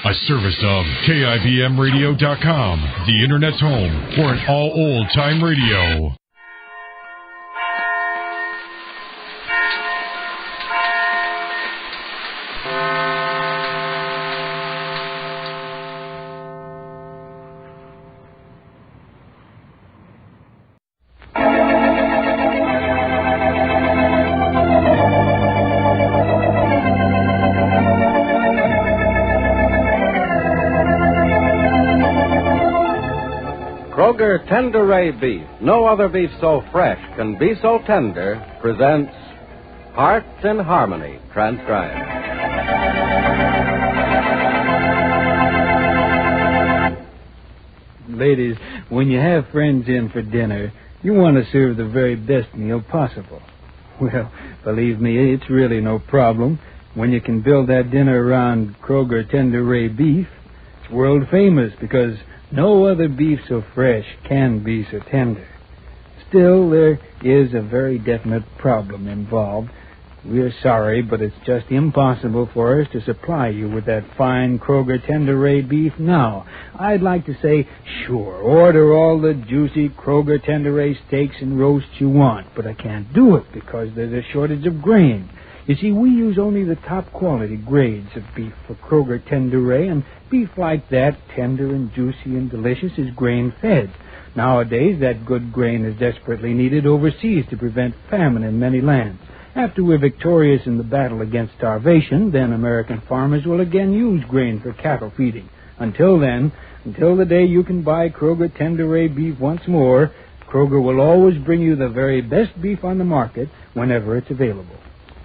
A service of KIBMradio.com, the Internet's home for an all old-time radio. Kroger Tender-Ray Beef, no other beef so fresh can be so tender, presents Hearts in Harmony, transcribed. Ladies, when you have friends in for dinner, you want to serve the very best meal possible. Well, believe me, it's really no problem. When you can build that dinner around Kroger Tender-Ray Beef, it's world famous because no other beef so fresh can be so tender. Still, there is a very definite problem involved. We're sorry, but it's just impossible for us to supply you with that fine Kroger Tender-Ray beef now. I'd like to say, sure, order all the juicy Kroger Tender-Ray steaks and roasts you want, but I can't do it because there's a shortage of grain. You see, we use only the top quality grades of beef for Kroger Tender-Ray, and beef like that, tender and juicy and delicious, is grain-fed. Nowadays, that good grain is desperately needed overseas to prevent famine in many lands. After we're victorious in the battle against starvation, then American farmers will again use grain for cattle feeding. Until then, until the day you can buy Kroger Tender-Ray beef once more, Kroger will always bring you the very best beef on the market whenever it's available.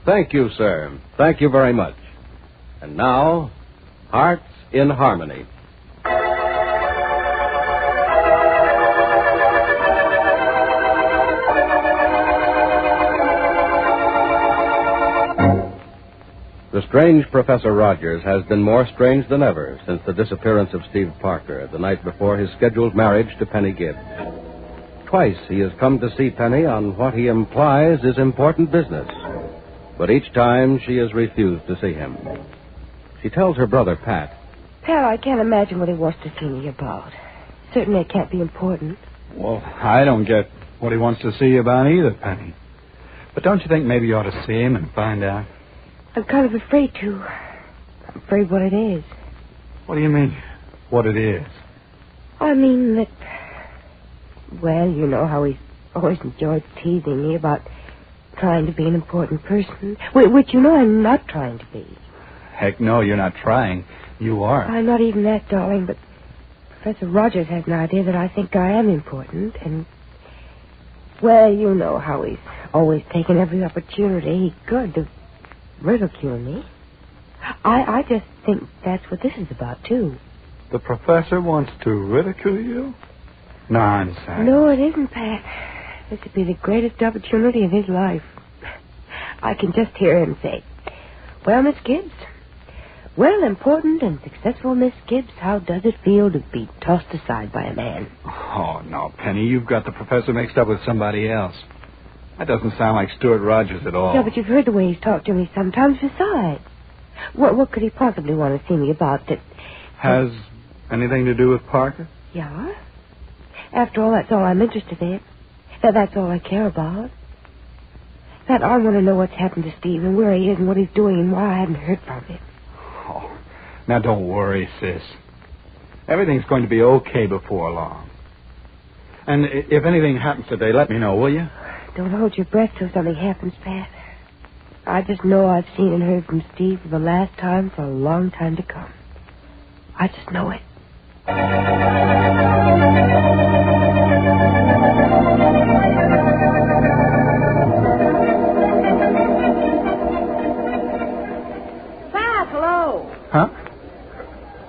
Thank you, sir. Thank you very much. And now, Hearts in Harmony. The strange Professor Rogers has been more strange than ever since the disappearance of Steve Parker the night before his scheduled marriage to Penny Gibbs. Twice he has come to see Penny on what he implies is important business, but each time she has refused to see him. She tells her brother, Pat. Pat, I can't imagine what he wants to see me about. Certainly it can't be important. Well, I don't get what he wants to see you about either, Penny. But don't you think maybe you ought to see him and find out? I'm kind of afraid to. I'm afraid what it is. What do you mean, what it is? I mean that... Well, you know how he's always enjoyed teasing me about trying to be an important person, which you know I'm not trying to be. Heck no, you're not trying. You are. I'm not even that, darling, but Professor Rogers has an idea that I think I am important, and... Well, you know how he's always taken every opportunity he could to ridicule me. I just think that's what this is about, too. The professor wants to ridicule you? Nonsense. No, it isn't, Pat. This would be the greatest opportunity of his life. I can just hear him say, "Well, Miss Gibbs, well, important and successful Miss Gibbs, how does it feel to be tossed aside by a man?" Oh, no, Penny, you've got the professor mixed up with somebody else. That doesn't sound like Stuart Rogers at all. Yeah, but you've heard the way he's talked to me sometimes besides. What could he possibly want to see me about that... Has anything to do with Parker? Yeah. After all, that's all I'm interested in. That's all I care about. That I want to know what's happened to Steve and where he is and what he's doing and why I haven't heard from him. Oh, now don't worry, sis. Everything's going to be okay before long. And if anything happens today, let me know, will you? Don't hold your breath till something happens, Pat. I just know I've seen and heard from Steve for the last time for a long time to come. I just know it. Pat, hello. Huh?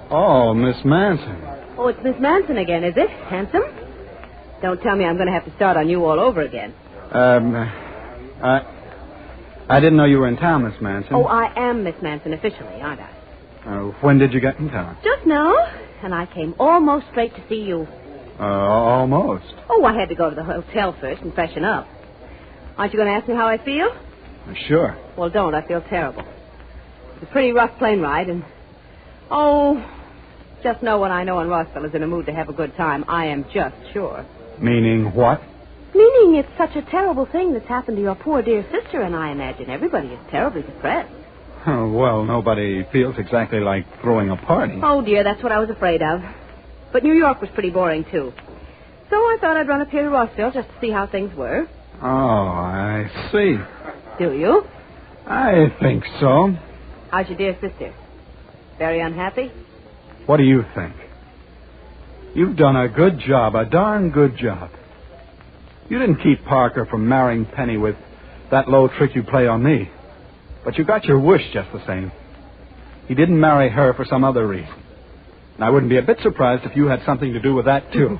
Oh, Miss Manson. Oh, it's Miss Manson again, is it? Handsome? Don't tell me I'm going to have to start on you all over again. I didn't know you were in town, Miss Manson. Oh, I am Miss Manson officially, aren't I? When did you get in town? Just now. And I came almost straight to see you. Almost. Oh, I had to go to the hotel first and freshen up. Aren't you going to ask me how I feel? Sure. Well, don't. I feel terrible. It's a pretty rough plane ride, and... Oh, Just know when I know Rossville is in a mood to have a good time, I am just sure. Meaning what? Meaning it's such a terrible thing that's happened to your poor dear sister, and I imagine everybody is terribly depressed. Oh, well, nobody feels exactly like throwing a party. Oh, dear, that's what I was afraid of. But New York was pretty boring, too. So I thought I'd run up here to Rossville just to see how things were. Oh, I see. Do you? I think so. How's your dear sister? Very unhappy? What do you think? You've done a good job, a darn good job. You didn't keep Parker from marrying Penny with that low trick you play on me. But you got your wish just the same. He didn't marry her for some other reason. And I wouldn't be a bit surprised if you had something to do with that, too.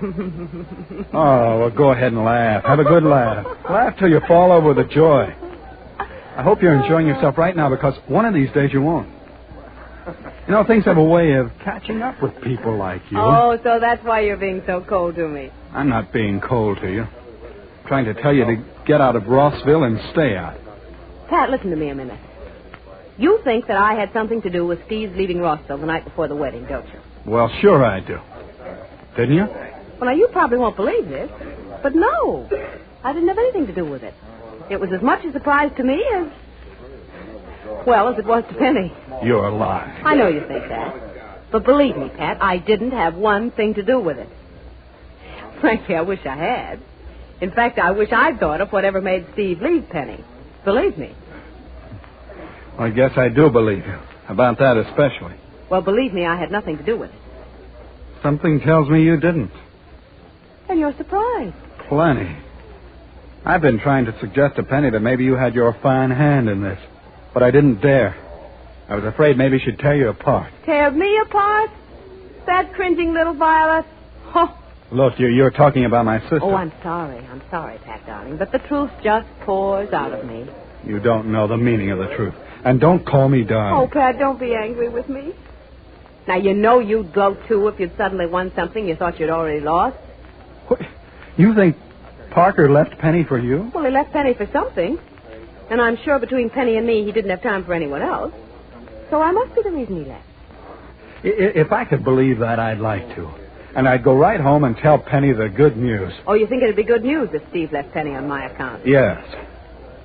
Oh, well, go ahead and laugh. Have a good laugh. Laugh till you fall over with joy. I hope you're enjoying yourself right now, because one of these days you won't. You know, things have a way of catching up with people like you. Oh, so that's why you're being so cold to me. I'm not being cold to you. I'm trying to tell you to get out of Rossville and stay out. Pat, listen to me a minute. You think that I had something to do with Steve's leaving Rossville the night before the wedding, don't you? Well, sure I do. Didn't you? Well, now, you probably won't believe this, but no. I didn't have anything to do with it. It was as much a surprise to me as it was to Penny. You're lying. I know you think that. But believe me, Pat, I didn't have one thing to do with it. Frankly, I wish I had. In fact, I wish I'd thought of whatever made Steve leave Penny. Believe me. I guess I do believe you. About that especially. Well, believe me, I had nothing to do with it. Something tells me you didn't. And you're surprised. Plenty. I've been trying to suggest to Penny that maybe you had your fine hand in this. But I didn't dare. I was afraid maybe she'd tear you apart. Tear me apart? That cringing little Violet? Oh. Look, you're talking about my sister. Oh, I'm sorry. I'm sorry, Pat, darling. But the truth just pours out of me. You don't know the meaning of the truth. And don't call me darling. Oh, Pat, don't be angry with me. Now, you know you'd gloat, too, if you'd suddenly won something you thought you'd already lost. What? You think Parker left Penny for you? Well, he left Penny for something. And I'm sure between Penny and me, he didn't have time for anyone else. So I must be the reason he left. If I could believe that, I'd like to. And I'd go right home and tell Penny the good news. Oh, you think it'd be good news if Steve left Penny on my account? Yes.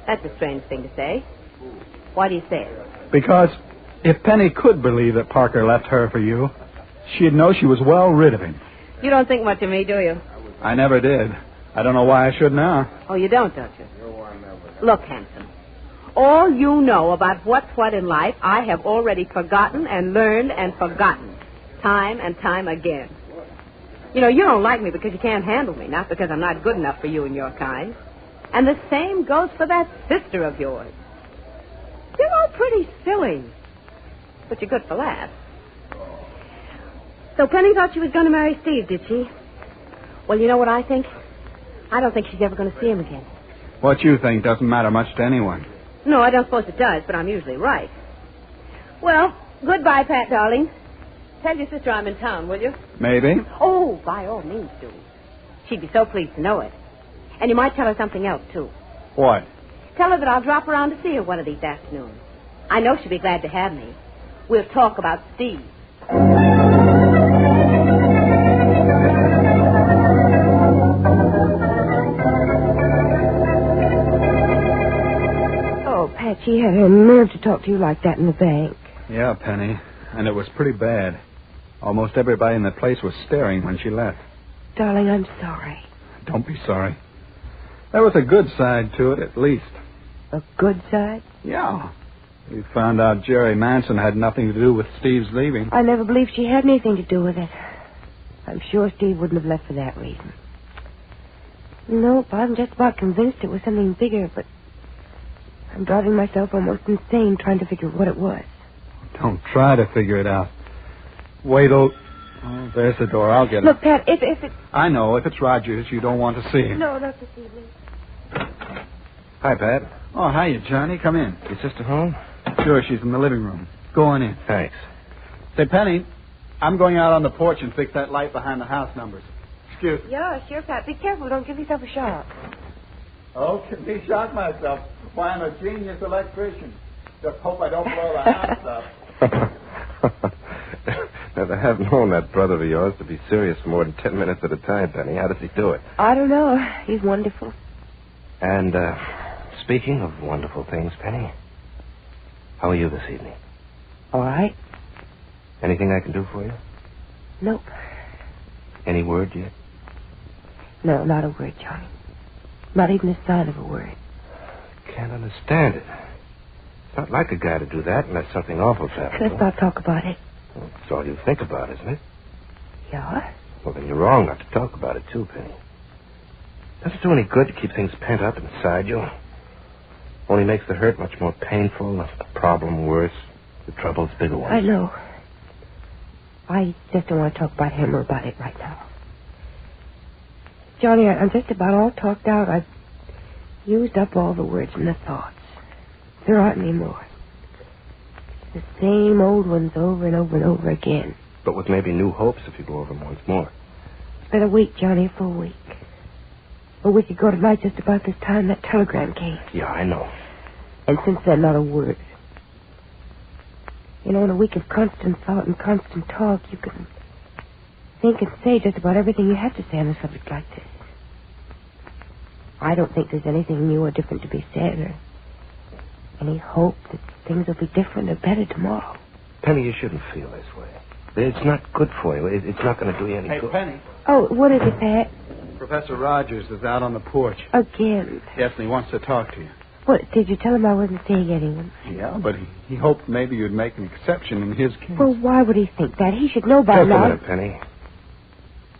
That's a strange thing to say. Why do you say it? Because if Penny could believe that Parker left her for you, she'd know she was well rid of him. You don't think much of me, do you? I never did. I don't know why I should now. Oh, you don't you? Look, handsome. All you know about what's what in life, I have already forgotten and learned and forgotten. Time and time again. You know, you don't like me because you can't handle me, not because I'm not good enough for you and your kind. And the same goes for that sister of yours. You're all pretty silly. But you're good for laughs. So Penny thought she was going to marry Steve, did she? Well, you know what I think? I don't think she's ever going to see him again. What you think doesn't matter much to anyone. No, I don't suppose it does, but I'm usually right. Well, goodbye, Pat, darling. Tell your sister I'm in town, will you? Maybe. Oh, by all means, do. She'd be so pleased to know it. And you might tell her something else, too. What? Tell her that I'll drop around to see her one of these afternoons. I know she'll be glad to have me. We'll talk about Steve. Oh, Pat, she had her nerve to talk to you like that in the bank. Yeah, Penny. And it was pretty bad. Almost everybody in the place was staring when she left. Darling, I'm sorry. Don't be sorry. There was a good side to it, at least. A good side? Yeah. We found out Jerry Manson had nothing to do with Steve's leaving. I never believed she had anything to do with it. I'm sure Steve wouldn't have left for that reason. Nope, I'm just about convinced it was something bigger, but I'm driving myself almost insane trying to figure what it was. Don't try to figure it out. Wait till... Oh, there's the door. I'll get it. Look, Pat, if it... I know. If it's Rogers, you don't want to see him. No, not this evening. Hi, Pat. Oh, hiya, Johnny. Come in. Your sister home? Sure, she's in the living room. Go on in. Thanks. Say, Penny, I'm going out on the porch and fix that light behind the house numbers. Excuse me. Yeah, sure, Pat. Be careful. Don't give yourself a shock. Oh, can me shock myself. Why, I'm a genius electrician. Just hope I don't blow the house up. Never have known that brother of yours to be serious for more than 10 minutes at a time, Penny. How does he do it? I don't know. He's wonderful. And, speaking of wonderful things, Penny, how are you this evening? All right. Anything I can do for you? Nope. Any word yet? No, not a word, Johnny. Not even a sign of a word. Can't understand it. It's not like a guy to do that unless something awful's happened. Let's not talk about it. Well, it's all you think about, isn't it? Yeah? Well, then you're wrong not to talk about it, too, Penny. Doesn't do any good to keep things pent up inside you. Only makes the hurt much more painful, the problem worse, the trouble's bigger ones. I know. I just don't want to talk about him or about it right now. Johnny, I'm just about all talked out. I've used up all the words and the thoughts. There aren't any more. The same old ones over and over and over again. But with maybe new hopes if you go over them once more. It's been a week, Johnny, for a week. A week ago tonight, just about this time, that telegram came. Yeah, I know. And since then, not a word. You know, in a week of constant thought and constant talk, you can think and say just about everything you have to say on a subject like this. I don't think there's anything new or different to be said, or any hope that things will be different or better tomorrow. Penny, you shouldn't feel this way. It's not good for you. It's not going to do you any good. Hey, Penny. Oh, what is it, Pat? Professor Rogers is out on the porch. Again. Yes, and he wants to talk to you. What, did you tell him I wasn't seeing anyone? Yeah, but he hoped maybe you'd make an exception in his case. Well, why would he think that? He should know by Just now. a minute, Penny.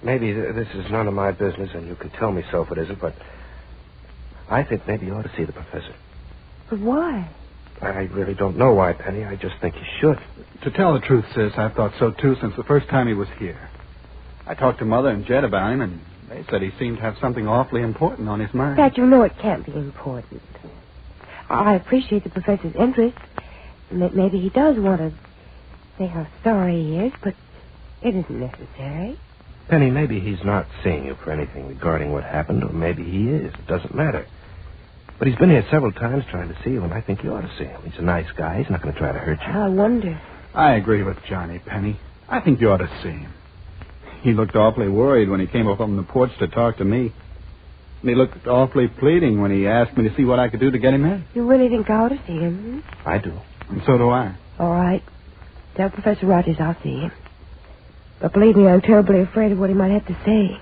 Maybe this is none of my business, and you can tell me so if it isn't, but I think maybe you ought to see the professor. But why? I really don't know why, Penny. I just think you should. To tell the truth, sis, I've thought so, too, since the first time he was here. I talked to Mother and Jed about him, and they said he seemed to have something awfully important on his mind. Pat, you know it can't be important. I appreciate the professor's interest. Maybe he does want to say how sorry he is, but it isn't necessary. Penny, maybe he's not seeing you for anything regarding what happened, or maybe he is. It doesn't matter. But he's been here several times trying to see you, and I think you ought to see him. He's a nice guy. He's not going to try to hurt you. I wonder. I agree with Johnny, Penny. I think you ought to see him. He looked awfully worried when he came up on the porch to talk to me. And he looked awfully pleading when he asked me to see what I could do to get him in. You really think I ought to see him? I do. And so do I. All right. Tell Professor Rogers I'll see him. But believe me, I'm terribly afraid of what he might have to say.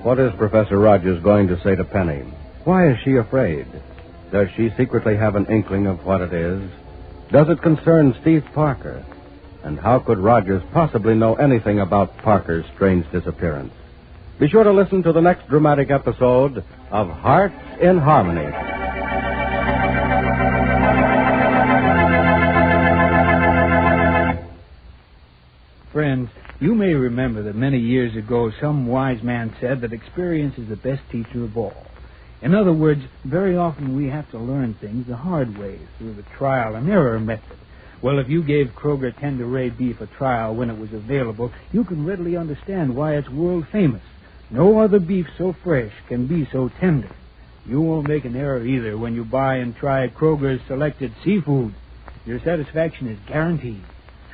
What is Professor Rogers going to say to Penny? Why is she afraid? Does she secretly have an inkling of what it is? Does it concern Steve Parker? And how could Rogers possibly know anything about Parker's strange disappearance? Be sure to listen to the next dramatic episode of Hearts in Harmony. Friends, you may remember that many years ago some wise man said that experience is the best teacher of all. In other words, very often we have to learn things the hard way through the trial and error method. Well, if you gave Kroger Tender Ray beef a trial when it was available, you can readily understand why it's world famous. No other beef so fresh can be so tender. You won't make an error either when you buy and try Kroger's selected seafood. Your satisfaction is guaranteed.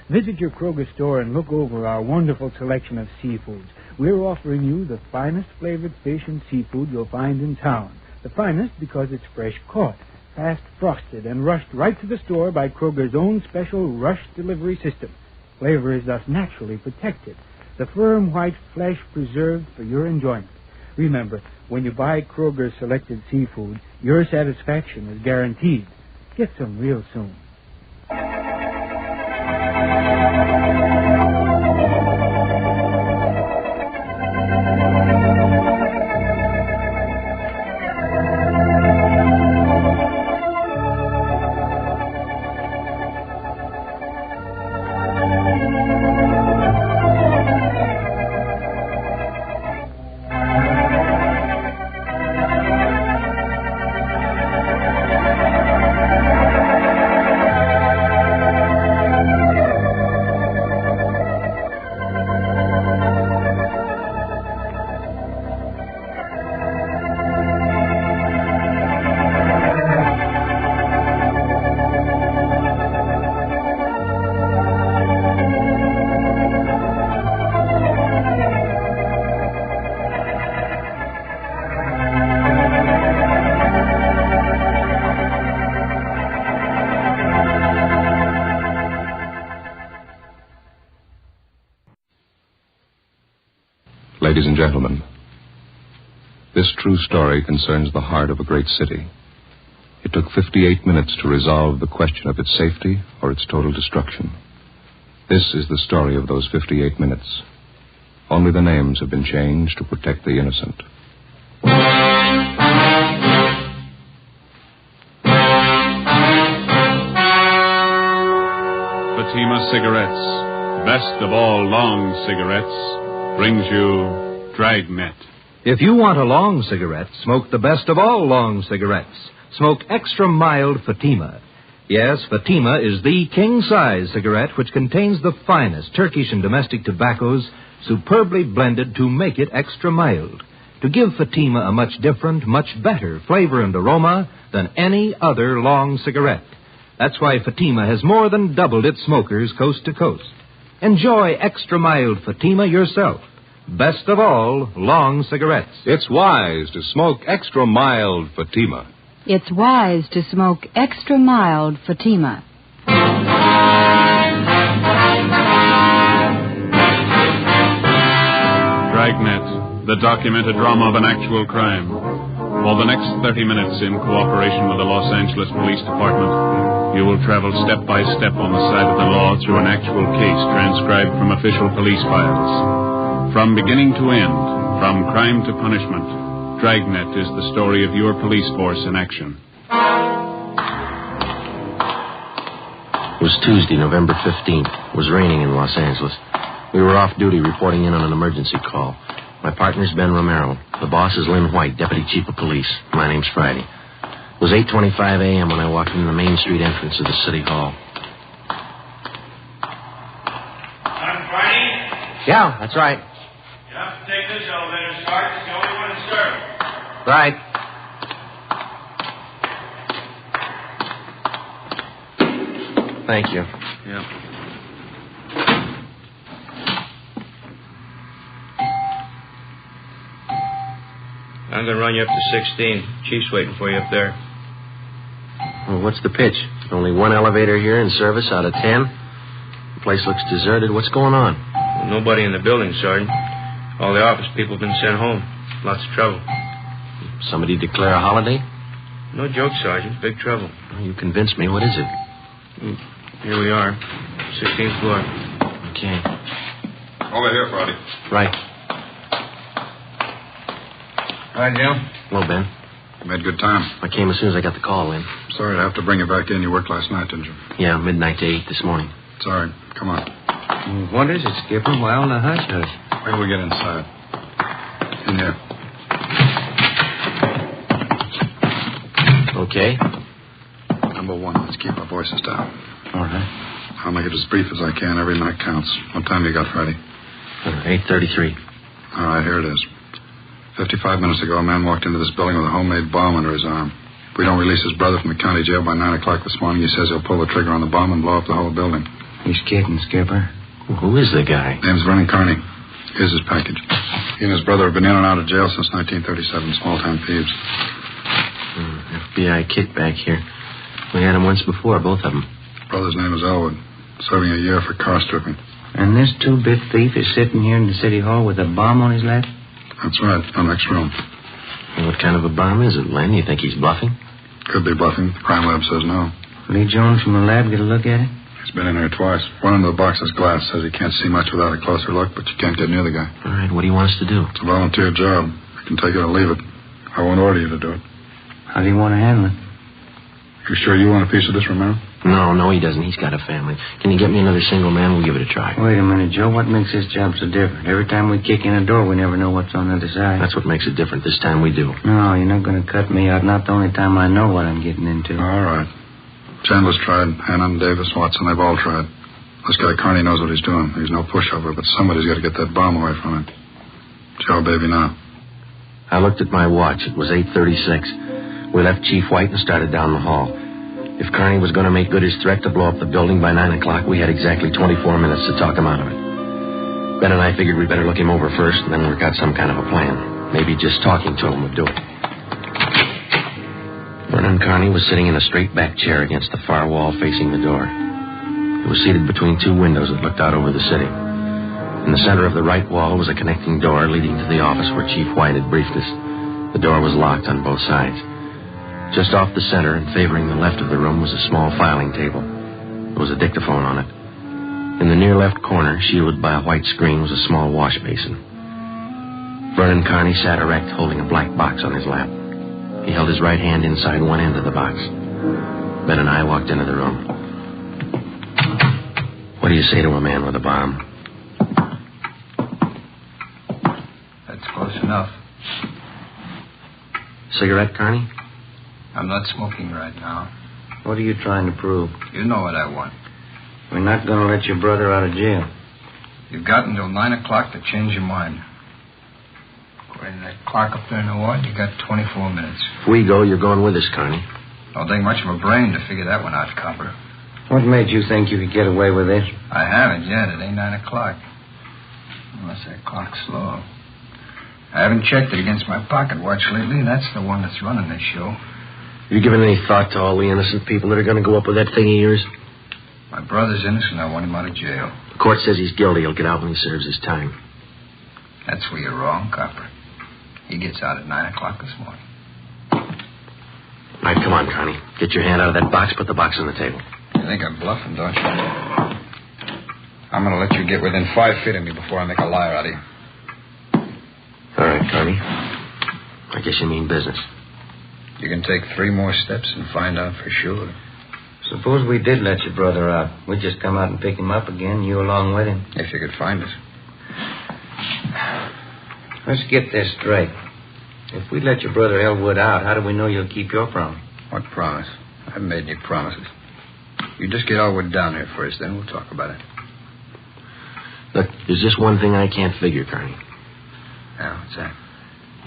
Visit your Kroger store and look over our wonderful selection of seafoods. We're offering you the finest flavored fish and seafood you'll find in town. The finest because it's fresh caught, fast frosted, and rushed right to the store by Kroger's own special rush delivery system. Flavor is thus naturally protected. The firm white flesh preserved for your enjoyment. Remember, when you buy Kroger's selected seafood, your satisfaction is guaranteed. Get some real soon. Ladies and gentlemen, this true story concerns the heart of a great city. It took 58 minutes to resolve the question of its safety or its total destruction. This is the story of those 58 minutes. Only the names have been changed to protect the innocent. Fatima Cigarettes, best of all long cigarettes, brings you Dragnet. If you want a long cigarette, smoke the best of all long cigarettes. Smoke extra mild Fatima. Yes, Fatima is the king-size cigarette which contains the finest Turkish and domestic tobaccos superbly blended to make it extra mild, to give Fatima a much different, much better flavor and aroma than any other long cigarette. That's why Fatima has more than doubled its smokers coast to coast. Enjoy extra mild Fatima yourself. Best of all, long cigarettes. It's wise to smoke extra mild Fatima. It's wise to smoke extra mild Fatima. Dragnet, the documented drama of an actual crime. For the next 30 minutes, in cooperation with the Los Angeles Police Department, you will travel step by step on the side of the law through an actual case transcribed from official police files. From beginning to end, from crime to punishment, Dragnet is the story of your police force in action. It was Tuesday, November 15th. It was raining in Los Angeles. We were off duty reporting in on an emergency call. My partner's Ben Romero. The boss is Lynn White, Deputy Chief of Police. My name's Friday. It was 8:25 a.m. when I walked into the Main Street entrance of the City Hall. I'm Friday? Yeah, that's right. You have to take this elevator, Sarge. It's the only one in service. Right. Thank you. Yeah. I'm going to run you up to 16. Chief's waiting for you up there. Well, what's the pitch? Only one elevator here in service out of 10? The place looks deserted. What's going on? Well, nobody in the building, Sergeant. All the office people have been sent home. Lots of trouble. Somebody declare a holiday? No joke, Sergeant. Big trouble. Well, you convinced me. What is it? Here we are. 16th floor. Okay. Over here, Friday. Right. Hi, Jim. Hello, Ben. You made good time. I came as soon as I got the call in. Sorry to have to bring you back in. You worked last night, didn't you? Yeah, midnight to 8 this morning. Sorry. Come on. What is it, Skipper? Why all the hush-hush? Wait till we get inside. In here. Okay. Number one, let's keep our voices down. All right. I'll make it as brief as I can. Every minute counts. What time you got, Friday? 8:33. All right, here it is. 55 minutes ago, a man walked into this building with a homemade bomb under his arm. If we don't release his brother from the county jail by 9 o'clock this morning, he says he'll pull the trigger on the bomb and blow up the whole building. He's kidding, Skipper. Well, who is the guy? Name's Vernon Carney. Here's his package. He and his brother have been in and out of jail since 1937, small-time thieves. FBI kickback here. We had him once before, both of them. Brother's name is Elwood, serving a year for car stripping. And this two-bit thief is sitting here in the City Hall with a bomb on his lap? That's right, in the next room. And what kind of a bomb is it, Len? You think he's bluffing? Could be bluffing. The crime lab says no. Lee Jones from the lab get a look at it? He's been in here twice. One under the box is glass. Says he can't see much without a closer look, but you can't get near the guy. All right, what do you want us to do? It's a volunteer job. You can take it or leave it. I won't order you to do it. How do you want to handle it? You sure you want a piece of this, Romero? No, he doesn't. He's got a family. Can you get me another single man? We'll give it a try. Wait a minute, Joe. What makes this job so different? Every time we kick in a door, we never know what's on the other side. That's what makes it different. This time we do. No, you're not going to cut me out. Not the only time I know what I'm getting into. All right. Chandler's tried. Hannon, Davis, Watson, they've all tried. This guy Carney knows what he's doing. He's no pushover, but somebody's got to get that bomb away from him. Joe, baby, now. I looked at my watch. It was 8:36. We left Chief White and started down the hall. If Carney was going to make good his threat to blow up the building by 9 o'clock, we had exactly 24 minutes to talk him out of it. Ben and I figured we'd better look him over first and then work out some kind of a plan. Maybe just talking to him would do it. Vernon Carney was sitting in a straight-back chair against the far wall facing the door. He was seated between two windows that looked out over the city. In the center of the right wall was a connecting door leading to the office where Chief White had briefed us. The door was locked on both sides. Just off the center and favoring the left of the room was a small filing table. There was a dictaphone on it. In the near left corner, shielded by a white screen, was a small wash basin. Vernon Carney sat erect, holding a black box on his lap. He held his right hand inside one end of the box. Ben and I walked into the room. What do you say to a man with a bomb? That's close enough. Cigarette, Carney? I'm not smoking right now. What are you trying to prove? You know what I want. We're not going to let your brother out of jail. You've got until 9 o'clock to change your mind. According to that clock up there in the ward, you got 24 minutes. If we go, you're going with us, Carney. Don't take much of a brain to figure that one out, Copper. What made you think you could get away with this? I haven't yet. It ain't 9 o'clock. Unless that clock's slow. I haven't checked it against my pocket watch lately. That's the one that's running this show. Have you given any thought to all the innocent people that are going to go up with that thing of yours? My brother's innocent. I want him out of jail. The court says he's guilty. He'll get out when he serves his time. That's where you're wrong, Copper. He gets out at 9 o'clock this morning. All right, come on, Carney. Get your hand out of that box. Put the box on the table. You think I'm bluffing, don't you? I'm going to let you get within 5 feet of me before I make a liar out of you. All right, Carney. I guess you mean business. You can take 3 more steps and find out for sure. Suppose we did let your brother out. We'd just come out and pick him up again, you along with him. If you could find us. Let's get this straight. If we let your brother Elwood out, how do we know you'll keep your promise? What promise? I haven't made any promises. You just get Elwood down here first, then we'll talk about it. Look, there's just one thing I can't figure, Carney. Yeah, what's that?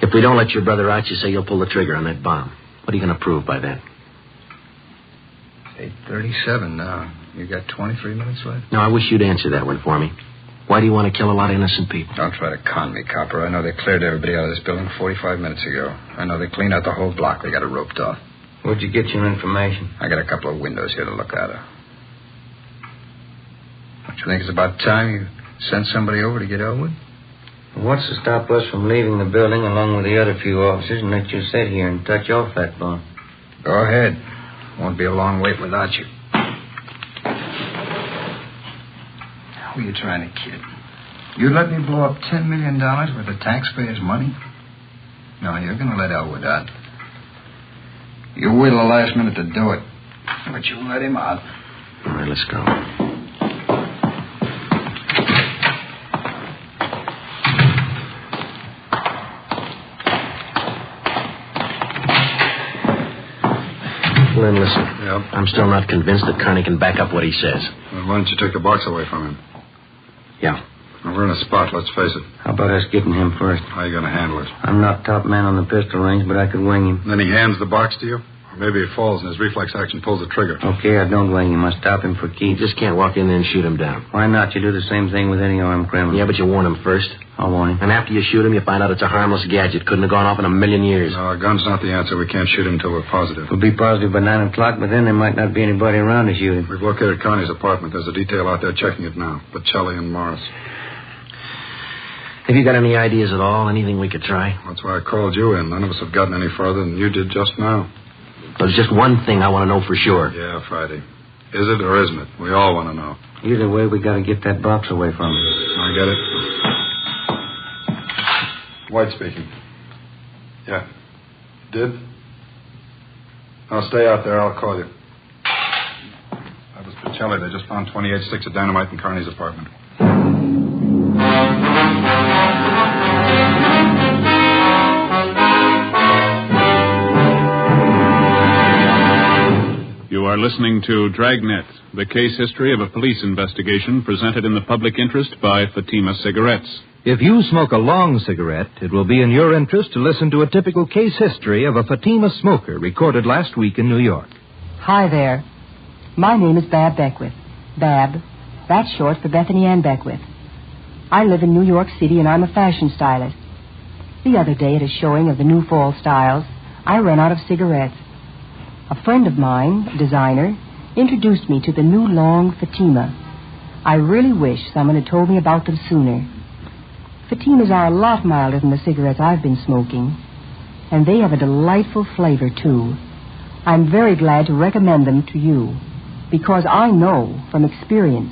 If we don't let your brother out, you say you'll pull the trigger on that bomb. What are you going to prove by then? 8:37 now. You got 23 minutes left? No, I wish you'd answer that one for me. Why do you want to kill a lot of innocent people? Don't try to con me, Copper. I know they cleared everybody out of this building 45 minutes ago. I know they cleaned out the whole block. They got it roped off. Where'd you get your information? I got a couple of windows here to look out of. Don't you think it's about time you sent somebody over to get Elwood? What's to stop us from leaving the building along with the other few officers and let you sit here and touch off that bomb? Go ahead. Won't be a long wait without you. Who are you trying to kid? You let me blow up $10 million worth of taxpayers' money? No, you're going to let Elwood out. You wait till the last minute to do it. But you let him out. All right, let's go. Lynn, listen. Yep. I'm still not convinced that Carney can back up what he says. Well, why don't you take the box away from him? Yeah. Well, we're in a spot, let's face it. How about us getting him first? How are you going to handle it? I'm not top man on the pistol range, but I could wing him. Then he hands the box to you? Or maybe he falls and his reflex action pulls the trigger. Okay, I don't wing him. I stop him for keeps. You just can't walk in there and shoot him down. Why not? You do the same thing with any armed criminal. Yeah, but you warn him first. I'll warn him. And after you shoot him, you find out it's a harmless gadget. Couldn't have gone off in a million years. No, a gun's not the answer. We can't shoot him until we're positive. We'll be positive by 9 o'clock, but then there might not be anybody around to shoot him. We've located Connie's apartment. There's a detail out there checking it now. Bocelli and Morris. Have you got any ideas at all? Anything we could try? That's why I called you in. None of us have gotten any further than you did just now. There's just one thing I want to know for sure. Yeah, Friday. Is it or isn't it? We all want to know. Either way, we got to get that box away from him. I get it. White speaking. Yeah. Did? Now stay out there. I'll call you. That was Bocelli. They just found 28 sticks of dynamite in Carney's apartment. You are listening to Dragnet, the case history of a police investigation presented in the public interest by Fatima Cigarettes. If you smoke a long cigarette, it will be in your interest to listen to a typical case history of a Fatima smoker recorded last week in New York. Hi there. My name is Bab Beckwith. Bab, that's short for Bethany Ann Beckwith. I live in New York City and I'm a fashion stylist. The other day at a showing of the new fall styles, I ran out of cigarettes. A friend of mine, a designer, introduced me to the new long Fatima. I really wish someone had told me about them sooner. Fatimas are a lot milder than the cigarettes I've been smoking. And they have a delightful flavor, too. I'm very glad to recommend them to you, because I know from experience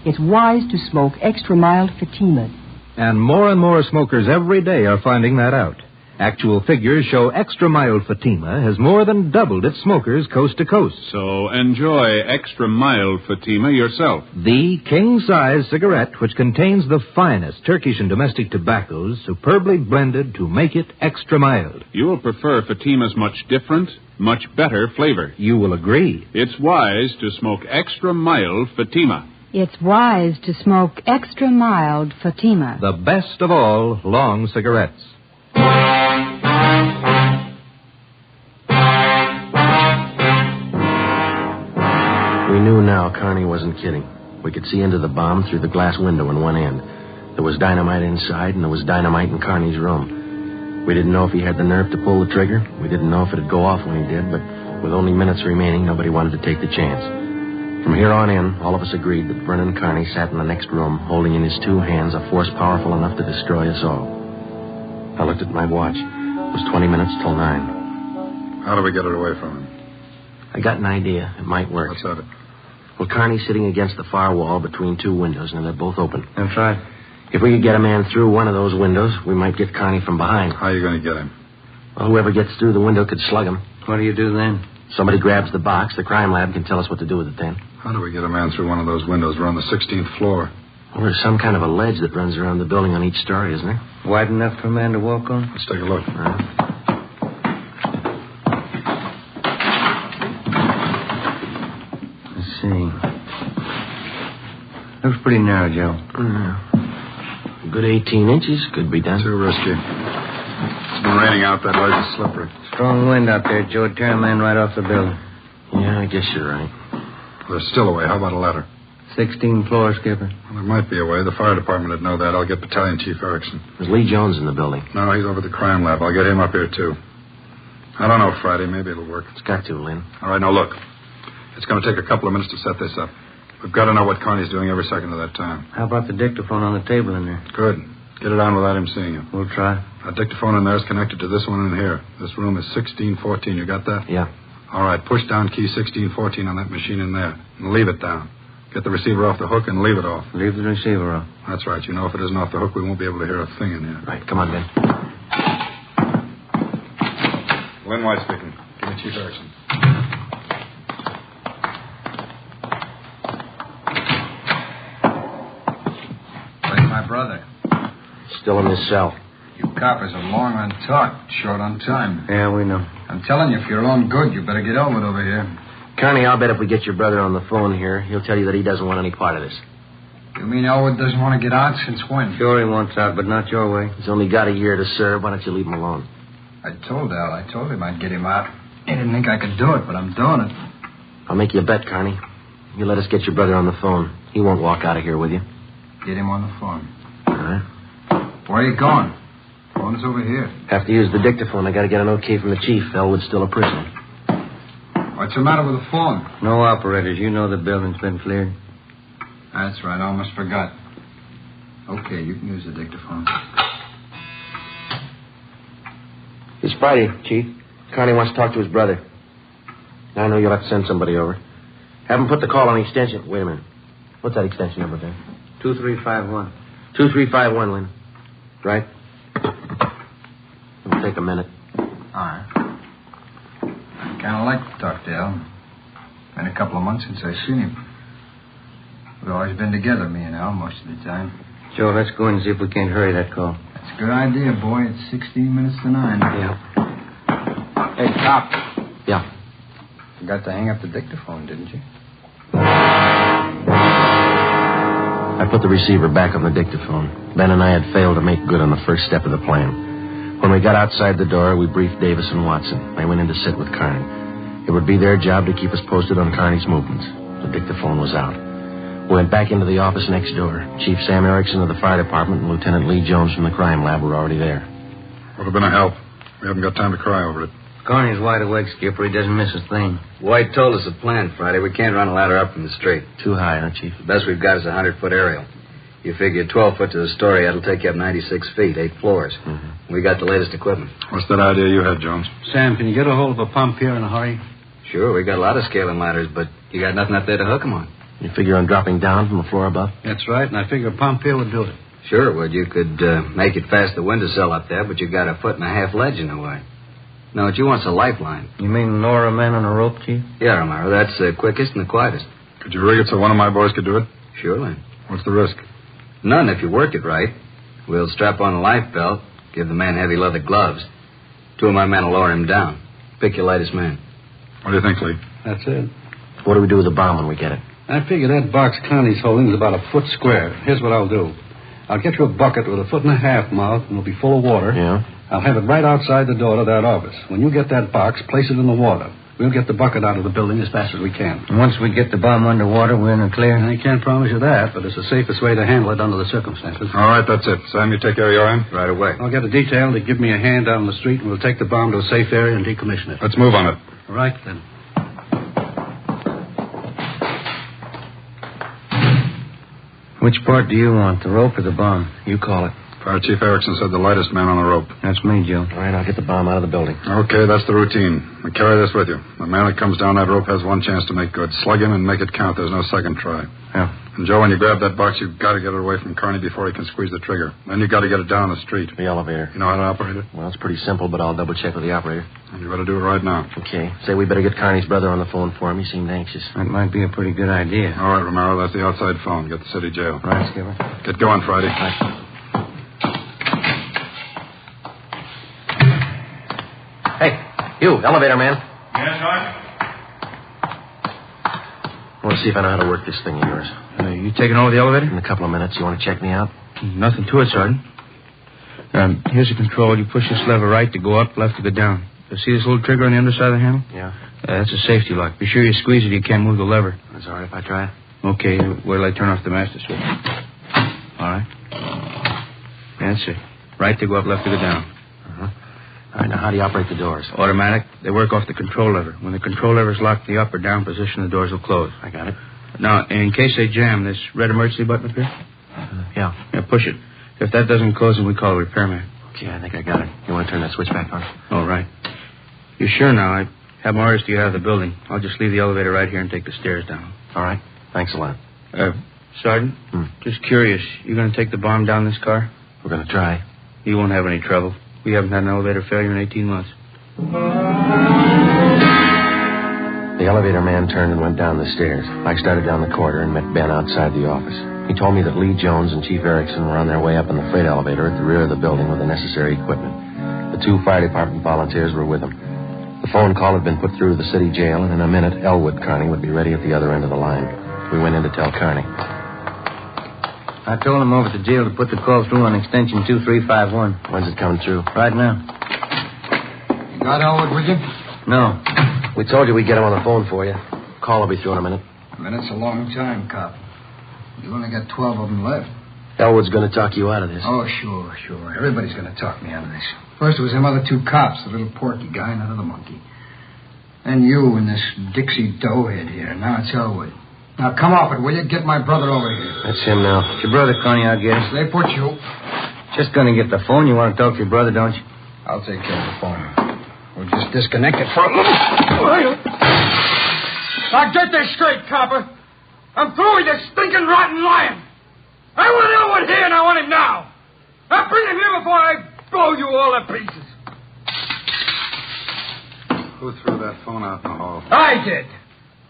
it's wise to smoke extra mild Fatimas. And more smokers every day are finding that out. Actual figures show extra mild Fatima has more than doubled its smokers coast to coast. So enjoy extra mild Fatima yourself. The king-size cigarette which contains the finest Turkish and domestic tobaccos superbly blended to make it extra mild. You will prefer Fatima's much different, much better flavor. You will agree. It's wise to smoke extra mild Fatima. It's wise to smoke extra mild Fatima. The best of all long cigarettes. We knew now Carney wasn't kidding. We could see into the bomb through the glass window in one end. There was dynamite inside, and there was dynamite in Carney's room. We didn't know if he had the nerve to pull the trigger. We didn't know if it'd go off when he did, but with only minutes remaining, nobody wanted to take the chance. From here on in, all of us agreed that Vernon Carney sat in the next room, holding in his two hands a force powerful enough to destroy us all. I looked at my watch. It was 20 minutes till 9. How do we get it away from him? I got an idea. It might work. What's that? Well, Carney's sitting against the far wall between two windows, and they're both open. That's right. If we could get a man through one of those windows, we might get Carney from behind. How are you going to get him? Well, whoever gets through the window could slug him. What do you do then? Somebody grabs the box. The crime lab can tell us what to do with it then. How do we get a man through one of those windows? We're on the 16th floor. Well, there's some kind of a ledge that runs around the building on each story, isn't there? Wide enough for a man to walk on? Let's take a look. All right. Let's see. Looks pretty narrow, Joe. A good 18 inches could be done. Too risky. It's been raining out. That ledge is slippery. Strong wind out there, Joe. Tear a man right off the building. Yeah, I guess you're right. There's still a way. How about a ladder? 16th floor, Skipper. Well, there might be a way. The fire department would know that. I'll get Battalion Chief Erickson. There's Lee Jones in the building. No, he's over at the crime lab. I'll get him up here, too. I don't know, Friday. Maybe it'll work. It's got to, Lynn. All right, now look. It's going to take a couple of minutes to set this up. We've got to know what Carney's doing every second of that time. How about the dictaphone on the table in there? Good. Get it on without him seeing you. We'll try. That dictaphone in there is connected to this one in here. This room is 1614. You got that? Yeah. All right, push down key 1614 on that machine in there. And leave it down. Get the receiver off the hook and leave it off. Leave the receiver off. That's right. You know, if it isn't off the hook, we won't be able to hear a thing in here. Right, come on, Ben. Lynn White speaking. Give me Chief Erickson. Where's my brother? Still in his cell. You coppers are long on talk, short on time. Yeah, we know. I'm telling you, if you're on good, you better get over it over here. Carney, I'll bet if we get your brother on the phone here, he'll tell you that he doesn't want any part of this. You mean Elwood doesn't want to get out since when? Sure he wants out, but not your way. He's only got a year to serve. Why don't you leave him alone? I told Al. I told him I'd get him out. He didn't think I could do it, but I'm doing it. I'll make you a bet, Carney. You let us get your brother on the phone. He won't walk out of here with you. Get him on the phone. All right. Where are you going? Phone's over here. Have to use the dictaphone. I got to get an okay from the chief. Elwood's still a prisoner. What's the matter with the phone? No operators. You know the building's been cleared. That's right. I almost forgot. Okay, you can use the dictaphone. It's Friday, Chief. Carney wants to talk to his brother. I know you'll have to send somebody over. Have him put the call on the extension. Wait a minute. What's that extension number there? 2351. 2351, Lynn. Right? It'll take a minute. All right. I kind of like to talk to Al. Been a couple of months since I've seen him. We've always been together, me and Al, most of the time. Joe, let's go in and see if we can't hurry that call. That's a good idea, boy. It's 16 minutes to 9. Yeah. Hey, cop. Yeah. Forgot to hang up the dictaphone, didn't you? I put the receiver back on the dictaphone. Ben and I had failed to make good on the first step of the plan. When we got outside the door, we briefed Davis and Watson. They went in to sit with Carney. It would be their job to keep us posted on Carney's movements. The dictaphone was out. We went back into the office next door. Chief Sam Erickson of the fire department and Lieutenant Lee Jones from the crime lab were already there. Would have been a help. We haven't got time to cry over it. Carney's wide awake, Skipper. He doesn't miss a thing. White told us the plan Friday. We can't run a ladder up from the street. Too high, huh, Chief? The best we've got is a 100-foot aerial. You figure 12 foot to the story, that'll take you up 96 feet, 8 floors. Mm-hmm. We got the latest equipment. What's that idea you had, Jones? Sam, can you get a hold of a pump here in a hurry? Sure, we got a lot of scaling ladders, but you got nothing up there to hook them on. You figure on dropping down from the floor above? That's right, and I figure a pump here would do it. Sure, well, you could make it past the windowsill up there, but you've got a 1.5 foot ledge in the way. No, what you want's a lifeline. You mean lower a man on a rope, Chief? Yeah, Romero, that's the quickest and the quietest. Could you rig it so one of my boys could do it? Surely. What's the risk? None if you work it right. We'll strap on a life belt, give the man heavy leather gloves. 2 of my men will lower him down. Pick your lightest man. What do you think, Lee? That's it. What do we do with the bomb when we get it? I figure that box Connie's holding is about a foot square. Here's what I'll do. I'll get you a bucket with a 1.5 foot mouth, and it'll be full of water. Yeah? I'll have it right outside the door to that office. When you get that box, place it in the water. We'll get the bucket out of the building as fast as we can. And once we get the bomb underwater, we're in the clear? I can't promise you that, but it's the safest way to handle it under the circumstances. All right, that's it. Sam, you take care of your end? Right away. I'll get a detail to give me a hand down the street, and we'll take the bomb to a safe area and decommission it. Let's move on it. All right, then. Which part do you want, the rope or the bomb? You call it. Fire Chief Erickson said the lightest man on the rope. That's me, Joe. All right, I'll get the bomb out of the building. Okay, that's the routine. Now carry this with you. The man that comes down that rope has one chance to make good. Slug him and make it count. There's no second try. Yeah. And, Joe, when you grab that box, you've got to get it away from Carney before he can squeeze the trigger. Then you've got to get it down the street. The elevator. You know how to operate it? Well, it's pretty simple, but I'll double-check with the operator. And you better do it right now. Okay. Say we better get Carney's brother on the phone for him. He seemed anxious. That might be a pretty good idea. All right, Romero, that's the outside phone. Get the city jail. Right, Skipper. Get going, Friday. Right. Hey, you, elevator man. Yes, Sergeant? I want to see if I know how to work this thing of yours. You taking over the elevator? In a couple of minutes. You want to check me out? Nothing to it, Sergeant. Here's the control. You push this lever right to go up, left to go down. You see this little trigger on the underside of the handle? Yeah. That's a safety lock. Be sure you squeeze it. You can't move the lever. That's all right if I try it. Okay, wait till I turn off the master switch. All right. That's it. Right to go up, left to go down. All right, now how do you operate the doors? Automatic. They work off the control lever. When the control lever's locked in the up or down position, the doors will close. I got it. Now, in case they jam, this red emergency button up here? Yeah. Yeah, push it. If that doesn't close, then we call a repairman. Okay, I think I got it. You want to turn that switch back on? All right. You're sure now? I have my orders to get out of the building. I'll just leave the elevator right here and take the stairs down. All right. Thanks a lot. Sergeant, just curious. You going to take the bomb down this car? We're going to try. You won't have any trouble. We haven't had an elevator failure in 18 months. The elevator man turned and went down the stairs. I started down the corridor and met Ben outside the office. He told me that Lee Jones and Chief Erickson were on their way up in the freight elevator at the rear of the building with the necessary equipment. The 2 fire department volunteers were with them. The phone call had been put through to the city jail, and in a minute, Elwood Carney would be ready at the other end of the line. We went in to tell Carney. I told him over at the jail to put the call through on extension 2351. When's it coming through? Right now. You got Elwood with you? No. We told you we'd get him on the phone for you. Call will be through in a minute. A minute's a long time, cop. You only got 12 of them left. Elwood's going to talk you out of this. Oh, sure. Everybody's going to talk me out of this. First it was them other 2 cops, the little porky guy and that other monkey. Then you and this Dixie doughhead here. Now it's Elwood. Now, come off it, will you? Get my brother over here. That's him now. It's your brother, Connie, I guess. They put you. Just going to get the phone. You want to talk to your brother, don't you? I'll take care of the phone. We'll just disconnect it for a little. Now, get this straight, copper. I'm through with this stinking rotten lion. I want Elwood here, and I want him now. Now, bring him here before I blow you all to pieces. Who threw that phone out in the hall? I did.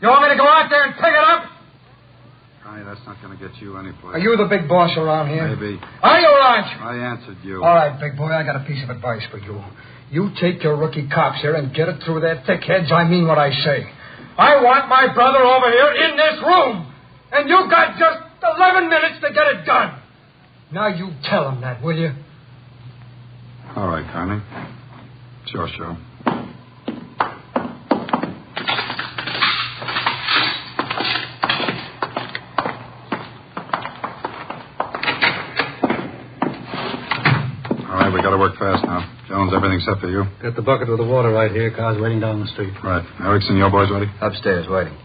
You want me to go out there and pick it up? Connie, that's not going to get you anyplace. Are you the big boss around here? Maybe. Are you, aren't you? I answered you. All right, big boy, I got a piece of advice for you. You take your rookie cops here and get it through their thick heads. I mean what I say. I want my brother over here in this room. And you've got just 11 minutes to get it done. Now you tell him that, will you? All right, Connie. It's your show. We got to work fast now. Jones, everything set for you? Got the bucket with the water right here. Car's waiting down the street. Right. Erickson, your boys ready? Upstairs, waiting.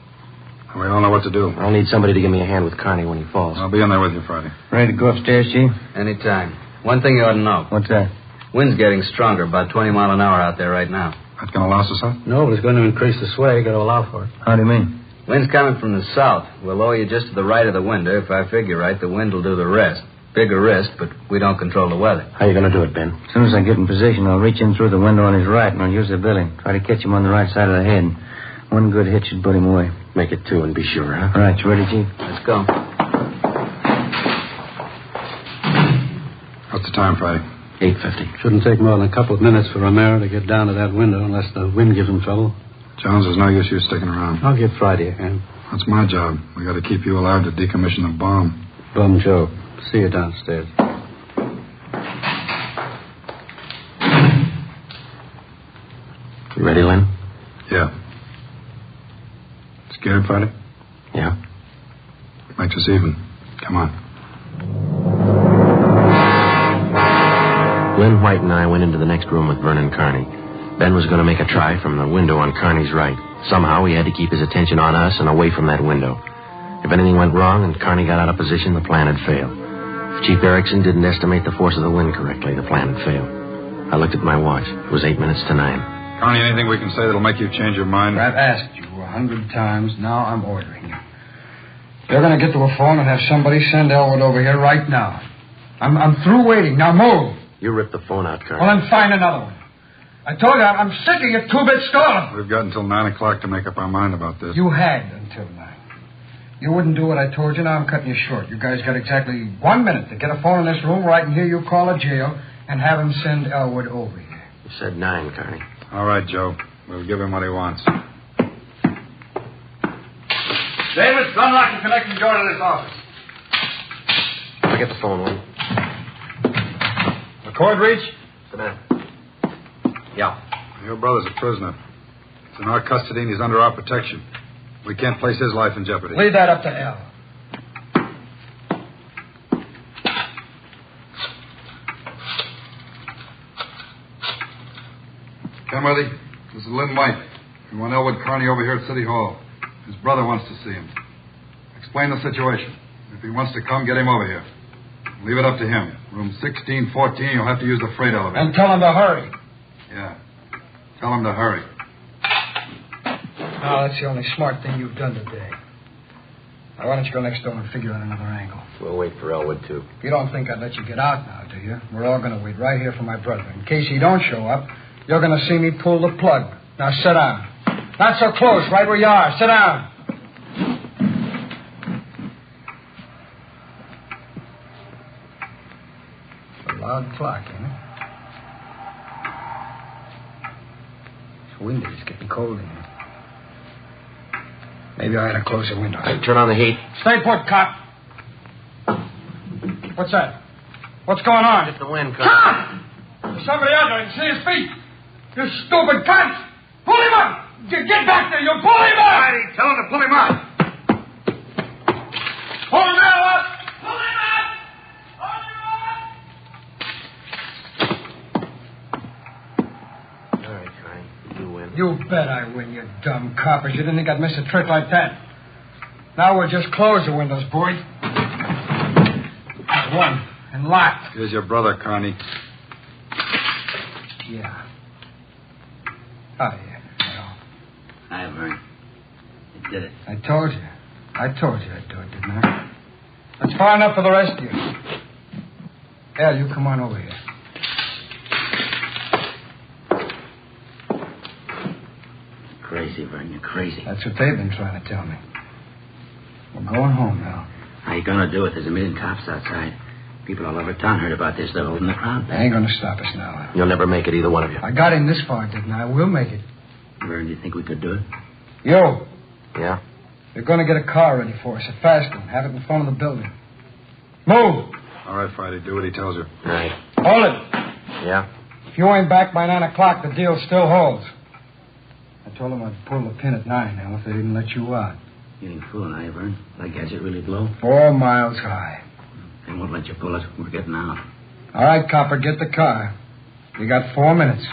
We all know what to do. I'll need somebody to give me a hand with Carney when he falls. I'll be in there with you Friday. Ready to go upstairs, Chief? Anytime. One thing you ought to know. What's that? Wind's getting stronger, about 20 mile an hour out there right now. That's going to last us up? No, but it's going to increase the sway. Got to allow for it. How do you mean? Wind's coming from the south. We'll lower you just to the right of the window. If I figure right, the wind will do the rest. Bigger risk, but we don't control the weather. How you going to do it, Ben? As soon as I get in position, I'll reach in through the window on his right, and I'll use the billy. Try to catch him on the right side of the head. One good hit should put him away. Make it two and be sure, huh? All right, you ready, Chief? Let's go. What's the time, Friday? 8:50. Shouldn't take more than a couple of minutes for Romero to get down to that window unless the wind gives him trouble. Jones, there's no use you sticking around. I'll give Friday a hand. That's my job. We got to keep you alive to decommission the bomb. Bum Joe. See you downstairs. You ready, Lynn? Yeah. Scared, Friday? Yeah. Makes us even. Come on. Lynn White and I went into the next room with Vernon Carney. Ben was going to make a try from the window on Carney's right. Somehow he had to keep his attention on us and away from that window. If anything went wrong and Carney got out of position, the plan had failed. If Chief Erickson didn't estimate the force of the wind correctly, the plan had failed. I looked at my watch. It was 8 minutes to 9. Carney, anything we can say that'll make you change your mind? I've asked you 100 times. Now I'm ordering you. You're going to get to a phone and have somebody send Elwood over here right now. I'm through waiting. Now move. You ripped the phone out, Carney. Well, then find another one. I told you, I'm sick of your two-bit stalling. We've got until 9 o'clock to make up our mind about this. You had until 9. You wouldn't do what I told you. Now I'm cutting you short. You guys got exactly 1 minute to get a phone in this room where I can hear you call a jail and have him send Elwood over here. You said 9, Carney. All right, Joe. We'll give him what he wants. Davis, unlock the connecting door to this office. I'll get the phone, Lynn. The cord reach? Sit down. Yeah. Your brother's a prisoner. He's in our custody and he's under our protection. We can't place his life in jeopardy. Leave that up to Al. Kenworthy, this is Lynn White. We want Elwood Carney over here at City Hall. His brother wants to see him. Explain the situation. If he wants to come, get him over here. Leave it up to him. Room 1614, you'll have to use the freight elevator. And tell him to hurry. Yeah. Tell him to hurry. Oh, that's the only smart thing you've done today. Now, why don't you go next door and figure out another angle? We'll wait for Elwood, too. You don't think I'd let you get out now, do you? We're all going to wait right here for my brother. In case he don't show up, you're going to see me pull the plug. Now, sit down. Not so close, right where you are. Sit down. It's a loud clock, ain't it? It's windy. It's getting cold in here. Maybe I ought to close the window. Turn on the heat. Stay put, cop. What's that? What's going on? Just the wind, Cop! There's somebody out there. I can see his feet. You stupid cunts! Pull him up! Get back there! You pull him up! Righty, tell him to pull him up. Pull him up! Pull him up! All right, Carney. You win. You bet I win, you dumb coppers. You didn't think I'd miss a trick like that. Now we'll just close the windows, boys. One. And locked. Here's your brother, Carney. Yeah. Oh, yeah. Hi, Vern. You did it. I told you. I'd do it, didn't I? That's far enough for the rest of you. Al, you come on over here. Crazy, Vern. You're crazy. That's what they've been trying to tell me. We're going home now. How you gonna do it? There's a million cops outside. People all over town heard about this. They're holding the crowd They back. ain't gonna stop us now. You'll never make it, either one of you. I got him this far, didn't I? We'll make it. Vern, do you think we could do it? You. Yeah? You're gonna get a car ready for us, a fast one. Have it in front of the building. Move! All right, Friday. Do what he tells you. Right. Hold it. Yeah? If you ain't back by 9 o'clock, the deal still holds. I told them I'd pull the pin at 9 now if they didn't let you out. You ain't fooling, are you, Vern? That gadget really blow? 4 miles high. They won't let you pull it. We're getting out. All right, copper, get the car. You got 4 minutes.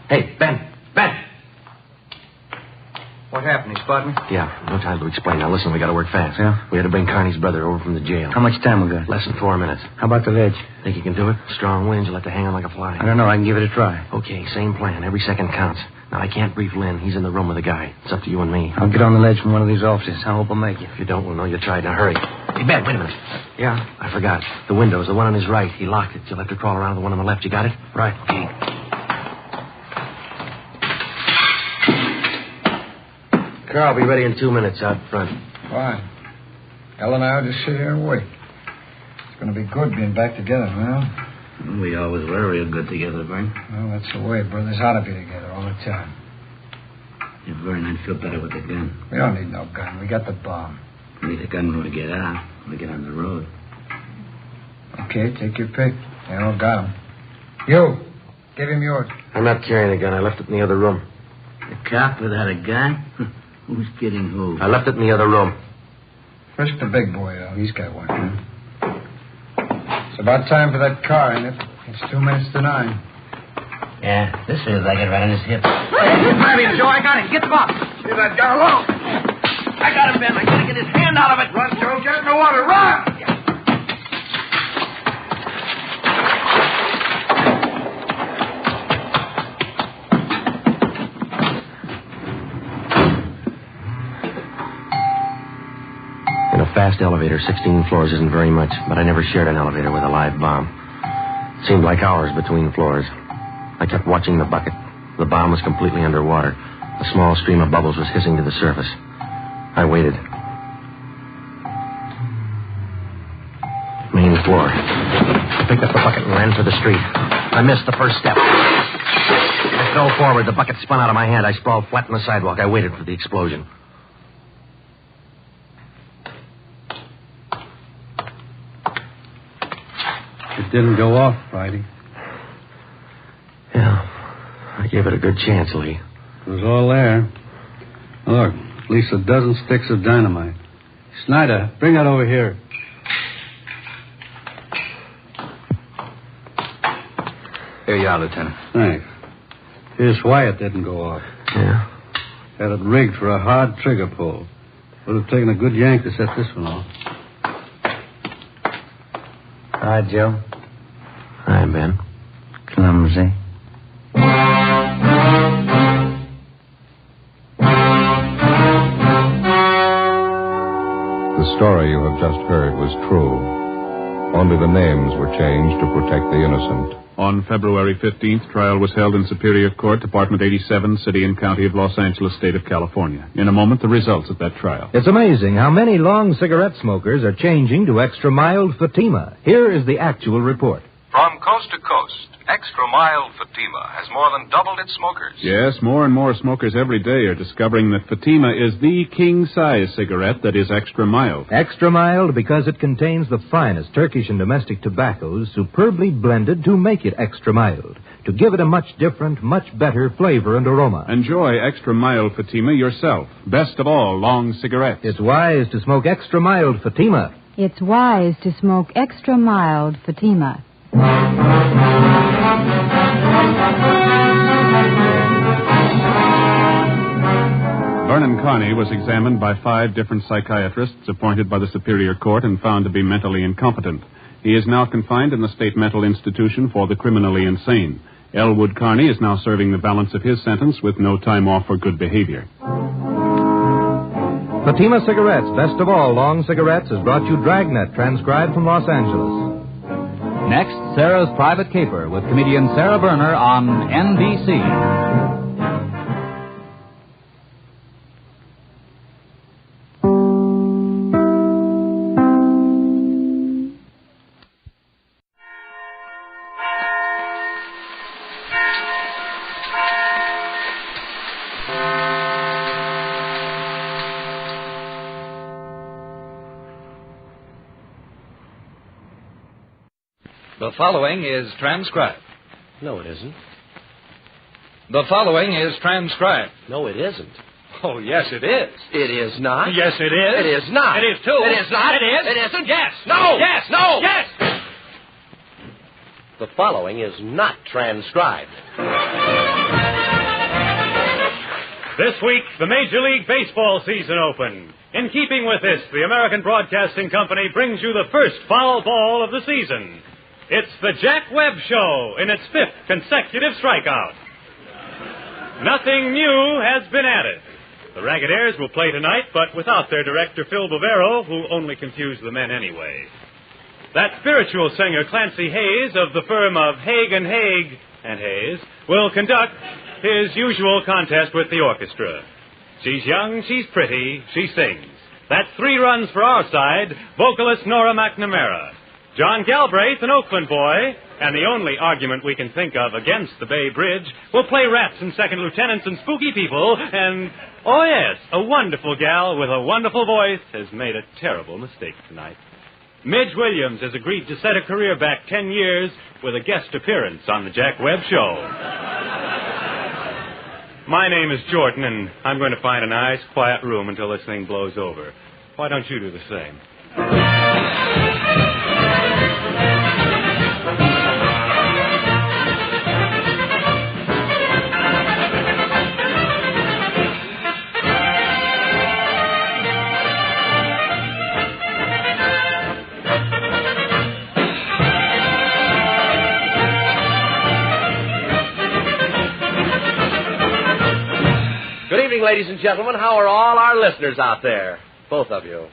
Hey, Ben. What happened? He spot me? Yeah, no time to explain. Now, listen, we got to work fast. Yeah? We had to bring Carney's brother over from the jail. How much time we got? Less than 4 minutes. How about the ledge? Think you can do it? Strong winds, you'll have to hang on like a fly. I don't know. I can give it a try. Okay, same plan. Every second counts. Now, I can't brief Lynn. He's in the room with the guy. It's up to you and me. I'll get on the ledge from one of these offices. I hope I'll make it. If you don't, we'll know you tried. Now, hurry. Hey, Ben, wait a minute. Yeah? I forgot. The window's the one on his right. He locked it. You'll have to crawl around to the one on the left. You got it? Right. Okay. Carl, be ready in 2 minutes out front. Fine. Ella and I will just sit here and wait. It's going to be good being back together, well. We always were real good together, Vern. Well, that's the way brothers ought to be together all the time. Yeah, Vern, I'd feel better with a gun. We don't need no gun. We got the bomb. We need a gun when we get out. When we get on the road. Okay, take your pick. They all got him. You, give him yours. I'm not carrying a gun. I left it in the other room. A cop without a gun? Who's kidding who? I left it in the other room. First the big boy, though. He's got one. It's about time for that car, ain't it? It's 2 minutes to 9. Yeah, this feels like it right on his hip. Grab him, Joe. I got him. Get the box. Leave that guy alone. I got him, Ben. I gotta get his hand out of it. Run, Joe. Get in the water. Run! Fast elevator, 16 floors isn't very much, but I never shared an elevator with a live bomb. It seemed like hours between floors. I kept watching the bucket. The bomb was completely underwater. A small stream of bubbles was hissing to the surface. I waited. Main floor. I picked up the bucket and ran for the street. I missed the first step. I fell forward. The bucket spun out of my hand. I sprawled flat on the sidewalk. I waited for the explosion. It didn't go off, Friday. Yeah. I gave it a good chance, Lee. It was all there. Look, at least a dozen sticks of dynamite. Snyder, bring that over here. Here you are, Lieutenant. Thanks. Here's why it didn't go off. Yeah? Had it rigged for a hard trigger pull. Would have taken a good yank to set this one off. Hi, Joe. Hi, Ben. Clumsy. The story you have just heard was true. Only the names were changed to protect the innocent. On February 15th, trial was held in Superior Court, Department 87, City and County of Los Angeles, State of California. In a moment, the results of that trial. It's amazing how many long cigarette smokers are changing to extra mild Fatima. Here is the actual report. From coast to coast, extra mild Fatima has more than doubled its smokers. Yes, more and more smokers every day are discovering that Fatima is the king-size cigarette that is extra mild. Extra mild because it contains the finest Turkish and domestic tobaccos superbly blended to make it extra mild, to give it a much different, much better flavor and aroma. Enjoy extra mild Fatima yourself. Best of all, long cigarettes. It's wise to smoke extra mild Fatima. It's wise to smoke extra mild Fatima. Vernon Carney was examined by 5 different psychiatrists appointed by the Superior Court and found to be mentally incompetent. He is now confined in the State Mental Institution for the Criminally Insane. Elwood Carney is now serving the balance of his sentence with no time off for good behavior. Fatima Cigarettes, best of all long cigarettes, has brought you Dragnet, transcribed from Los Angeles. Next, Sarah's Private Caper with comedian Sarah Berner on NBC. The following is transcribed. No, it isn't. The following is transcribed. No, it isn't. Oh, yes, it is. It is not. Yes, it is. It is not. It is, too. It is not. It is. It isn't. Yes. No. Yes. No. Yes. The following is not transcribed. This week, the Major League Baseball season opened. In keeping with this, the American Broadcasting Company brings you the first foul ball of the season. It's the Jack Webb Show in its 5th consecutive strikeout. Nothing new has been added. The Ragged will play tonight, but without their director, Phil Bavero, who only confused the men anyway. That spiritual singer, Clancy Hayes, of the firm of Haig and Haig and Hayes, will conduct his usual contest with the orchestra. She's young, she's pretty, she sings. That's 3 runs for our side, vocalist Nora McNamara. John Galbraith, an Oakland boy, and the only argument we can think of against the Bay Bridge, will play rats and second lieutenants and spooky people, and, oh yes, a wonderful gal with a wonderful voice has made a terrible mistake tonight. Midge Williams has agreed to set a career back 10 years with a guest appearance on the Jack Webb Show. My name is Jordan, and I'm going to find a nice, quiet room until this thing blows over. Why don't you do the same? Good evening, ladies and gentlemen. How are all our listeners out there? Both of you.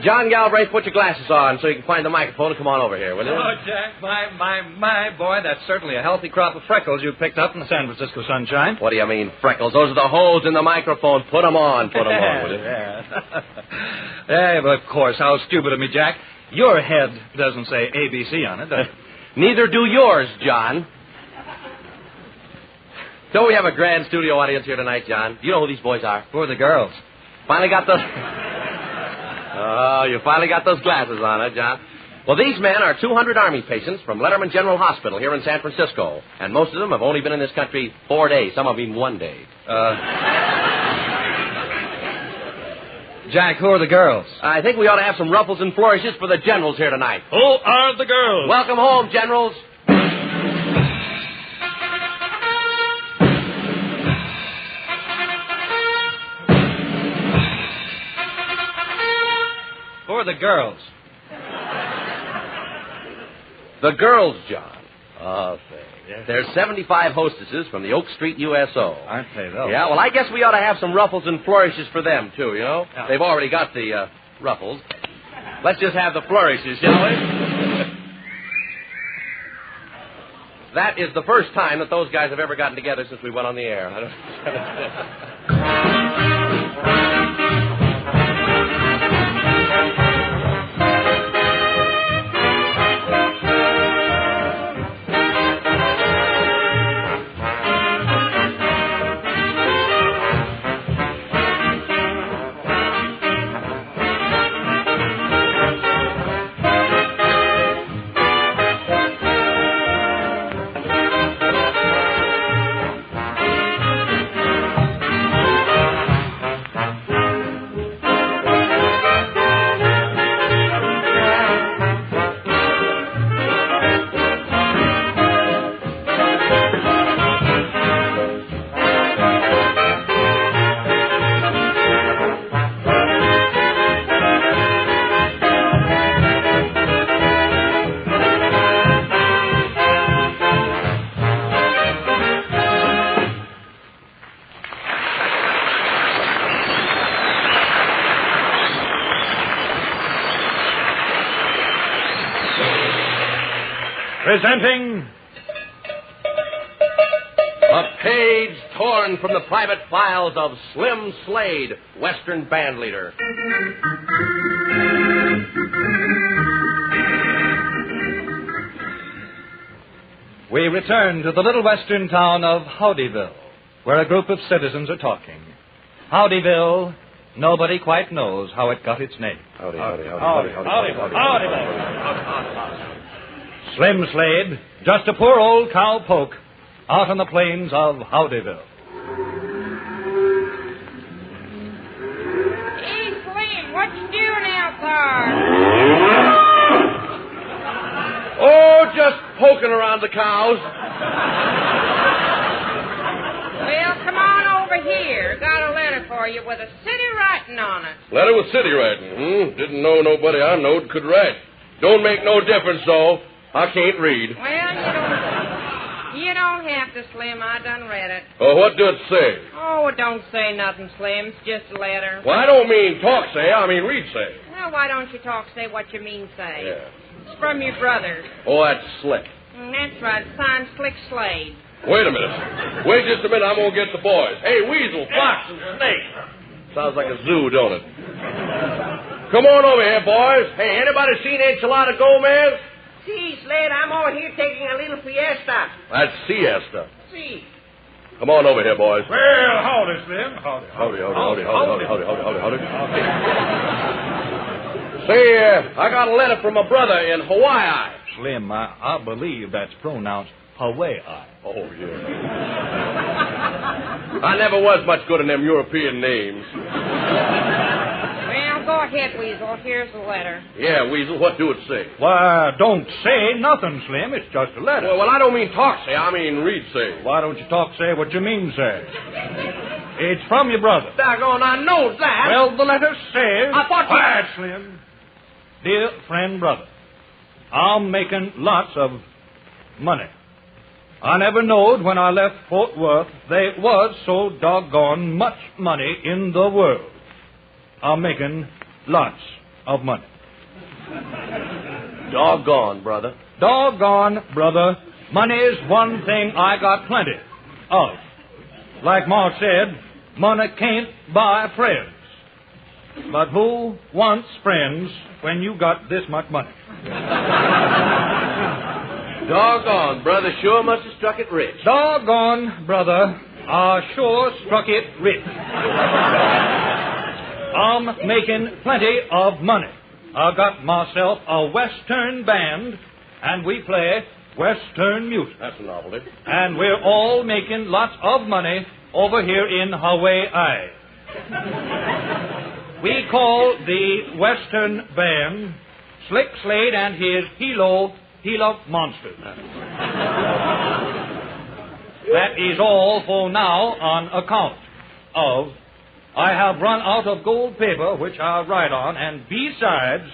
John Galbraith, put your glasses on so you can find the microphone and come on over here, will you? Oh, Jack, my, boy, that's certainly a healthy crop of freckles you picked up in the San Francisco sunshine. What do you mean, freckles? Those are the holes in the microphone. Put them on, will you? Yeah, but of course, how stupid of me, Jack. Your head doesn't say ABC on it, does it? Neither do yours, John. Don't we have a grand studio audience here tonight, John? Do you know who these boys are? Who are the girls? Finally got those... Oh, you finally got those glasses on, huh, John? Well, these men are 200 Army patients from Letterman General Hospital here in San Francisco. And most of them have only been in this country 4 days. Some of them 1 day. Jack, who are the girls? I think we ought to have some ruffles and flourishes for the generals here tonight. Who are the girls? Welcome home, generals. Who are the girls? The girls, John. Oh, say. Yes. There's 75 hostesses from the Oak Street USO. Aren't they, though? Yeah, well, I guess we ought to have some ruffles and flourishes for them, too, you know? Yeah. They've already got the ruffles. Let's just have the flourishes, shall we? That is the first time that those guys have ever gotten together since we went on the air. Presenting... A page torn from the private files of Slim Slade, Western band leader. We return to the little western town of Howdyville, where a group of citizens are talking. Howdyville, nobody quite knows how it got its name. Howdyville. Slim Slade, just a poor old cowpoke out on the plains of Howdyville. are. Oh, just poking around the cows. Well, come on over here. Got a letter for you with a city writing on it. Letter with city writing. Didn't know nobody I knowed could write. Don't make no difference, though. I can't read. Well, you don't have to, Slim. I done read it. Oh, what does it say? Oh, it don't say nothing, Slim. It's just a letter. Well, I don't mean talk say. I mean read say. Well, why don't you talk, say what you mean say? Yeah. It's from your brother. Oh, that's Slick. That's right. Signed Slick Slade. Wait a minute. Wait just a minute. I'm going to get the boys. Hey, Weasel, Fox, and Snake. Sounds like a zoo, don't it? Come on over here, boys. Hey, anybody seen Enchilada Gomez? See, Slade, I'm over here taking a little fiesta. That's siesta. See. Come on over here, boys. Well, howdy, Slim. Howdy. Howdy. Say, I got a letter from my brother in Hawaii. Slim, I believe that's pronounced Hawaii. Oh, yeah. I never was much good in them European names. Well, go ahead, Weasel. Here's the letter. Yeah, Weasel, what do it say? Why, don't say nothing, Slim. It's just a letter. Well, I don't mean talk say. I mean read say. Why don't you talk say what you mean say? It's from your brother. Doggone, I know that. Well, the letter says... I thought you... Quiet, Slim. Dear friend brother, I'm making lots of money. I never knowed when I left Fort Worth there was so doggone much money in the world. I'm making lots of money. Doggone, brother. Doggone, brother. Money's one thing I got plenty of. Like Ma said, money can't buy friends. But who wants friends when you got this much money? Doggone, brother, sure must have struck it rich. Doggone, brother, I sure struck it rich. I'm making plenty of money. I got myself a Western band, and we play Western music. That's a novelty. And we're all making lots of money over here in Hawaii. We call the Western band Slick Slade and his Hilo Monsters. That is all for now on account of I have run out of gold paper which I write on, and besides,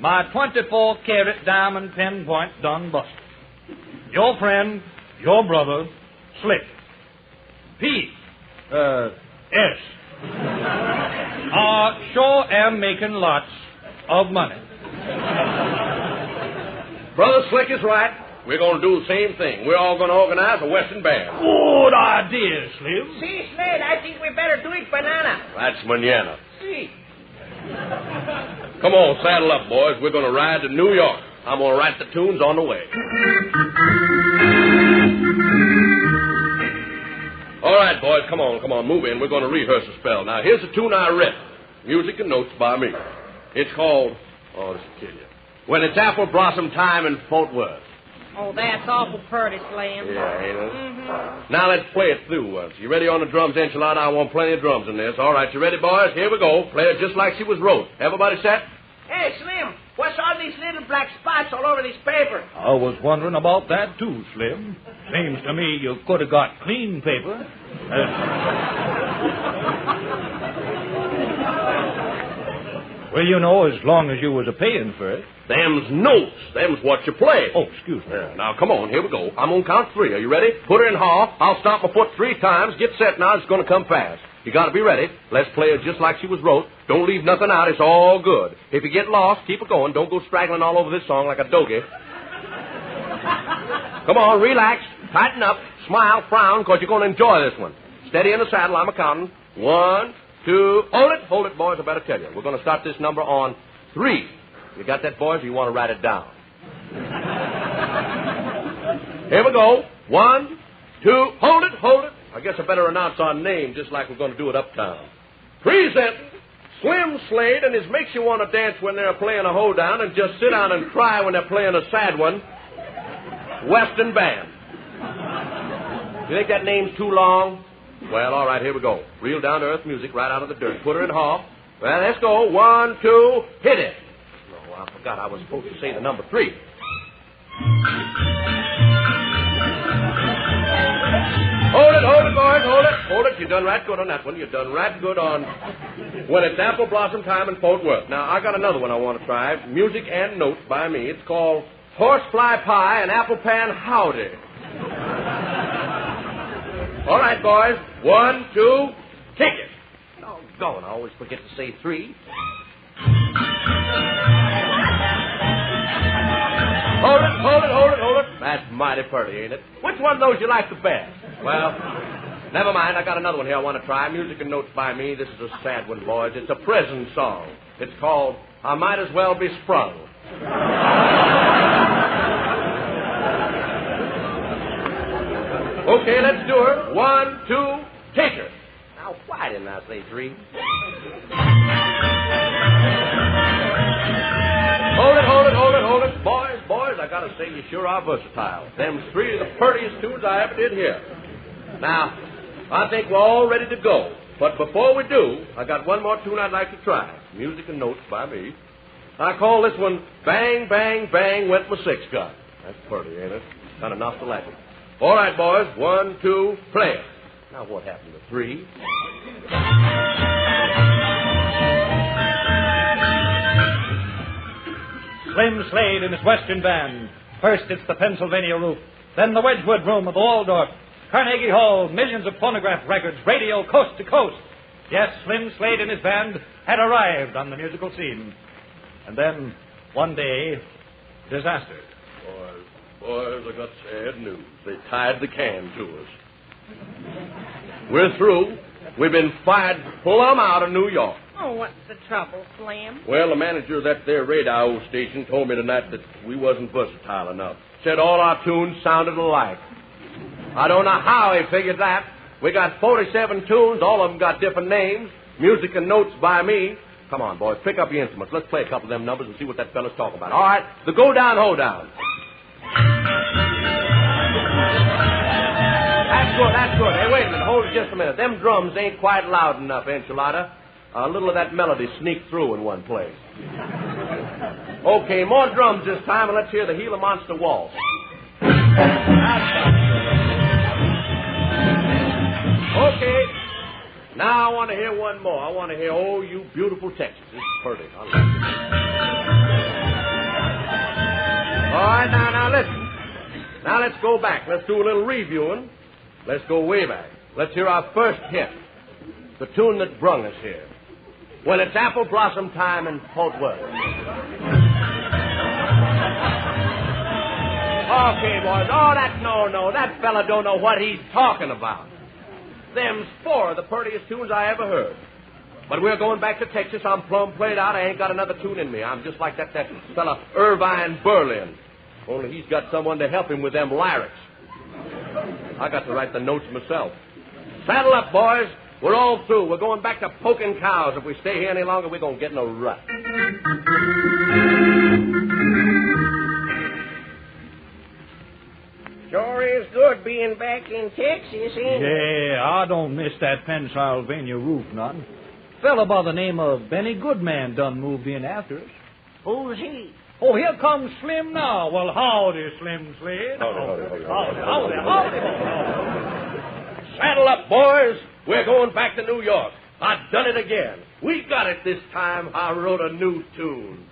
my 24-carat diamond pen point done busted. Your friend, your brother, Slick. P.S. I sure am making lots of money. Brother Slick is right. We're going to do the same thing. We're all going to organize a Western band. Good idea, Slim. See, Slade, I think we better do it banana. That's mañana. See. Come on, saddle up, boys. We're going to ride to New York. I'm going to write the tunes on the way. All right, boys, come on, move in. We're going to rehearse a spell. Now, here's a tune I read. Music and notes by me. It's called, this will kill you, When It's Apple Blossom Time in Fort Worth. Oh, that's awful pretty, Slim. Yeah, ain't it? Mm-hmm. Now let's play it through once. You ready on the drums, Enchilada? I want plenty of drums in this. All right, you ready, boys? Here we go. Play it just like she was wrote. Everybody set? Hey, Slim, what's all these little black spots all over this paper? I was wondering about that, too, Slim. Seems to me you could have got clean paper. Well, you know, as long as you was a-paying for it. Them's notes. Them's what you play. Oh, excuse me. Yeah, now, come on. Here we go. I'm going to count 3. Are you ready? Put her in half. I'll stomp my foot 3 times. Get set now. It's going to come fast. You got to be ready. Let's play it just like she was wrote. Don't leave nothing out. It's all good. If you get lost, keep it going. Don't go straggling all over this song like a dogie. Come on, relax. Tighten up. Smile. Frown, because you're going to enjoy this one. Steady in the saddle. I'm a-counting. 1, 2. Hold it, boys. I better tell you. We're going to start this number on 3. You got that, boys, or you want to write it down? Here we go. 1, 2. Hold it. I guess I better announce our name just like we're going to do it uptown. Present Slim Slade and his makes you want to dance when they're playing a hoedown and just sit down and cry when they're playing a sad one. Western Band. You think that name's too long? Well, all right, here we go. Real down-to-earth music right out of the dirt. Put her in half. Well, let's go. 1, 2, hit it. I forgot I was supposed to say the number 3. Hold it, boys, hold it. You done right good on that one. You done right good on When It's Apple Blossom Time in Fort Worth. Now, I got another one I want to try. Music and notes by me. It's called Horsefly Pie and Apple Pan Howdy. All right, boys. 1, 2, kick it. Doggone, I always forget to say 3. Hold it. That's mighty pretty, ain't it? Which one of those you like the best? Well, never mind. I got another one here I want to try. Music and notes by me. This is a sad one, boys. It's a prison song. It's called I Might As Well Be Sprung. Okay, let's do her. 1, 2, take her. Now, why didn't I say 3? Hold it. Boys, I gotta say you sure are versatile. Them 3 are the prettiest tunes I ever did hear. Now, I think we're all ready to go. But before we do, I got one more tune I'd like to try. Music and notes by me. I call this one Bang, Bang, Bang Went My 6-Gun. That's pretty, ain't it? Kind of nostalgic. All right, boys. 1, 2, play it. Now, what happened to 3? Slim Slade and his Western Band. First it's the Pennsylvania Roof, then the Wedgwood Room of the Waldorf, Carnegie Hall, millions of phonograph records, radio coast to coast. Yes, Slim Slade and his band had arrived on the musical scene. And then, one day, disaster. Boys, I got sad news. They tied the can to us. We're through. We've been fired plumb out of New York. Oh, what's the trouble, Slim? Well, the manager of that there radio station told me tonight that we wasn't versatile enough. Said all our tunes sounded alike. I don't know how he figured that. We got 47 tunes. All of them got different names. Music and notes by me. Come on, boys, pick up your instruments. Let's play a couple of them numbers and see what that fella's talking about. All right, the Go Down, Hold Down. That's good. Hey, wait a minute. Hold it just a minute. Them drums ain't quite loud enough, Enchilada. A little of that melody sneaked through in one place. Okay, more drums this time, and let's hear the Gila Monster Waltz. Okay. Now I want to hear one more. I want to hear Oh, You Beautiful Texas. This is pretty. I like it. All right, now listen. Now let's go back. Let's do a little reviewing. Let's go way back. Let's hear our first hit. The tune that brung us here. When It's Apple Blossom Time in Fort Worth. Okay, boys. Oh, no. That fella don't know what he's talking about. Them's 4 of the prettiest tunes I ever heard. But we're going back to Texas. I'm plumb played out. I ain't got another tune in me. I'm just like that fella Irvine Berlin. Only he's got someone to help him with them lyrics. I got to write the notes myself. Saddle up, boys. We're all through. We're going back to poking cows. If we stay here any longer, we're going to get in a rut. Sure is good being back in Texas, ain't it? Yeah, I don't miss that Pennsylvania roof none. Fella by the name of Benny Goodman done moved in after us. Who's he? Oh, here comes Slim now. Well, howdy, Slim Slade. Howdy. Saddle up, boys. We're going back to New York. I've done it again. We got it this time. I wrote a new tune.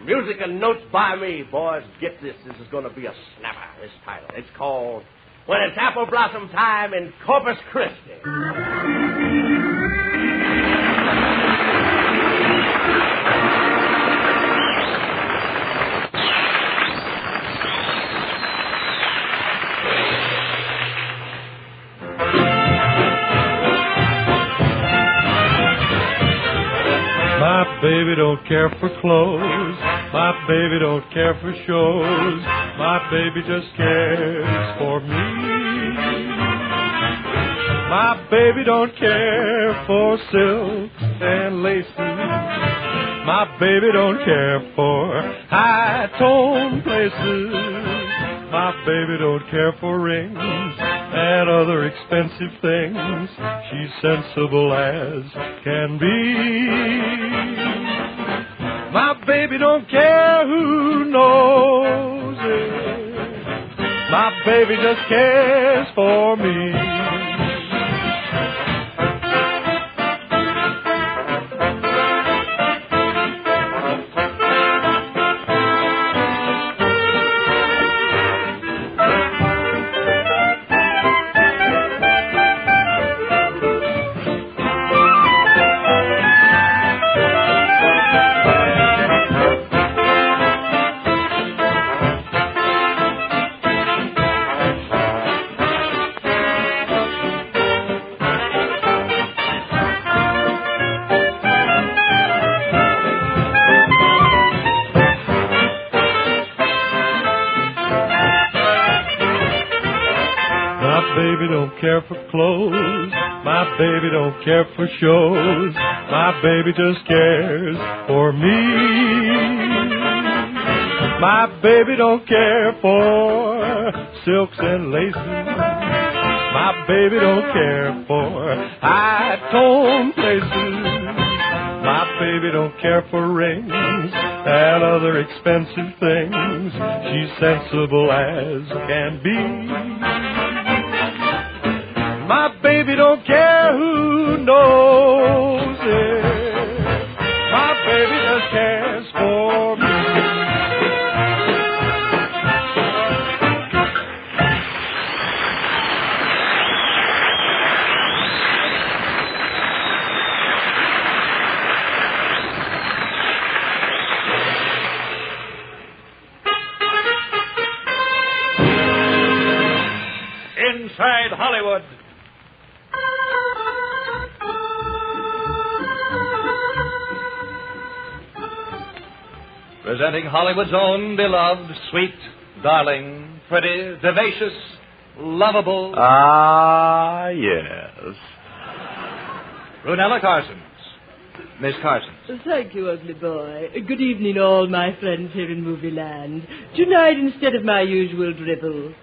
Music and notes by me, boys. Get this. This is going to be a snapper, this title. It's called When It's Apple Blossom Time in Corpus Christi. My baby don't care for clothes. My baby don't care for shows. My baby just cares for me. My baby don't care for silk and laces. My baby don't care for high-tone places. My baby don't care for rings and other expensive things. She's sensible as can be. My baby don't care who knows it. My baby just cares for me. Care for clothes. My baby don't care for shows. My baby just cares for me. My baby don't care for silks and laces. My baby don't care for high-tone places. My baby don't care for rings and other expensive things. She's sensible as can be. My baby don't care who knows it. My baby just cares for me. Inside Hollywood. Presenting Hollywood's own beloved, sweet, darling, pretty, vivacious, lovable... Ah, yes. Brunella Carsons. Miss Carsons. Thank you, ugly boy. Good evening, all my friends here in movie land. Tonight, instead of my usual dribble...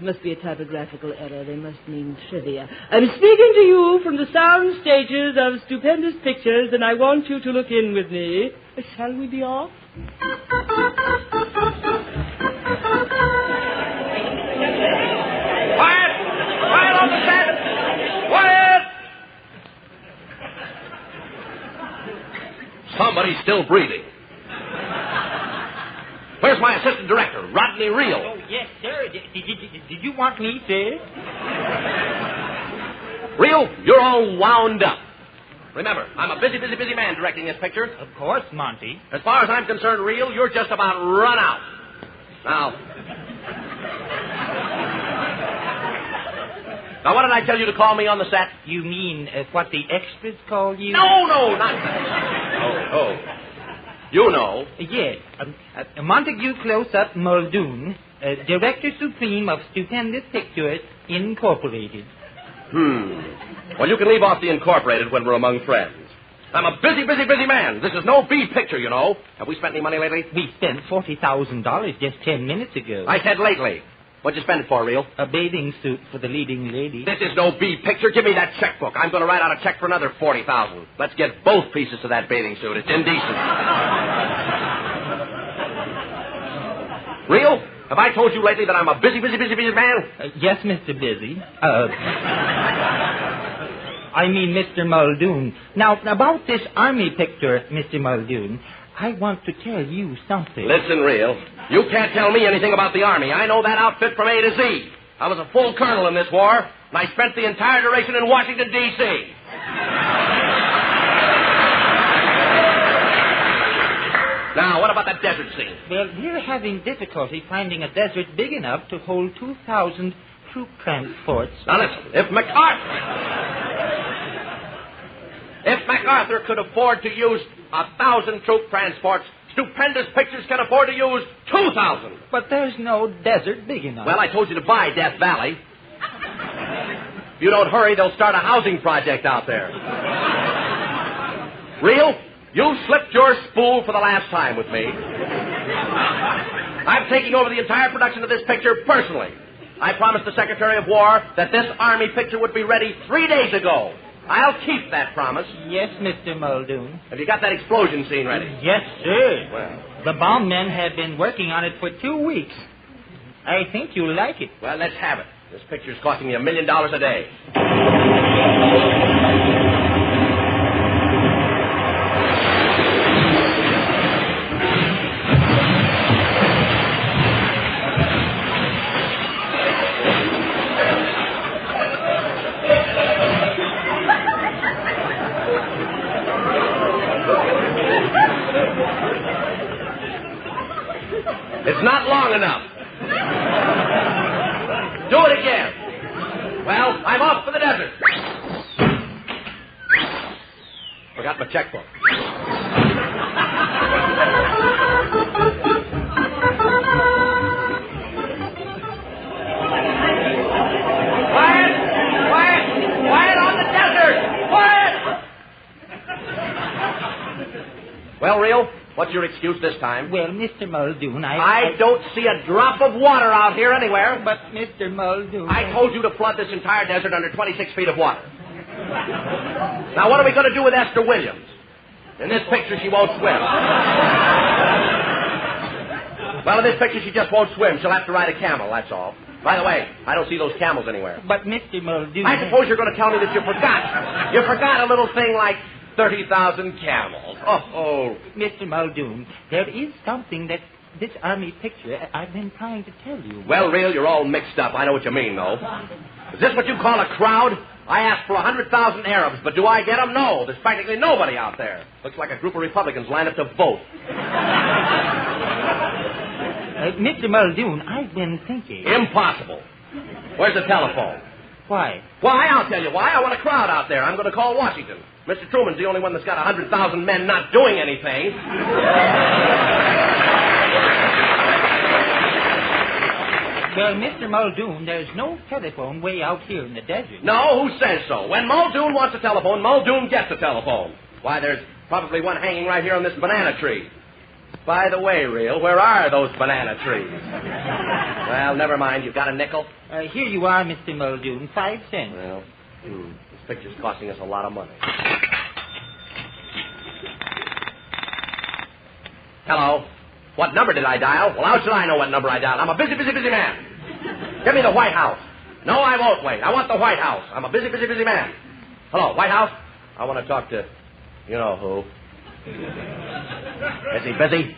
must be a typographical error. They must mean trivia. I'm speaking to you from the sound stages of stupendous pictures, and I want you to look in with me. Shall we be off? Quiet! Quiet on the set! Quiet! Somebody's still breathing. Where's my assistant director, Rodney Reel? Oh, yes, sir. Did you want me, sir? Reel, you're all wound up. Remember, I'm a busy man directing this picture. Of course, Monty. As far as I'm concerned, Reel, you're just about run out. Now, what did I tell you to call me on the set? You mean what the extras call you? No, not that. Oh. You know. Yes. Montague Close-Up Muldoon, Director Supreme of Stupendous Pictures, Incorporated. Well, you can leave off the incorporated when we're among friends. I'm a busy man. This is no B picture, you know. Have we spent any money lately? We spent $40,000 just 10 minutes ago. I said lately. What'd you spend it for, Reel? A bathing suit for the leading lady. This is no B picture. Give me that checkbook. I'm going to write out a check for another $40,000. Let's get both pieces of that bathing suit. It's indecent. Reel, have I told you lately that I'm a busy man? Yes, Mr. Busy. I mean Mr. Muldoon. Now, about this Army picture, Mr. Muldoon, I want to tell you something. Listen, Reel. You can't tell me anything about the Army. I know that outfit from A to Z. I was a full colonel in this war, and I spent the entire duration in Washington, D.C. Now, what about that desert scene? Well, we're having difficulty finding a desert big enough to hold 2,000 troop transports. Now, listen, if MacArthur could afford to use 1,000 troop transports, Stupendous Pictures can afford to use 2,000. But there's no desert big enough. Well, I told you to buy Death Valley. If you don't hurry, they'll start a housing project out there. Reel, you slipped your spool for the last time with me. I'm taking over the entire production of this picture personally. I promised the Secretary of War that this Army picture would be ready 3 days ago. I'll keep that promise. Yes, Mr. Muldoon. Have you got that explosion scene ready? Yes, sir. Well. The bomb men have been working on it for 2 weeks. I think you'll like it. Well, let's have it. This picture's costing me $1 million a day. It's not long enough. Do it again. Well, I'm off for the desert. Forgot my checkbook. Quiet! Quiet! Quiet on the desert! Quiet! Well, Real, what's your excuse this time? Well, Mr. Muldoon, I don't see a drop of water out here anywhere. But, Mr. Muldoon... I told you to flood this entire desert under 26 feet of water. Now, what are we going to do with Esther Williams? In this picture, she won't swim. Well, in this picture, she just won't swim. She'll have to ride a camel, that's all. By the way, I don't see those camels anywhere. But, Mr. Muldoon... I suppose you're going to tell me that you forgot. You forgot a little thing like 30,000 camels. Oh. Mr. Muldoon, there is something that this army picture I've been trying to tell you. Well, Real, you're all mixed up. I know what you mean, though. Is this what you call a crowd? I asked for 100,000 Arabs, but do I get them? No, there's practically nobody out there. Looks like a group of Republicans lined up to vote. Mr. Muldoon, I've been thinking... Impossible. Where's the telephone? Why? Why? I'll tell you why. I want a crowd out there. I'm going to call Washington. Mr. Truman's the only one that's got 100,000 men not doing anything. Well, Mr. Muldoon, there's no telephone way out here in the desert. No, who says so? When Muldoon wants a telephone, Muldoon gets a telephone. Why, there's probably one hanging right here on this banana tree. By the way, Real, where are those banana trees? Well, never mind. You've got a nickel? Here you are, Mr. Muldoon. 5 cents. Well, this picture's costing us a lot of money. Hello. What number did I dial? Well, how should I know what number I dialed? I'm a busy man. Give me the White House. No, I won't wait. I want the White House. I'm a busy man. Hello, White House? I want to talk to you know who. Busy?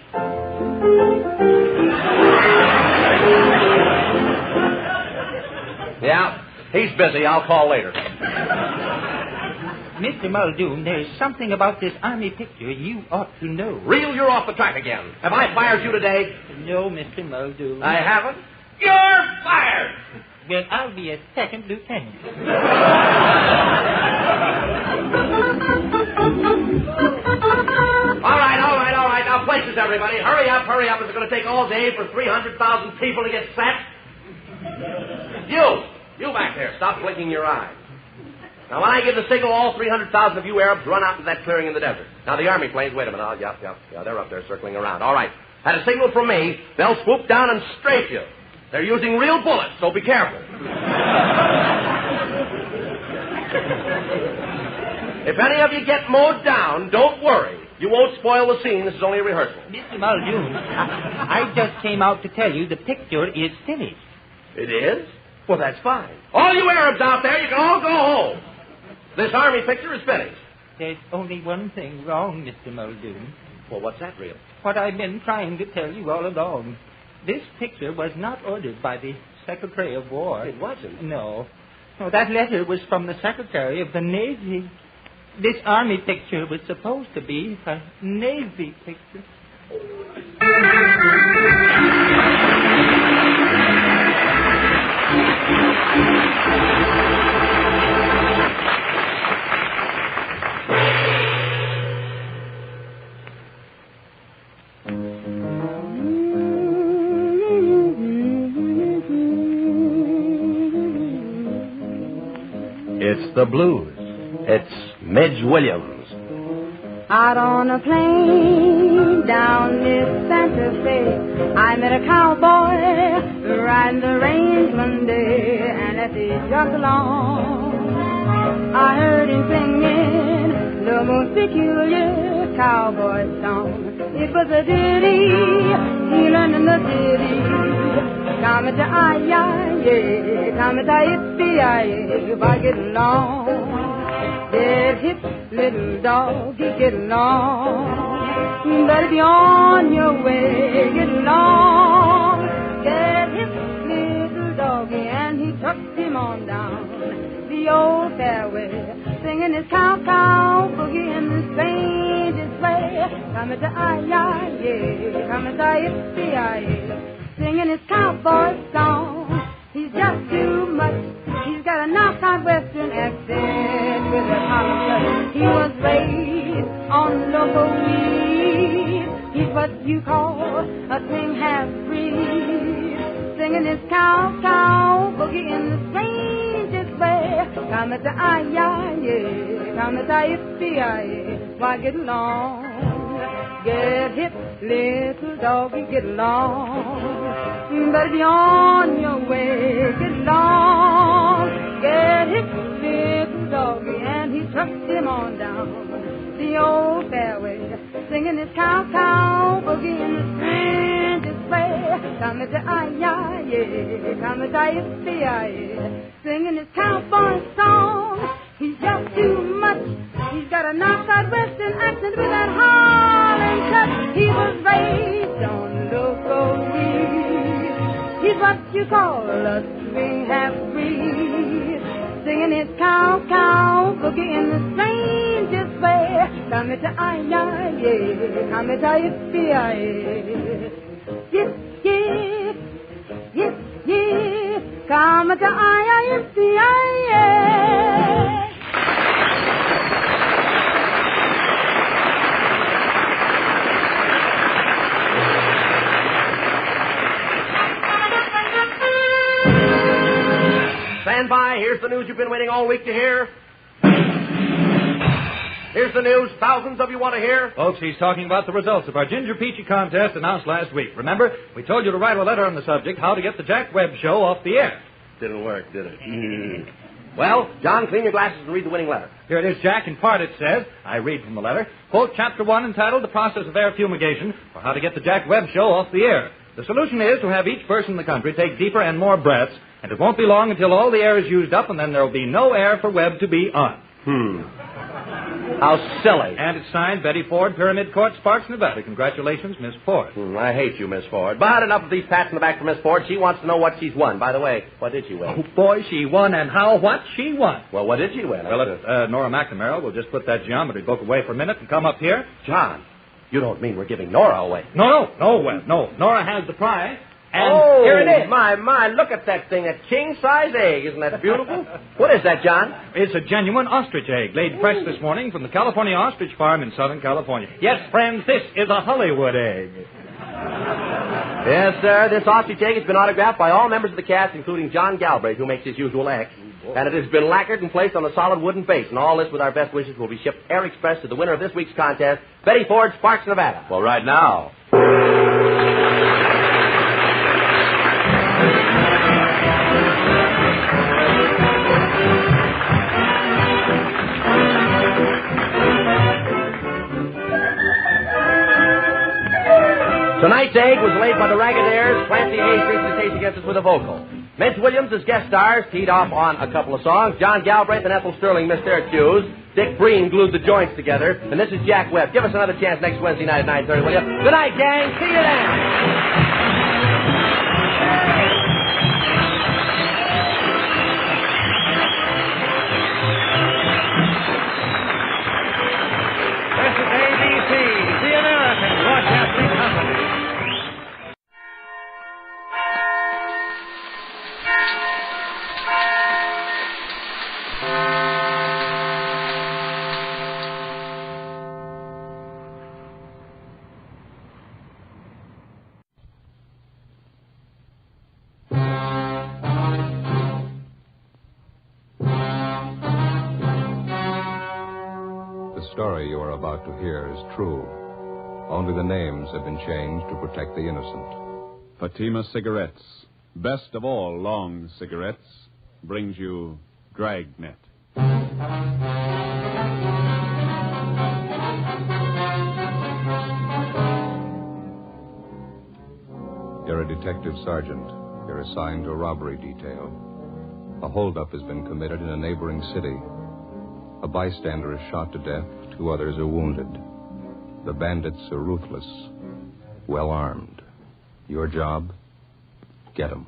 Yeah, he's busy. I'll call later. Mr. Muldoon, there's something about this army picture you ought to know. Real, you're off the track again. Have I fired you today? No, Mr. Muldoon. I haven't? You're fired! Well, I'll be a second lieutenant. All right. Now, places, everybody. Hurry up. It's going to take all day for 300,000 people to get set. You back there, stop blinking your eye. Now, when I give the signal, all 300,000 of you Arabs run out into that clearing in the desert. Now, the army planes, wait a minute. Yeah, they're up there circling around. All right. At a signal from me, they'll swoop down and strafe you. They're using real bullets, so be careful. If any of you get mowed down, don't worry. You won't spoil the scene. This is only a rehearsal. Mr. Muldoon, I just came out to tell you the picture is finished. It is? Well, that's fine. All you Arabs out there, you can all go home. This army picture is finished. There's only one thing wrong, Mr. Muldoon. Well, what's that, Real? What I've been trying to tell you all along. This picture was not ordered by the Secretary of War. It wasn't? No, that letter was from the Secretary of the Navy. This army picture was supposed to be a Navy picture. It's the blues. It's Midge Williams. Out on a plain down near Santa Fe, I met a cowboy riding the range one day, and as he jogged along, I heard him singing the most peculiar cowboy song. It was a ditty he learned in the city. Come to ay-yi, come to yippee-yi, why get along? Get hip, little doggy, get along. Better be on your way, get along. Get hip, little doggy, and he tucked him on down the old fairway, singing his cow-cow boogie in the strangest way. Come to ay-yi, come to yippee-yi, singing his cowboy song. He's just too much. He's got a knockout western accent with a hollow. He was raised on local weed. He's what you call a thing half-breed, singing his cow-cow boogie in the strangest way. Come to ay-yi, come to yippee-yi, why get along? Get hip, little doggy, get along. Better be on your way, get along. Get hip, little doggy, and he trucked him on down the old fairway, singing his cow-cow boogie in the strangest way. Come to ay-yi, come to yippee-yi, singing his cowboy song. He's just too much. He's got a knockout western accent with that Harlem cut. He was raised on local weed. He's what you call a swing half-breed, singing his cow-cow boogie in the strangest way. Come to ay-yi, come to yippee-yi. Yip, yip, yip, yip, come to ay-yi, yippee-yi. Stand by. Here's the news you've been waiting all week to hear. Here's the news thousands of you want to hear. Folks, he's talking about the results of our Ginger Peachy contest announced last week. Remember, we told you to write a letter on the subject, how to get the Jack Webb show off the air. Didn't work, did it? Well, John, clean your glasses and read the winning letter. Here it is, Jack. In part it says, I read from the letter, quote, Chapter 1 entitled The Process of Air Fumigation, or How to Get the Jack Webb Show Off the Air. The solution is to have each person in the country take deeper and more breaths, and it won't be long until all the air is used up, and then there will be no air for Webb to be on. How silly. And it's signed Betty Ford, Pyramid Court, Sparks, Nevada. Congratulations, Miss Ford. I hate you, Miss Ford. But enough of these pats in the back for Miss Ford. She wants to know what she's won. By the way, what did she win? Oh, boy, she won, and how what she won. Well, what did she win? Well, Nora McNamara will just put that geometry book away for a minute and come up here. John, you don't mean we're giving Nora away? No, Webb, no. Nora has the prize. And here it is. My, look at that thing, a king-size egg. Isn't that beautiful? What is that, John? It's a genuine ostrich egg, laid fresh this morning from the California Ostrich Farm in Southern California. Yes, friends, this is a Hollywood egg. Yes, sir, this ostrich egg has been autographed by all members of the cast, including John Galbraith, who makes his usual X. And it has been lacquered and placed on a solid wooden base. And all this, with our best wishes, will be shipped air express to the winner of this week's contest, Betty Ford, Sparks, Nevada. Well, right now. Tonight's egg was laid by the Ragged Clancy Hayes greets the case against us with a vocal. Mitch Williams as guest stars, teed off on a couple of songs. John Galbraith and Ethel Sterling missed their cues. Dick Breen glued the joints together. And this is Jack Webb. Give us another chance next Wednesday night at 9:30, will you? Good night, gang. See you then. The story you are about to hear is true. Only the names have been changed to protect the innocent. Fatima Cigarettes, best of all long cigarettes, brings you Dragnet. You're a detective sergeant. You're assigned to a robbery detail. A holdup has been committed in a neighboring city. A bystander is shot to death. 2 others are wounded. The bandits are ruthless, well armed. Your job? Get 'em.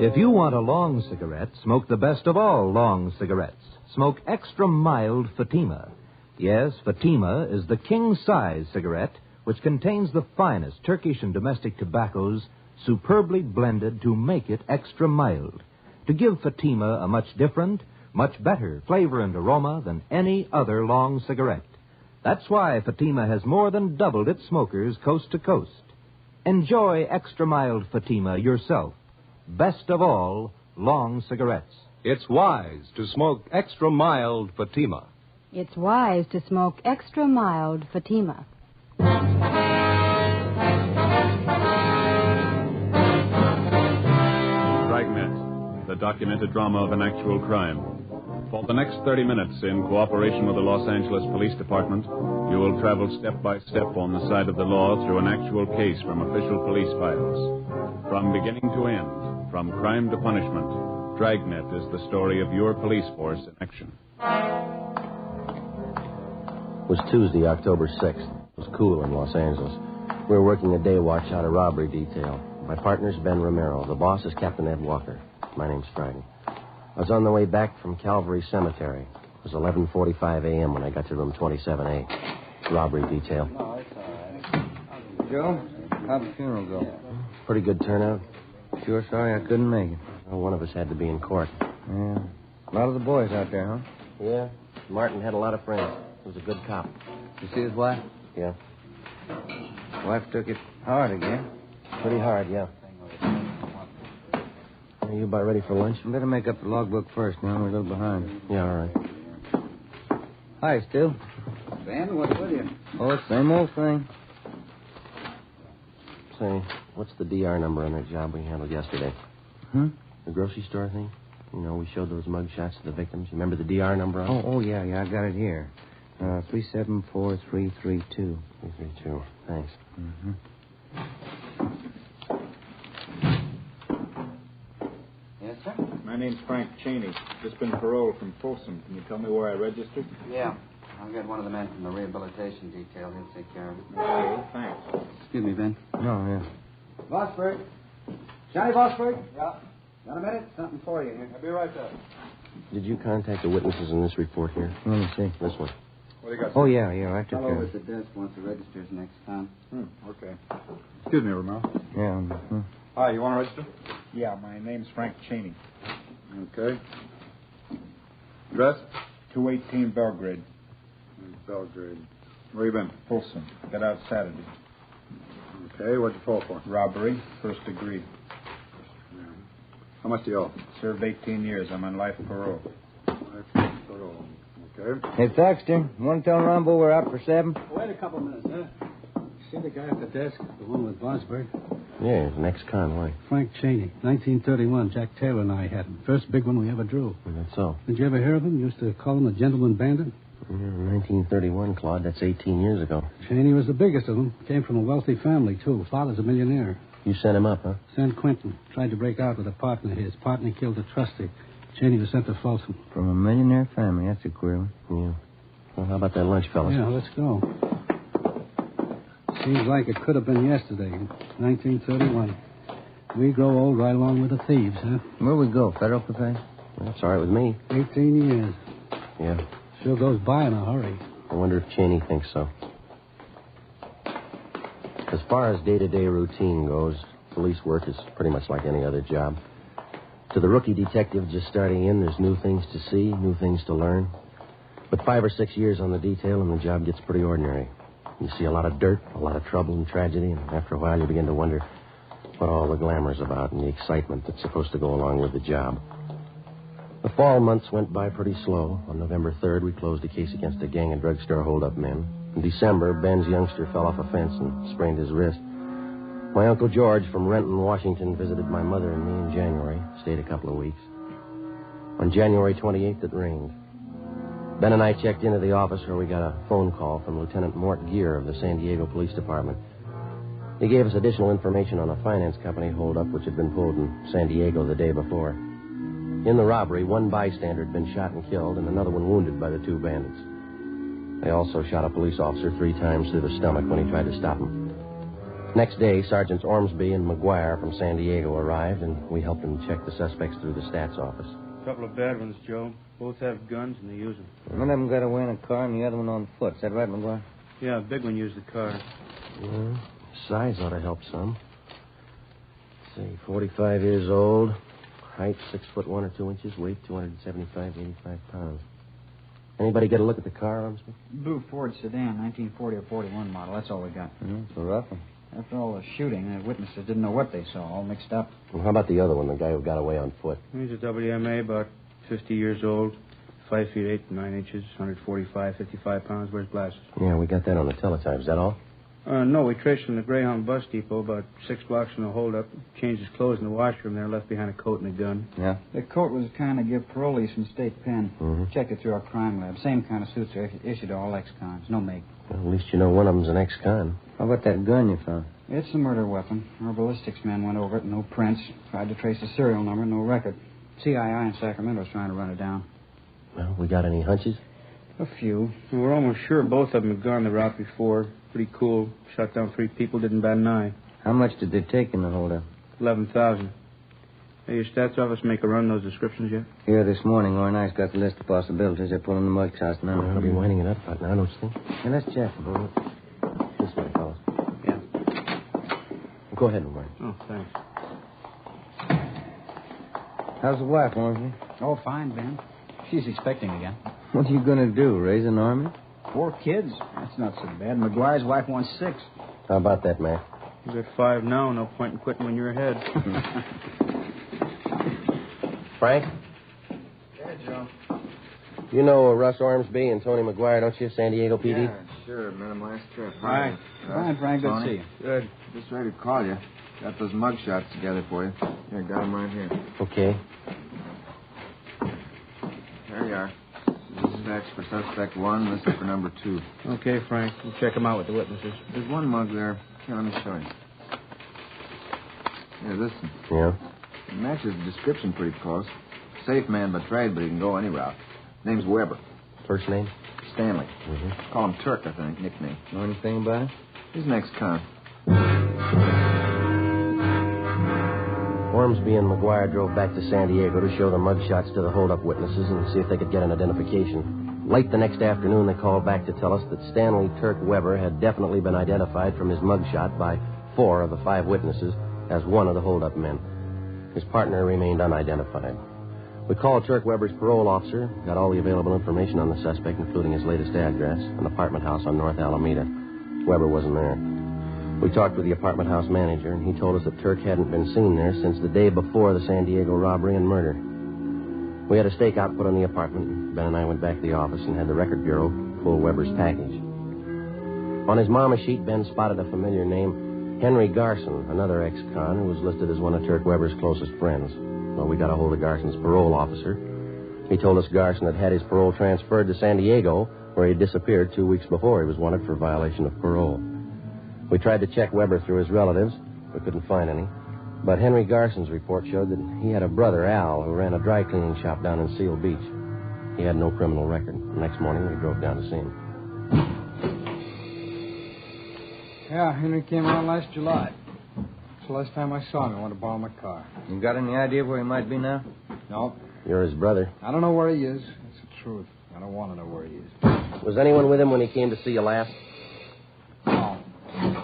If you want a long cigarette, smoke the best of all long cigarettes. Smoke extra mild Fatima. Yes, Fatima is the king-size cigarette which contains the finest Turkish and domestic tobaccos superbly blended to make it extra mild, to give Fatima a much different, much better flavor and aroma than any other long cigarette. That's why Fatima has more than doubled its smokers coast to coast. Enjoy extra mild Fatima yourself. Best of all, long cigarettes. It's wise to smoke extra mild Fatima. It's wise to smoke extra mild Fatima. Dragnet, the documented drama of an actual crime. For the next 30 minutes, in cooperation with the Los Angeles Police Department, you will travel step by step on the side of the law through an actual case from official police files. From beginning to end, from crime to punishment, Dragnet is the story of your police force in action. It was Tuesday, October 6th. It was cool in Los Angeles. We were working a day watch out of robbery detail. My partner's Ben Romero. The boss is Captain Ed Walker. My name's Friday. I was on the way back from Calvary Cemetery. It was 11:45 a.m. when I got to room 27A. Robbery detail. Oh, it's all right. Joe, how'd the funeral go? Pretty good turnout. Sure sorry I couldn't make it. Well, one of us had to be in court. Yeah. A lot of the boys out there, huh? Yeah. Martin had a lot of friends. He was a good cop. You see his wife? Yeah. Wife took it hard again. Pretty hard, yeah. Are you about ready for lunch? I better make up the logbook first, man. We're a little behind. Yeah, all right. Hi, Stu. Ben, what's with you? Oh, same old thing. Say, what's the DR number on that job we handled yesterday? Hmm? The grocery store thing? You know, we showed those mug shots to the victims. You remember the DR number on it? Oh, yeah, I got it here. 374332. 332. Thanks. Mm-hmm. Yes, sir? My name's Frank Cheney. Just been paroled from Folsom. Can you tell me where I registered? Yeah. I'll get one of the men from the rehabilitation detail. He'll take care of it. Okay, thanks. Excuse me, Ben. Oh, yeah. Bossberg. Johnny Bossberg? Yeah. Got a minute? Something for you here. I'll be right back. Did you contact the witnesses in this report here? Let me see. This one. What do you got? Oh, yeah, I took Fellow care of at the desk wants the registers next time. Okay. Excuse me, Romero. Yeah. Hi, you want to register? Yeah, my name's Frank Cheney. Okay. Address? 218 Belgrade. Belgrade. Where you been? Folsom. Got out Saturday. Okay, what'd you fall for? Robbery, first degree. How much do you owe? Served 18 years. I'm on life parole. Life parole. Okay. Hey, Thaxter, want to tell Rambo we're out for 7? Wait a couple minutes, huh? See the guy at the desk? The one with Bossberg? Yeah, next convoy. Frank Cheney, 1931. Jack Taylor and I had him. First big one we ever drew. That's so. Did you ever hear of him? Used to call him a gentleman bandit. Yeah, 1931, Claude. That's 18 years ago. Cheney was the biggest of them. Came from a wealthy family, too. Father's a millionaire. You sent him up, huh? San Quentin. Tried to break out with a partner of his. Partner killed a trustee. Cheney was sent to Folsom. From a millionaire family. That's a queer one. Yeah. Well, how about that lunch, fellas? Yeah, let's go. Seems like it could have been yesterday, 1931. We grow old right along with the thieves, huh? Where we go? Federal cafe? That's all right with me. 18 years. Yeah. Sure goes by in a hurry. I wonder if Cheney thinks so. As far as day-to-day routine goes, police work is pretty much like any other job. To the rookie detective just starting in, there's new things to see, new things to learn. But 5 or 6 years on the detail and the job gets pretty ordinary. You see a lot of dirt, a lot of trouble and tragedy, and after a while you begin to wonder what all the glamour's about and the excitement that's supposed to go along with the job. The fall months went by pretty slow. On November 3rd, we closed a case against a gang of drugstore holdup men. In December, Ben's youngster fell off a fence and sprained his wrist. My Uncle George from Renton, Washington, visited my mother and me in January. Stayed a couple of weeks. On January 28th, it rained. Ben and I checked into the office where we got a phone call from Lieutenant Mort Gear of the San Diego Police Department. He gave us additional information on a finance company holdup which had been pulled in San Diego the day before. In the robbery, one bystander had been shot and killed and another one wounded by the two bandits. They also shot a police officer 3 times through the stomach when he tried to stop him. Next day, Sergeants Ormsby and McGuire from San Diego arrived, and we helped them check the suspects through the stats office. A couple of bad ones, Joe. Both have guns, and they use them. One of them got away in a car and the other one on foot. Is that right, McGuire? Yeah, a big one used the car. Yeah, size ought to help some. Let's see, 45 years old, height 6'1" or 2 inches, weight 275 to 85 pounds. Anybody get a look at the car, Ormsby? Blue Ford sedan, 1940 or 41 model. That's all we got. It's a rough one. After all the shooting, the witnesses didn't know what they saw, all mixed up. Well, how about the other one, the guy who got away on foot? He's a WMA, about 50 years old, 5 feet 8 9 inches, 145, 55 pounds, wears glasses. Yeah, we got that on the teletype. Is that all? No, we traced from the Greyhound bus depot about 6 blocks from the holdup. Changed his clothes in the washroom there, left behind a coat and a gun. Yeah? The coat was kind of gift parolees from State Pen. Mm-hmm. Checked it through our crime lab. Same kind of suits are issued to all ex-cons. No make. Well, at least you know one of them's an ex-con. How about that gun you found? It's a murder weapon. Our ballistics men went over it, no prints. Tried to trace the serial number, no record. CII in Sacramento's trying to run it down. Well, we got any hunches? A few. We're almost sure both of them had gone the route before. Pretty cool. Shot down 3 people, didn't bat an eye. How much did they take in the holdup? 11,000. Hey, your stats office make a run those descriptions yet? Here this morning, Orr and I's got the list of possibilities. They're pulling the mug shots now. I'll be winding it up about now, don't you think? Hey, let's check. This way, fellas. Yeah. Go ahead, McGuire. Oh, thanks. How's the wife, Ormsby? Oh, fine, Ben. She's expecting again. What are you going to do, raise an army? 4 kids. That's not so bad. McGuire's wife wants 6. How about that, Mac? You got 5 now. No point in quitting when you're ahead. Frank? Yeah, Joe. You know Russ Ormsby and Tony McGuire, don't you? San Diego PD? Yeah, sure. Met him last trip. Hi. Fine, Frank. Good to see you. Good. Just ready to call you. Got those mug shots together for you. Here, got them right here. Okay. There you are. Specs for suspect 1, listed for number 2. Okay, Frank. We'll check them out with the witnesses. There's one mug there. Here, let me show you. Here, this one. Yeah? It matches the description pretty close. Safe man by trade, but he can go any route. Name's Weber. First name? Stanley. Mm-hmm. Call him Turk, I think, nickname. Know anything about it? He's an ex-con. Ormsby and McGuire drove back to San Diego to show the mugshots to the holdup witnesses and see if they could get an identification. Late the next afternoon, they called back to tell us that Stanley Turk Weber had definitely been identified from his mugshot by 4 of the 5 witnesses as one of the holdup men. His partner remained unidentified. We called Turk Weber's parole officer, got all the available information on the suspect, including his latest address, an apartment house on North Alameda. Weber wasn't there. We talked with the apartment house manager, and he told us that Turk hadn't been seen there since the day before the San Diego robbery and murder. We had a stakeout put on the apartment. Ben and I went back to the office and had the record bureau pull Weber's package. On his mama sheet, Ben spotted a familiar name, Henry Garson, another ex-con who was listed as one of Turk Weber's closest friends. Well, we got a hold of Garson's parole officer. He told us Garson had had his parole transferred to San Diego, where he disappeared 2 weeks before he was wanted for violation of parole. We tried to check Weber through his relatives. We couldn't find any. But Henry Garson's report showed that he had a brother, Al, who ran a dry cleaning shop down in Seal Beach. He had no criminal record. The next morning, we drove down to see him. Yeah, Henry came around last July. It's the last time I saw him. I wanted to borrow my car. You got any idea where he might be now? No. You're his brother. I don't know where he is. That's the truth. I don't want to know where he is. Was anyone with him when he came to see you last? No.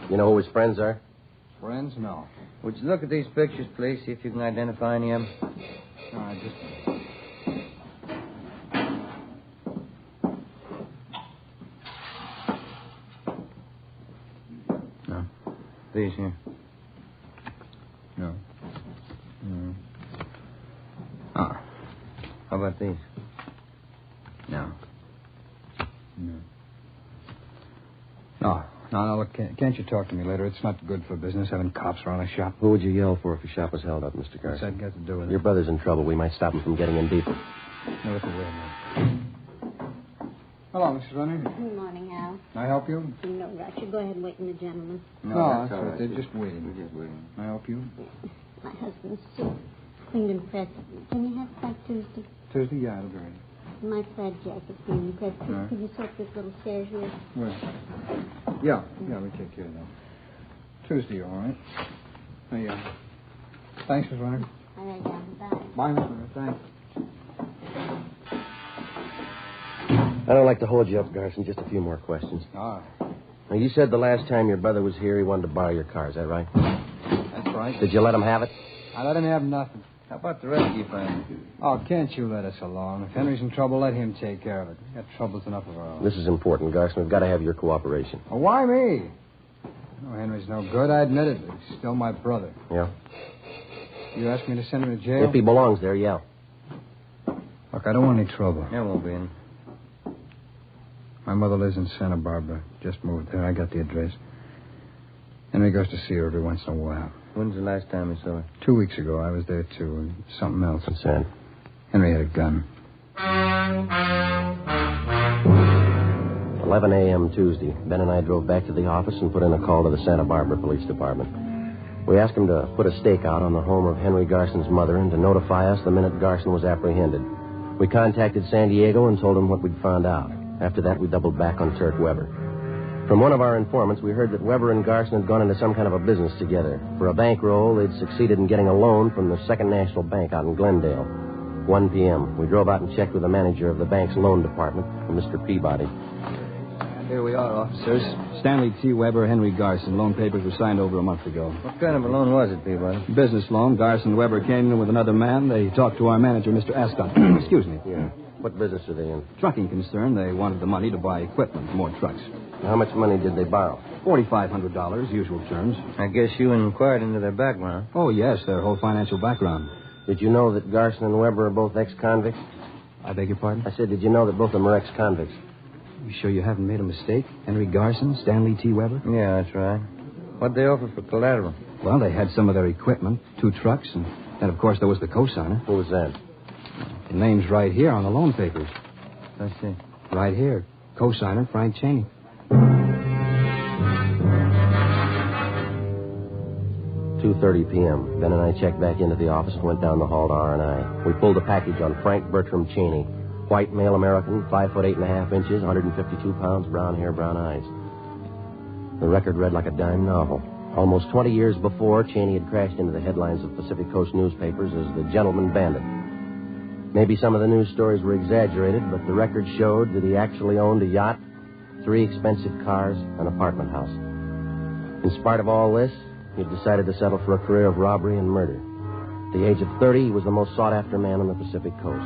You know who his friends are? Friends? No. Would you look at these pictures, please, see if you can identify any of them? All right, just... No. These here. No. No. Ah. How about these? No. No. No, look, can't you talk to me later? It's not good for business having cops around a shop. Who would you yell for if your shop was held up, Mr. Garson? What's that got to do with it? Your brother's in trouble. We might stop him from getting in deeper. No, look away a minute. Hello, Mrs. Running. Good morning, Al. Can I help you? No, Roger. Go ahead and wait in the gentleman. No, that's all right. They're just waiting. We're just waiting. Can I help you? My husband's still cleaned and pressed. Can you have it back Tuesday? Tuesday, yeah, it'll be ready. My plaid jacket's cleaned and pressed. Right. Could you soak this little stairs here? Well, yeah, we take care of that. Tuesday, all right. Hey, thanks, Mrs. Running. All right, Al. Bye. Bye, Mrs. Running. Thanks. I don't like to hold you up, Garson. Just a few more questions. All right. Now, you said the last time your brother was here, he wanted to borrow your car. Is that right? That's right. Did you let him have it? I let him have nothing. How about the rest of your family? Oh, can't you let us alone? If Henry's in trouble, let him take care of it. We've got troubles enough of our own. This is important, Garson. We've got to have your cooperation. Oh, why me? Oh, Henry's no good. I admit it. But he's still my brother. Yeah? You asked me to send him to jail? If he belongs there, yeah. Look, I don't want any trouble. There won't be any. My mother lives in Santa Barbara. Just moved there. I got the address. Henry goes to see her every once in a while. When's the last time you saw her? 2 weeks ago, I was there, too, and something else. What's that? Henry had a gun. 11 a.m. Tuesday. Ben and I drove back to the office and put in a call to the Santa Barbara Police Department. We asked them to put a stake out on the home of Henry Garson's mother and to notify us the minute Garson was apprehended. We contacted San Diego and told them what we'd found out. After that, we doubled back on Turk Weber. From one of our informants, we heard that Weber and Garson had gone into some kind of a business together. For a bankroll, they'd succeeded in getting a loan from the Second National Bank out in Glendale. 1 p.m. We drove out and checked with the manager of the bank's loan department, Mr. Peabody. Here we are, officers. Stanley T. Weber, Henry Garson. Loan papers were signed over a month ago. What kind of a loan was it, Peabody? Business loan. Garson Weber came in with another man. They talked to our manager, Mr. Ascot. Excuse me. Yeah. What business are they in? Trucking concern. They wanted the money to buy equipment, more trucks. How much money did they borrow? $4,500, usual terms. I guess you inquired into their background. Oh, yes, their whole financial background. Did you know that Garson and Weber are both ex-convicts? I beg your pardon? I said, did you know that both of them are ex-convicts? You sure you haven't made a mistake? Henry Garson, Stanley T. Weber? Yeah, that's right. What'd they offer for collateral? Well, they had some of their equipment, 2 trucks, and then, of course, there was the cosigner. Who was that? The name's right here on the loan papers. I see. Right here. Cosigner, Frank Cheney. 2:30 p.m. Ben and I checked back into the office and went down the hall to R&I. We pulled a package on Frank Bertram Cheney. White male American, 5 foot 8.5 inches, 152 pounds, brown hair, brown eyes. The record read like a dime novel. Almost 20 years before, Cheney had crashed into the headlines of Pacific Coast newspapers as the gentleman bandit. Maybe some of the news stories were exaggerated, but the record showed that he actually owned a yacht, 3 expensive cars, an apartment house. In spite of all this, he had decided to settle for a career of robbery and murder. At the age of 30, he was the most sought-after man on the Pacific Coast.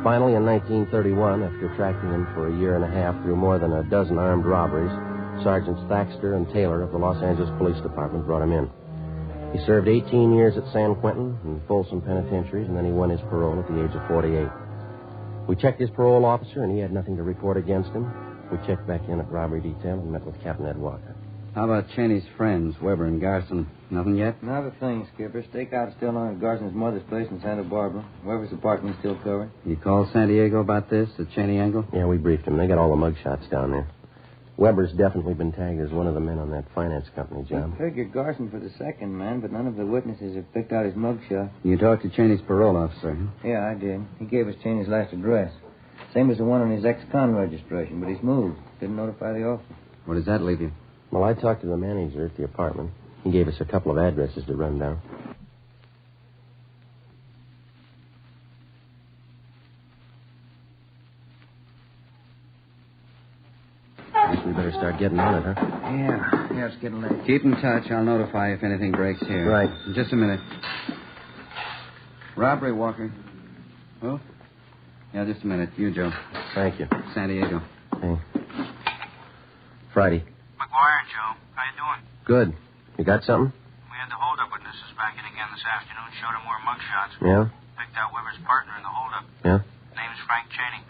Finally, in 1931, after tracking him for a year and a half through more than a dozen armed robberies, Sergeants Thaxter and Taylor of the Los Angeles Police Department brought him in. He served 18 years at San Quentin and Folsom penitentiaries, and then he won his parole at the age of 48. We checked his parole officer, and he had nothing to report against him. We checked back in at robbery detail and met with Captain Ed Walker. How about Cheney's friends, Weber and Garson? Nothing yet? Not a thing, Skipper. Stakeout is still on at Garson's mother's place in Santa Barbara. Weber's apartment's still covered. You called San Diego about this, the Cheney angle? Yeah, we briefed him. They got all the mug shots down there. Weber's definitely been tagged as one of the men on that finance company job. I figured Garson for the second man, but none of the witnesses have picked out his mugshot. You talked to Cheney's parole officer, huh? Yeah, I did. He gave us Cheney's last address. Same as the one on his ex-con registration, but he's moved. Didn't notify the officer. Where does that leave you? Well, I talked to the manager at the apartment. He gave us a couple of addresses to run down. Guess we better start getting on it, huh? Yeah, it's getting late. Keep in touch. I'll notify you if anything breaks here. Right. Just a minute. Robbery, Walker. Who? Yeah, just a minute. You, Joe. Thank you. San Diego. Hey. Friday. McGuire, Joe. How you doing? Good. You got something? We had the holdup witnesses back in again this afternoon. Showed them more mugshots. Yeah? Picked out Weber's partner in the holdup. Yeah? Name's Frank Cheney.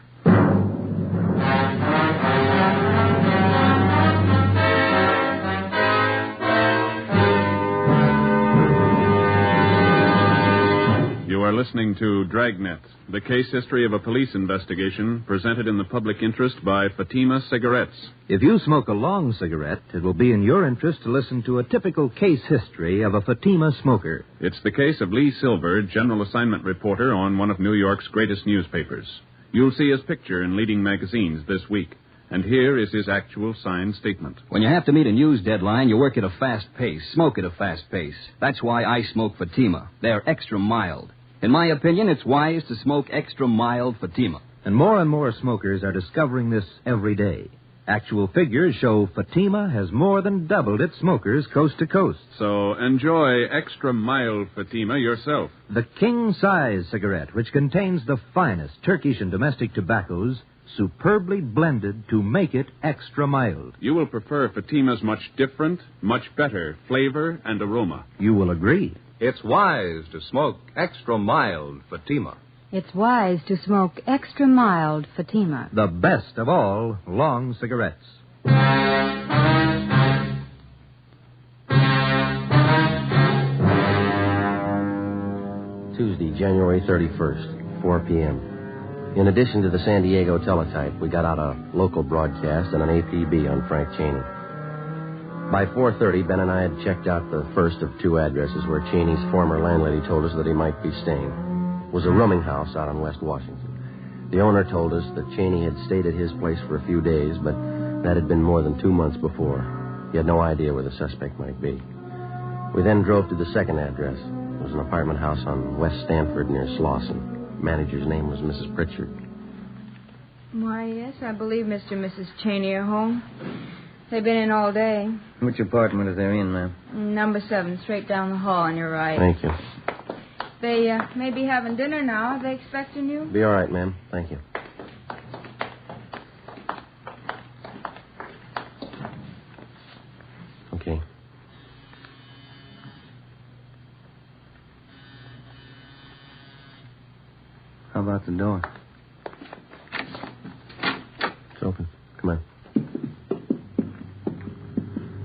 You are listening to Dragnet, the case history of a police investigation presented in the public interest by Fatima Cigarettes. If you smoke a long cigarette, it will be in your interest to listen to a typical case history of a Fatima smoker. It's the case of Lee Silver, general assignment reporter on one of New York's greatest newspapers. You'll see his picture in leading magazines this week. And here is his actual signed statement. When you have to meet a news deadline, you work at a fast pace, smoke at a fast pace. That's why I smoke Fatima. They're extra mild. In my opinion, it's wise to smoke extra mild Fatima. And more smokers are discovering this every day. Actual figures show Fatima has more than doubled its smokers coast to coast. So enjoy extra mild Fatima yourself. The king-size cigarette, which contains the finest Turkish and domestic tobaccos, superbly blended to make it extra mild. You will prefer Fatima's much different, much better flavor and aroma. You will agree. It's wise to smoke extra mild Fatima. It's wise to smoke extra mild Fatima. The best of all long cigarettes. Tuesday, January 31st, 4 p.m. In addition to the San Diego teletype, we got out a local broadcast and an APB on Frank Cheney. By 4:30, Ben and I had checked out the first of two addresses where Cheney's former landlady told us that he might be staying. It was a rooming house out on West Washington. The owner told us that Cheney had stayed at his place for a few days, but that had been more than 2 months before. He had no idea where the suspect might be. We then drove to the second address. It was an apartment house on West Stanford near Slauson. Manager's name was Mrs. Pritchard. Why, yes, I believe Mr. and Mrs. Cheney are home. They've been in all day. Which apartment are they in, ma'am? Number 7, straight down the hall on your right. Thank you. They may be having dinner now. Are they expecting you? Be all right, ma'am. Thank you. Okay. How about the door? It's open. Come on.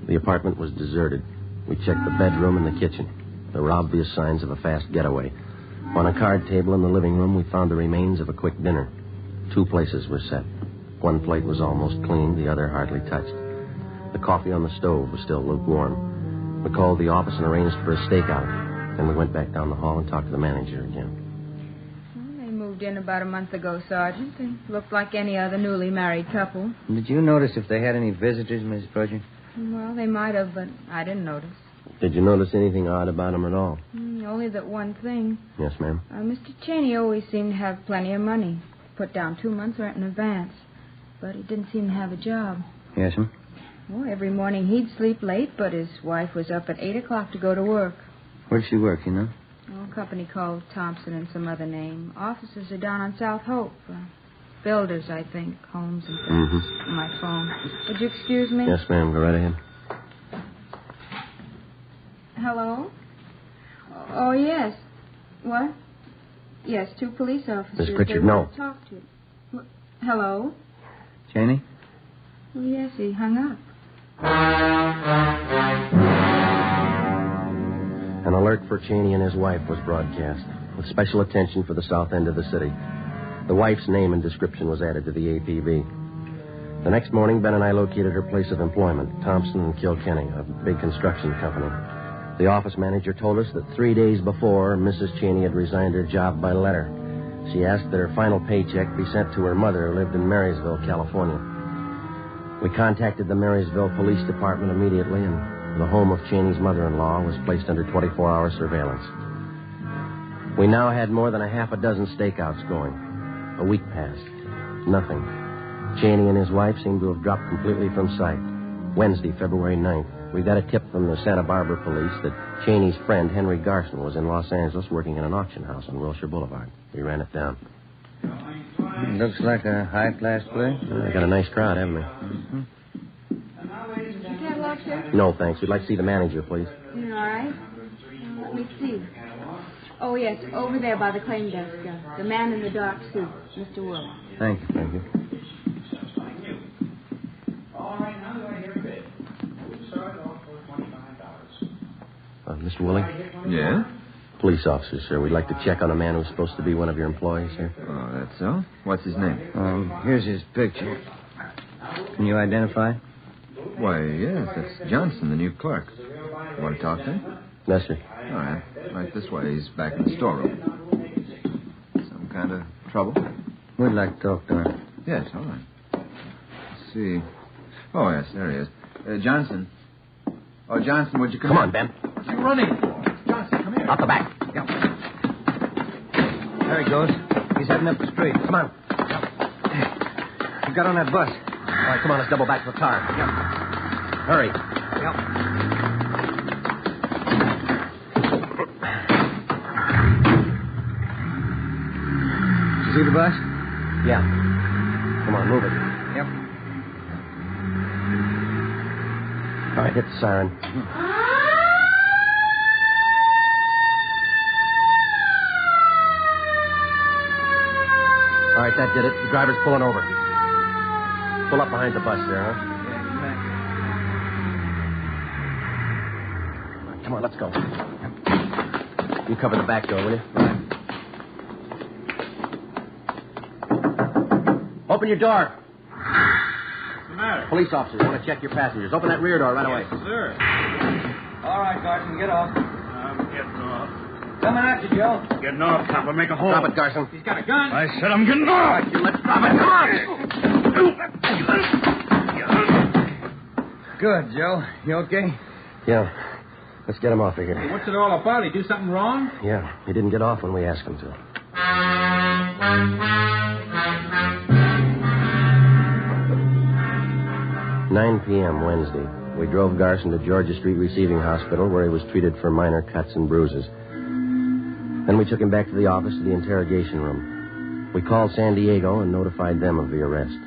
The apartment was deserted. We checked the bedroom and the kitchen. There were obvious signs of a fast getaway. On a card table in the living room, we found the remains of a quick dinner. 2 places were set. One plate was almost clean, the other hardly touched. The coffee on the stove was still lukewarm. We called the office and arranged for a stakeout. Then we went back down the hall and talked to the manager again. Well, they moved in about a month ago, Sergeant. They looked like any other newly married couple. Did you notice if they had any visitors, Miss Pritchard? Well, they might have, but I didn't notice. Did you notice anything odd about him at all? Only that one thing. Yes, ma'am. Mr. Cheney always seemed to have plenty of money. Put down 2 months' rent in advance. But he didn't seem to have a job. Yes, ma'am. Well, every morning he'd sleep late, but his wife was up at 8 o'clock to go to work. Where'd she work, you know? A company called Thompson and some other name. Offices are down on South Hope. Builders, I think. Homes and things. My phone. Would you excuse me? Yes, ma'am. Go right ahead. Hello? Oh, yes. What? Yes, 2 police officers. Miss Pritchard, they no. want to talk to you. Hello? Cheney? Oh, yes, he hung up. An alert for Cheney and his wife was broadcast, with special attention for the south end of the city. The wife's name and description was added to the APB. The next morning, Ben and I located her place of employment, Thompson and Kilkenny, a big construction company. The office manager told us that 3 days before, Mrs. Cheney had resigned her job by letter. She asked that her final paycheck be sent to her mother, who lived in Marysville, California. We contacted the Marysville Police Department immediately, and the home of Cheney's mother-in-law was placed under 24-hour surveillance. We now had more than a half a dozen stakeouts going. A week passed. Nothing. Cheney and his wife seemed to have dropped completely from sight. Wednesday, February 9th, we got a tip from the Santa Barbara police that Cheney's friend, Henry Garson, was in Los Angeles working in an auction house on Wilshire Boulevard. We ran it down. Looks like a high-class place. They got a nice crowd, haven't they? Did you catalog, sir? No, thanks. We'd like to see the manager, please. All right. Let me see. Oh, yes, over there by the claim desk. The man in the dark suit, Mr. Will. Thank you. Thank you. $25. Mr. Willie? Yeah? Police officer, sir. We'd like to check on a man who's supposed to be one of your employees here. Oh, that's so? What's his name? Here's his picture. Can you identify? Why, yes, that's Johnson, the new clerk. You want to talk to him? Yes, sir. All right. Right this way. He's back in the storeroom. Some kind of trouble? We'd like to talk to him. Yes, all right. Let's see. Oh, yes, there he is. Johnson. Oh, Johnson, would you come on, Ben. What are you running for? Johnson, come here. Out the back. Yeah. There he goes. He's heading up the street. Come on. You got on that bus. All right, come on, let's double back to the car. Yep. Hurry. Yep. Did you see the bus? Yeah. Come on, move it. Yep. All right, hit the siren. All right, that did it. The driver's pulling over. Pull up behind the bus there, huh? Yeah, come on, let's go. You cover the back door, will you? Right. Open your door. What's the matter? Police officers want to check your passengers. Open that rear door right away. Yes, sir. All right, Garson, get off. I'm getting off. Coming at you, Joe. Getting off, copper. Make a hole. Drop it, Garson. He's got a gun. I said I'm getting off. Let's drop it. Come on. Good, Joe. You okay? Yeah. Let's get him off of here. What's it all about? He do something wrong? Yeah, he didn't get off when we asked him to. "9 p.m. Wednesday. We drove Garson to Georgia Street Receiving Hospital, where he was treated for minor cuts and bruises. Then we took him back to the office to the interrogation room. We called San Diego and notified them of the arrest.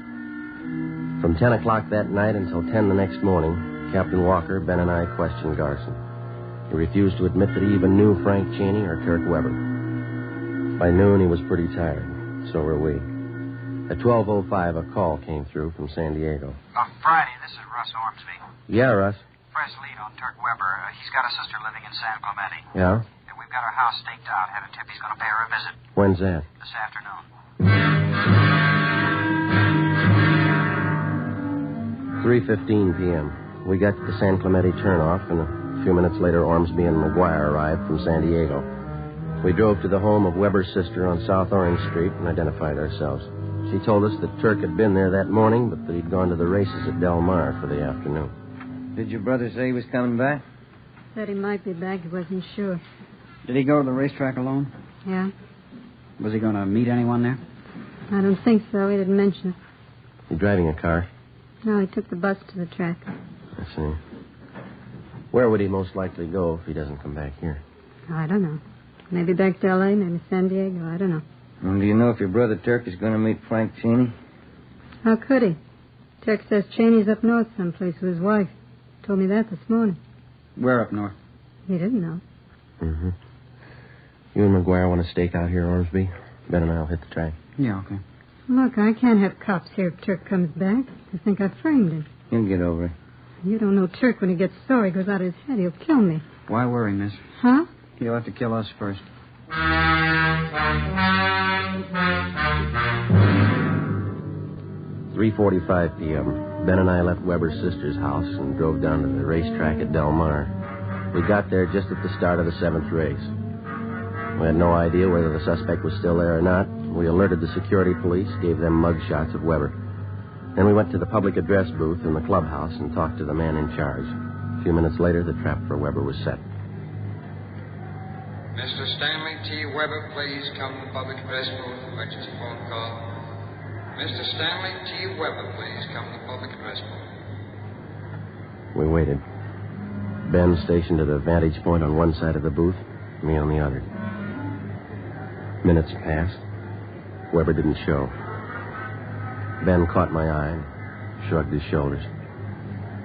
From 10 o'clock that night until 10 the next morning, Captain Walker, Ben, and I questioned Garson. He refused to admit that he even knew Frank Cheney or Turk Weber. By noon, he was pretty tired. So were we. At 12:05, a call came through from San Diego. Friday, this is Russ Ormsby. Yeah, Russ. Press lead on Turk Weber. He's got a sister living in San Clemente. Yeah? And we've got her house staked out. Had a tip he's going to pay her a visit. When's that? This afternoon. 3:15 p.m. We got to the San Clemente turnoff, and a few minutes later, Ormsby and McGuire arrived from San Diego. We drove to the home of Weber's sister on South Orange Street and identified ourselves. She told us that Turk had been there that morning, but that he'd gone to the races at Del Mar for the afternoon. Did your brother say he was coming back? Said he might be back. He wasn't sure. Did he go to the racetrack alone? Yeah? Was he going to meet anyone there? I don't think so. He didn't mention it. You driving a car? No, he took the bus to the track. I see. Where would he most likely go if he doesn't come back here? I don't know. Maybe back to L.A., maybe San Diego. I don't know. And do you know if your brother Turk is going to meet Frank Cheney? How could he? Turk says Cheney's up north someplace with his wife. Told me that this morning. Where up north? He didn't know. Mm-hmm. You and McGuire want to stake out here, Ormsby? Ben and I'll hit the track. Yeah, okay. Look, I can't have cops here if Turk comes back. They think I framed him. He'll get over it. You don't know Turk. When he gets sore, he goes out of his head. He'll kill me. Why worry, miss? Huh? He'll have to kill us first. 3:45 p.m. Ben and I left Weber's sister's house and drove down to the racetrack at Del Mar. We got there just at the start of the 7th race. We had no idea whether the suspect was still there or not. We alerted the security police, gave them mug shots of Weber. Then we went to the public address booth in the clubhouse and talked to the man in charge. A few minutes later, the trap for Weber was set. Mr. Stanley T. Weber, please come to the public address booth. Emergency phone call. Mr. Stanley T. Weber, please come to the public address booth. We waited. Ben stationed at a vantage point on one side of the booth, me on the other. Minutes passed. Weber didn't show. Ben caught my eye and shrugged his shoulders.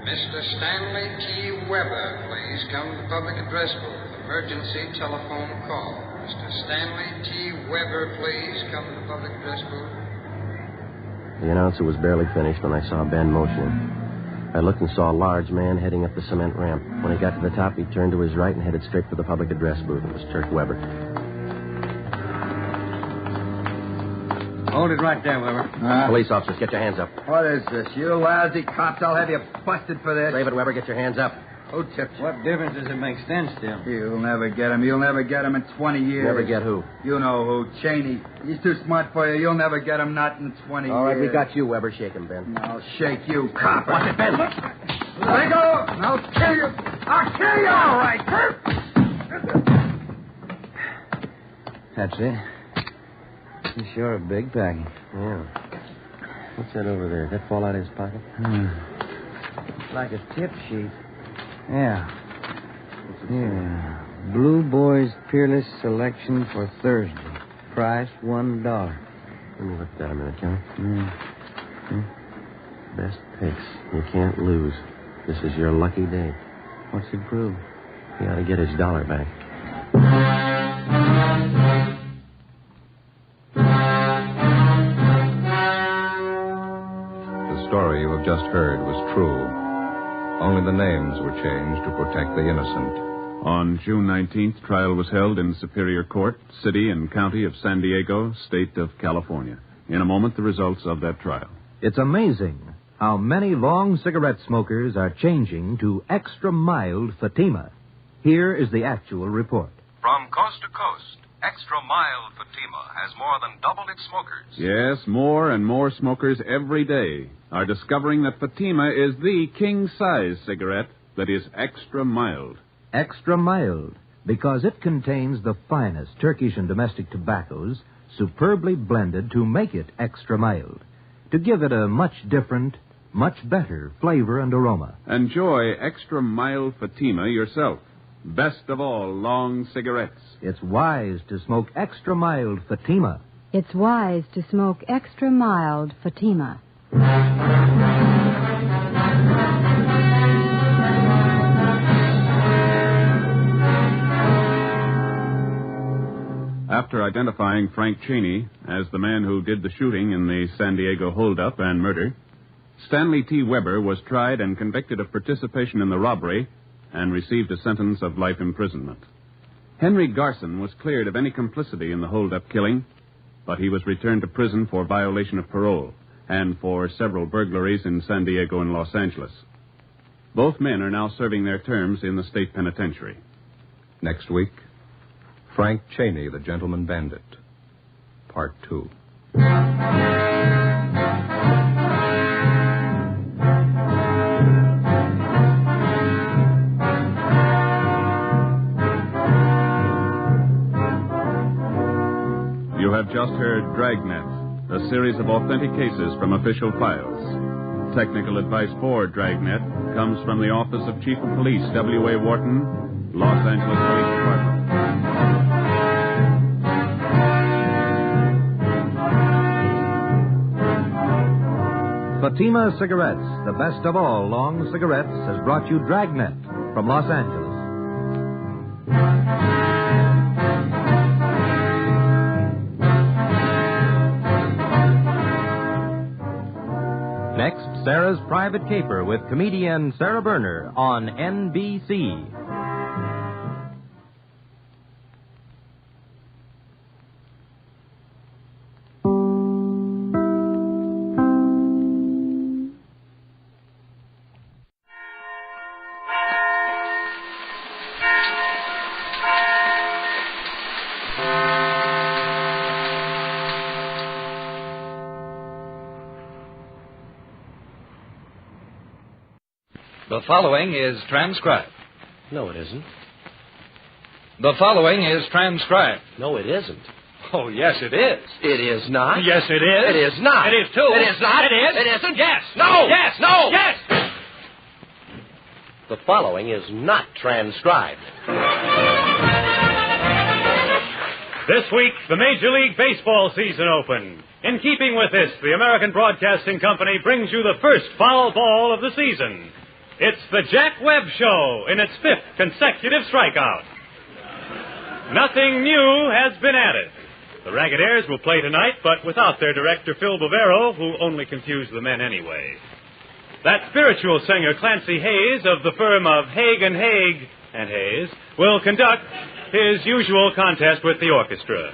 Mr. Stanley T. Weber, please come to the public address booth. Emergency telephone call. Mr. Stanley T. Weber, please come to the public address booth. The announcer was barely finished when I saw Ben motioning. I looked and saw a large man heading up the cement ramp. When he got to the top, he turned to his right and headed straight for the public address booth. It was Turk Weber. Hold it right there, Weber. Police officers, get your hands up. What is this? You lousy cops, I'll have you busted for this. Save it, Weber. Get your hands up. Who tipped you? What difference does it make? Stand still. You'll never get him. You'll never get him in 20 years. Never get who? You know who. Cheney. He's too smart for you. You'll never get him, not in 20 years. All right, we got you, Weber. Shake him, Ben. I'll shake you, copper. Watch it, Ben. Let go. I'll kill you. I'll kill you. All right. That's it. He's sure a big package. Yeah. What's that over there? Did that fall out of his pocket? Like a tip sheet. Yeah. Blue Boys Peerless Selection for Thursday. Price $1. Let me look at that a minute, Kelly. Best picks. You can't lose. This is your lucky day. What's it prove? He ought to get his dollar back. The story you have just heard was true. Only the names were changed to protect the innocent. On June 19th, trial was held in Superior Court, City and County of San Diego, State of California. In a moment, the results of that trial. It's amazing how many long cigarette smokers are changing to extra mild Fatima. Here is the actual report. From coast to coast, extra mild Fatima has more than doubled its smokers. Yes, more and more smokers every day are discovering that Fatima is the king-size cigarette that is extra mild. Extra mild, because it contains the finest Turkish and domestic tobaccos superbly blended to make it extra mild, to give it a much different, much better flavor and aroma. Enjoy extra mild Fatima yourself. Best of all long cigarettes. It's wise to smoke extra mild Fatima. It's wise to smoke extra mild Fatima. After identifying Frank Cheney as the man who did the shooting in the San Diego holdup and murder, Stanley T. Weber was tried and convicted of participation in the robbery and received a sentence of life imprisonment. Henry Garson was cleared of any complicity in the holdup killing, but he was returned to prison for violation of parole and for several burglaries in San Diego and Los Angeles. Both men are now serving their terms in the state penitentiary. Next week, Frank Cheney, the Gentleman Bandit, Part 2. You have just heard Dragnet, a series of authentic cases from official files. Technical advice for Dragnet comes from the Office of Chief of Police W.A. Wharton, Los Angeles Police Department. Fatima Cigarettes, the best of all long cigarettes, has brought you Dragnet from Los Angeles. Next, Sarah's Private Caper with comedian Sarah Berner on NBC. The following is transcribed. No, it isn't. The following is transcribed. No, it isn't. Oh, yes, it is. It is not. Yes, it is. It is not. It is, too. It is not. It is. It isn't. Yes. No. Yes. No. Yes. The following is not transcribed. This week, the Major League Baseball season opened. In keeping with this, the American Broadcasting Company brings you the first foul ball of the season. It's the Jack Webb Show in its 5th consecutive strikeout. Nothing new has been added. The Ragged Airs will play tonight, but without their director, Phil Bavero, who only confused the men anyway. that spiritual singer Clancy Hayes of the firm of Haig and Haig and Hayes will conduct his usual contest with the orchestra.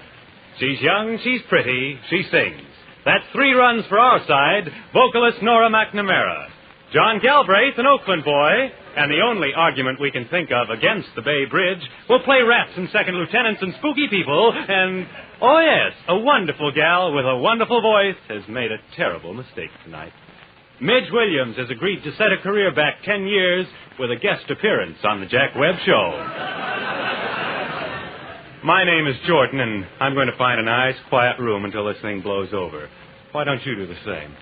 She's young, she's pretty, she sings. That's 3 runs for our side, vocalist Nora McNamara. John Galbraith, an Oakland boy, and the only argument we can think of against the Bay Bridge, will play rats and second lieutenants and spooky people, and, oh yes, a wonderful gal with a wonderful voice has made a terrible mistake tonight. Midge Williams has agreed to set a career back 10 years with a guest appearance on the Jack Webb Show. My name is Jordan, and I'm going to find a nice, quiet room until this thing blows over. Why don't you do the same?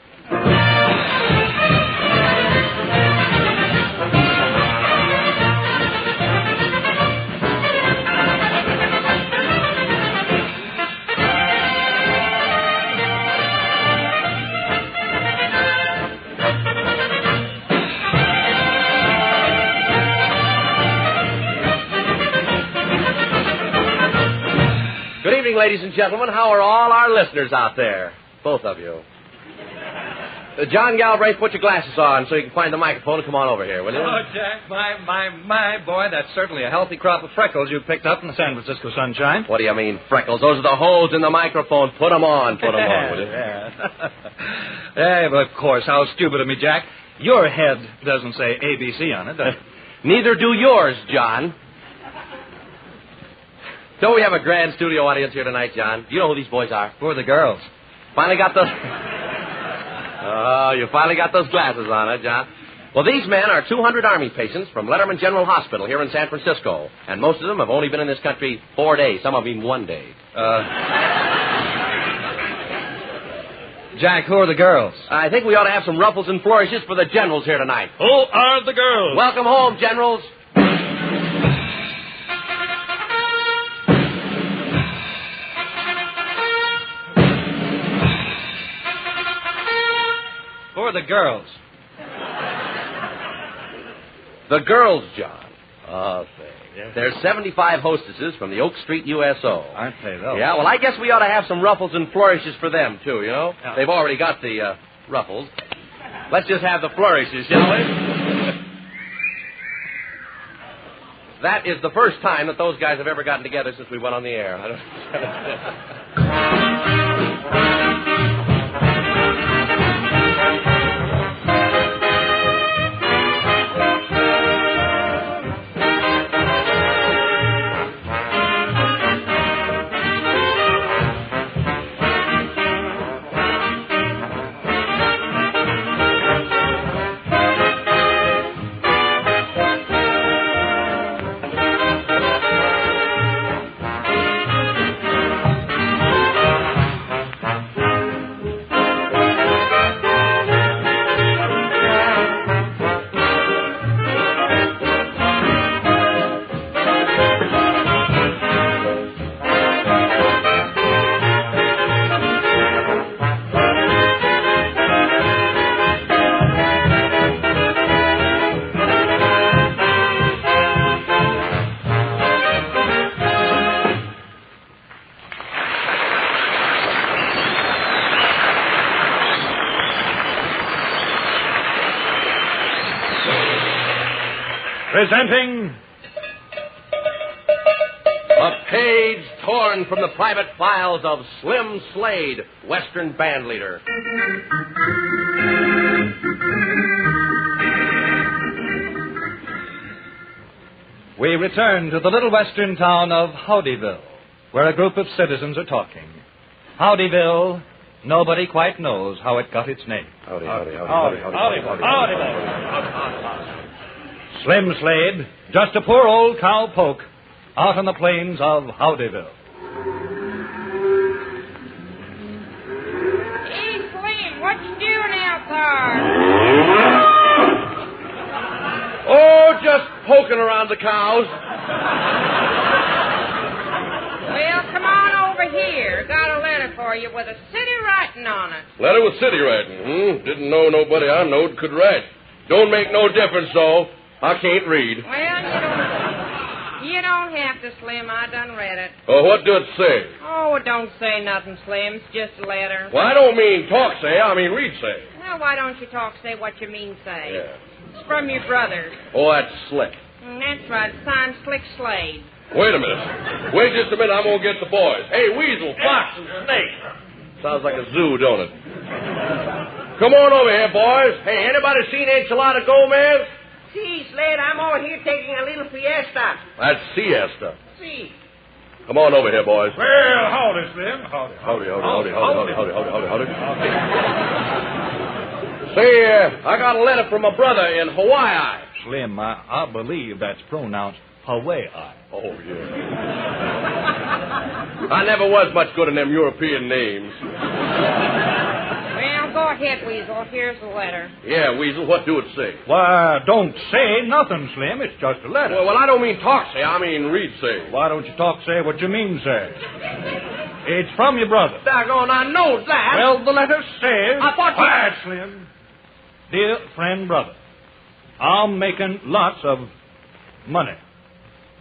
Good evening, ladies and gentlemen. How are all our listeners out there? Both of you. John Galbraith, put your glasses on so you can find the microphone and come on over here, will you? Oh, Jack, my, boy, that's certainly a healthy crop of freckles you picked up in the San Francisco sunshine. What do you mean, freckles? Those are the holes in the microphone. Put them on, will you? Yeah. Hey, but of course, how stupid of me, Jack. Your head doesn't say ABC on it, does it? Neither do yours, John. Don't we have a grand studio audience here tonight, John? Do you know who these boys are? Who are the girls? Finally got those... Oh, you finally got those glasses on, huh, John? Well, these men are 200 Army patients from Letterman General Hospital here in San Francisco. And most of them have only been in this country 4 days. Some of them even 1 day. Jack, who are the girls? I think we ought to have some ruffles and flourishes for the generals here tonight. Who are the girls? Welcome home, generals. Who are the girls? The girls, John. Oh, say. Yes. There's 75 hostesses from the Oak Street USO. Aren't they, though? Yeah, well, I guess we ought to have some ruffles and flourishes for them, too, you know? Yeah. They've already got the ruffles. Let's just have the flourishes, shall we? That is the first time that those guys have ever gotten together since we went on the air. Presenting a page torn from the private files of Slim Slade, Western band leader. We return to the little western town of Howdyville, where a group of citizens are talking. Howdyville, nobody quite knows how it got its name. Howdyville. Slim Slade, just a poor old cow poke, out on the plains of Howdyville. Hey, Slim, what you doing out there? Oh, just poking around the cows. Well, come on over here. Got a letter for you with a city writing on it. Letter with city writing, Didn't know nobody I knowed could write. Don't make no difference, though. I can't read. Well, you don't have to, Slim. I done read it. Oh, what does it say? Oh, it don't say nothing, Slim. It's just a letter. Well, I don't mean talk say. I mean read say. Well, why don't you say what you mean say? Yeah. It's from your brother. Oh, that's Slick. That's right. Signed Slick Slade. Wait a minute. Wait just a minute. I'm going to get the boys. Hey, Weasel, Fox, and Snake. Sounds like a zoo, don't it? Come on over here, boys. Hey, anybody seen Enchilada Gomez? See, Slade, I'm over here taking a little fiesta. That's siesta. See. Come on over here, boys. Well, howdy, Slim. Howdy. Howdy. Say, I got a letter from my brother in Hawaii. Slim, I believe that's pronounced Hawaii. Oh, yeah. I never was much good in them European names. Well, go ahead, Weasel. Here's the letter. Yeah, Weasel, what do it say? Why, don't say nothing, Slim. It's just a letter. Well, I don't mean talk say. I mean read say. Why don't you talk say what you mean say? It's from your brother. Daggone, I know that. Well, the letter says... I thought you... Quiet, Slim. Dear friend brother, I'm making lots of money.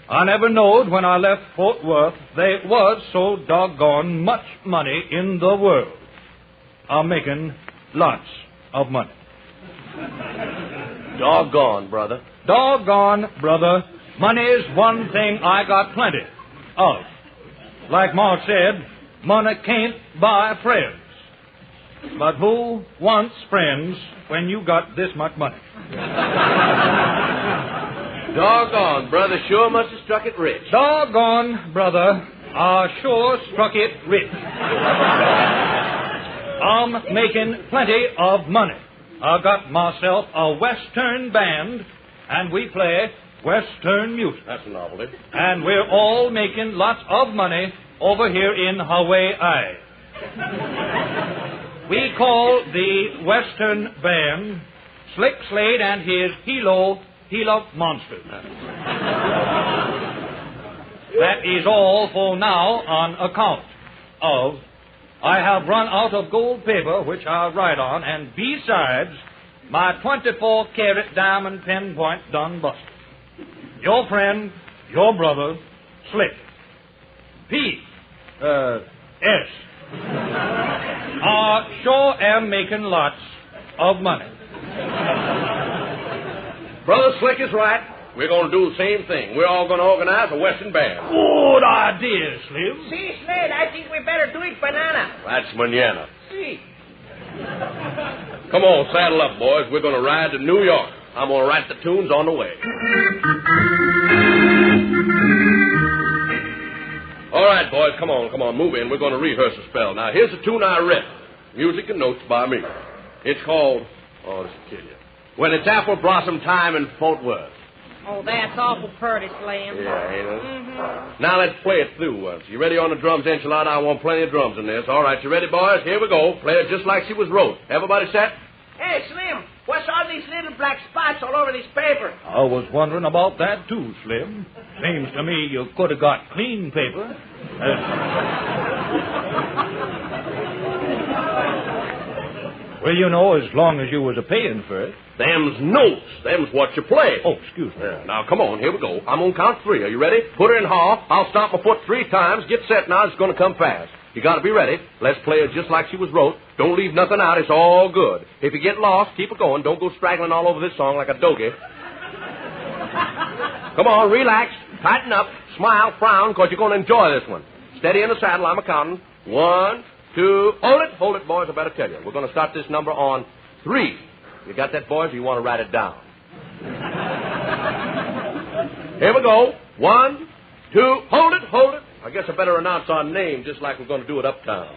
I never knowed when I left Fort Worth there was so doggone much money in the world. I'm making lots of money. Doggone, brother. Doggone, brother. Money's one thing I got plenty of. Like Ma said, money can't buy friends. But who wants friends when you got this much money? Doggone, brother sure must have struck it rich. Doggone, brother, I sure struck it rich. I'm making plenty of money. I got myself a Western band, and we play Western music. That's a novelty. And we're all making lots of money over here in Hawaii. We call the Western band Slick Slade and his Hilo Monsters. That is all for now on account of I have run out of gold paper which I write on, and besides, my 24-carat diamond pen point done busted. Your friend, your brother, Slick. P.S. I sure am making lots of money. Brother Slick is right. We're going to do the same thing. We're all going to organize a Western band. Good idea, Slim. See, Slade, I think we better do it banana. That's manana. See. Come on, saddle up, boys. We're going to ride to New York. I'm going to write the tunes on the way. All right, boys, come on, move in. We're going to rehearse a spell. Now, here's a tune I wrote. Music and notes by me. It's called, this will kill you, When It's Apple Blossom Time in Fort Worth. Oh, that's awful pretty, Slim. Yeah, ain't it? Mm-hmm. Now let's play it through once. You ready on the drums, Enchilada? I want plenty of drums in this. All right, you ready, boys? Here we go. Play it just like she was wrote. Everybody set? Hey, Slim, what's all these little black spots all over this paper? I was wondering about that, too, Slim. Seems to me you could have got clean paper. Well, you know, as long as you was a-paying for it. Them's notes. Them's what you play. Oh, excuse me. Now, come on. Here we go. I'm going to count three. Are you ready? Put her in half. I'll stomp my foot 3 times. Get set now. It's going to come fast. You got to be ready. Let's play it just like she was wrote. Don't leave nothing out. It's all good. If you get lost, keep it going. Don't go straggling all over this song like a dogie. Come on. Relax. Tighten up. Smile. Frown, because you're going to enjoy this one. Steady in the saddle. I'm a-counting. 1, 2. Hold it, boys. I better tell you. We're going to start this number on 3. You got that, boys, or you want to write it down? Here we go. 1, 2. Hold it. I guess I better announce our name just like we're going to do it uptown.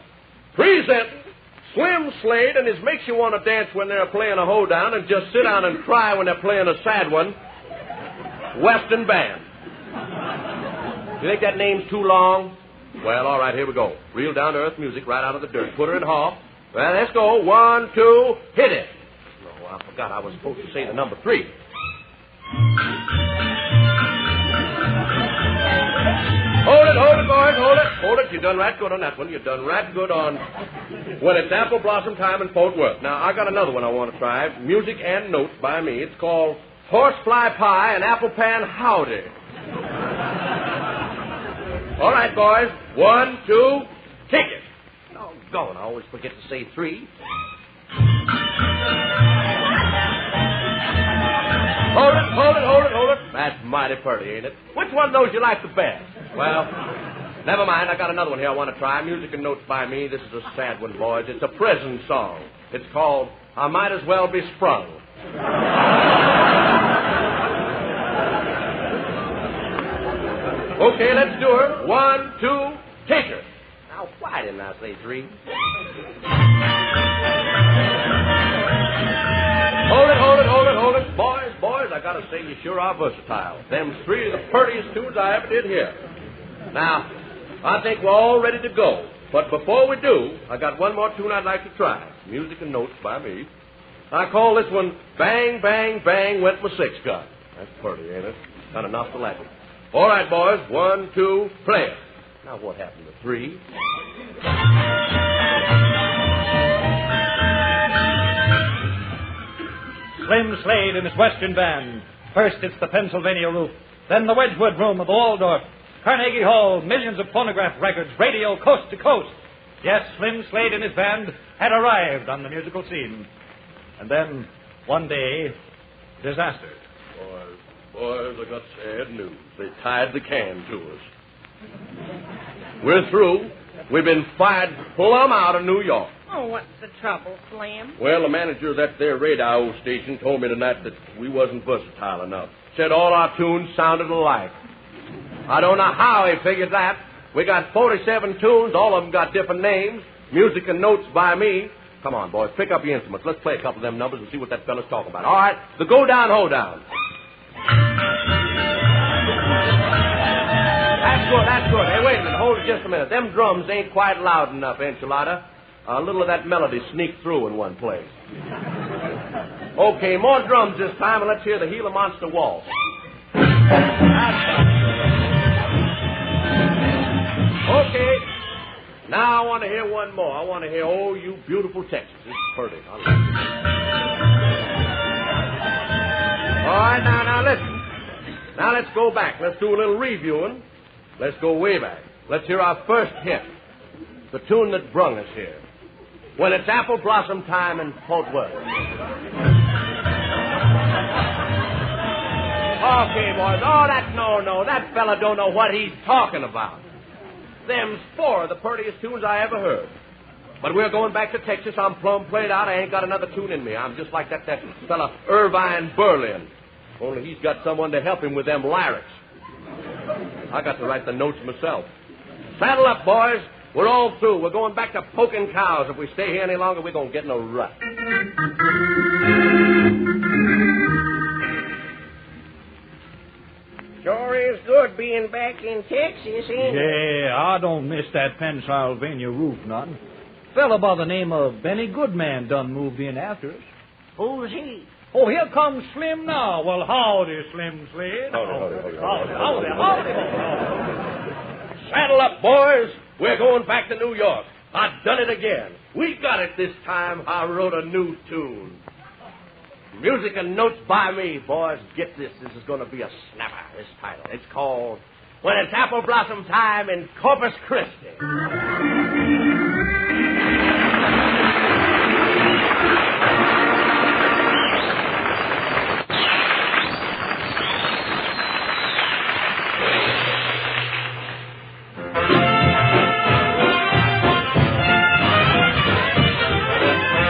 Present Slim Slade and his Makes You Want to Dance when they're playing a hoedown and just sit down and cry when they're playing a sad one. Western Band. You think that name's too long? Well, all right, here we go. Real down-to-earth music right out of the dirt. Put her in half. Well, let's go. 1, 2, hit it. No, I forgot I was supposed to say the number 3. Hold it, boys, hold it. You done right good on that one. You done right good on When It's Apple Blossom Time in Fort Worth. Now, I got another one I want to try. Music and notes by me. It's called Horsefly Pie and Apple Pan Howdy. All right, boys. 1, 2, kick it. Doggone, I always forget to say 3. Hold it. That's mighty pretty, ain't it? Which one of those you like the best? Well, never mind. I got another one here I want to try. Music and notes by me. This is a sad one, boys. It's a prison song. It's called I Might As Well Be Sprung. Okay, let's do her. 1, 2, take her. Now, why didn't I say 3? Hold it. Boys, I gotta say you sure are versatile. Them 3 are the prettiest tunes I ever did hear. Now, I think we're all ready to go. But before we do, I got one more tune I'd like to try. Music and notes by me. I call this one Bang, Bang, Bang Went My 6-Gun. That's pretty, ain't it? Kind of nostalgic. All right, boys. 1, 2, play it. Now, what happened to 3? Slim Slade and his Western Band. First, it's the Pennsylvania Roof. Then the Wedgwood Room of the Waldorf. Carnegie Hall, millions of phonograph records, radio coast to coast. Yes, Slim Slade and his band had arrived on the musical scene. And then, one day, disaster. Boys, I got sad news. They tied the can to us. We're through. We've been fired plumb out of New York. Oh, what's the trouble, Slim? Well, the manager of that there radio station told me tonight that we wasn't versatile enough. Said all our tunes sounded alike. I don't know how he figured that. We got 47 tunes. All of them got different names. Music and notes by me. Come on, boys, pick up your instruments. Let's play a couple of them numbers and see what that fella's talking about. All right, the go down, hold down. That's good. Hey, wait a minute. Hold it just a minute. Them drums ain't quite loud enough, Enchilada. A little of that melody sneaked through in one place. Okay, more drums this time, and let's hear the Gila Monster Waltz. Okay. Now I want to hear one more. I want to hear Oh, You Beautiful Texas. This is pretty. I like it. All right, now listen. Now let's go back. Let's do a little reviewing. Let's go way back. Let's hear our first hit. The tune that brung us here. When it's apple blossom time in Fort Worth. Okay, boys. Oh, no. That fella don't know what he's talking about. Them's 4 of the prettiest tunes I ever heard. But we're going back to Texas. I'm plumb played out. I ain't got another tune in me. I'm just like that fella Irvine Berlin. Only he's got someone to help him with them lyrics. I got to write the notes myself. Saddle up, boys. We're all through. We're going back to poking cows. If we stay here any longer, we're going to get in a rut. Sure is good being back in Texas, ain't it? Yeah, I don't miss that Pennsylvania roof none. Fella by the name of Benny Goodman done moved in after us. Who's he? Oh, here comes Slim now. Well, howdy, Slim Slade. Howdy. Saddle up, boys. We're going back to New York. I've done it again. We got it this time. I wrote a new tune. Music and notes by me, boys. Get this. This is going to be a snapper, this title. It's called When It's Apple Blossom Time in Corpus Christi.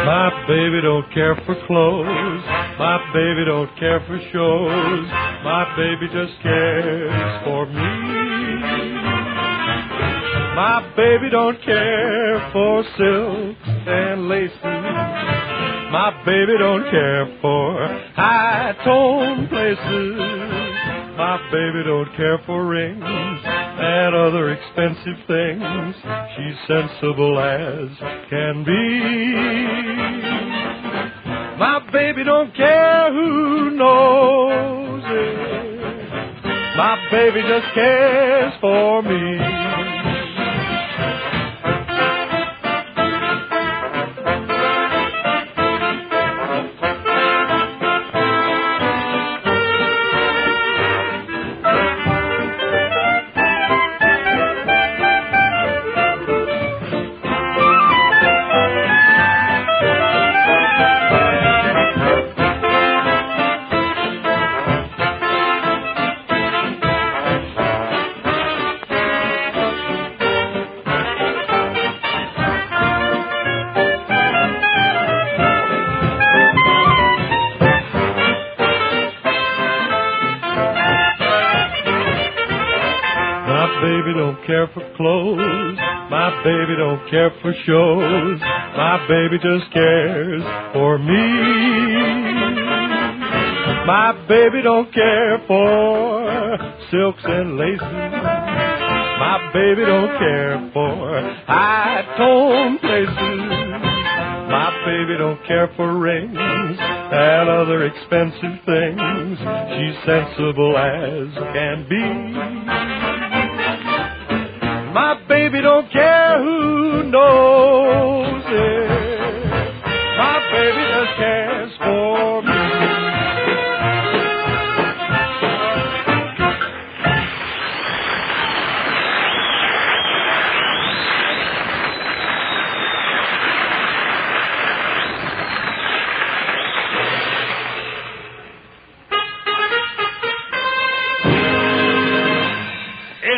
My baby don't care for clothes. My baby don't care for shows. My baby just cares for me. My baby don't care for silks and laces. My baby don't care for high-tone places. My baby don't care for rings and other expensive things. She's sensible as can be. My baby don't care who knows it. My baby just cares for me. clothes. My baby don't care for shows. My baby just cares for me. My baby don't care for silks and laces. My baby don't care for high-tone places. My baby don't care for rings and other expensive things. She's sensible as can be. My baby don't care who knows it. My baby just cares for me.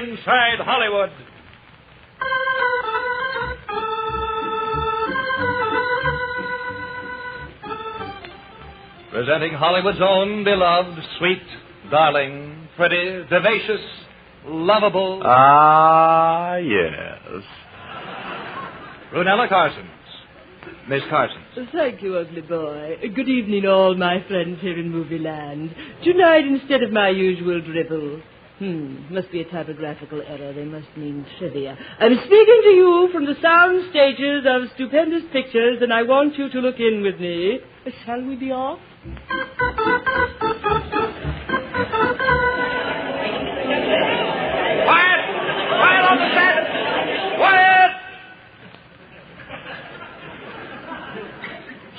Inside Hollywood. Presenting Hollywood's own beloved, sweet, darling, pretty, vivacious, lovable... Ah, yes. Brunella Carsons. Miss Carsons. Thank you, ugly boy. Good evening, all my friends here in Movie Land. Tonight, instead of my usual dribble... must be a typographical error. They must mean trivia. I'm speaking to you from the sound stages of stupendous pictures, and I want you to look in with me. Shall we be off? Quiet! Quiet on the set! Quiet!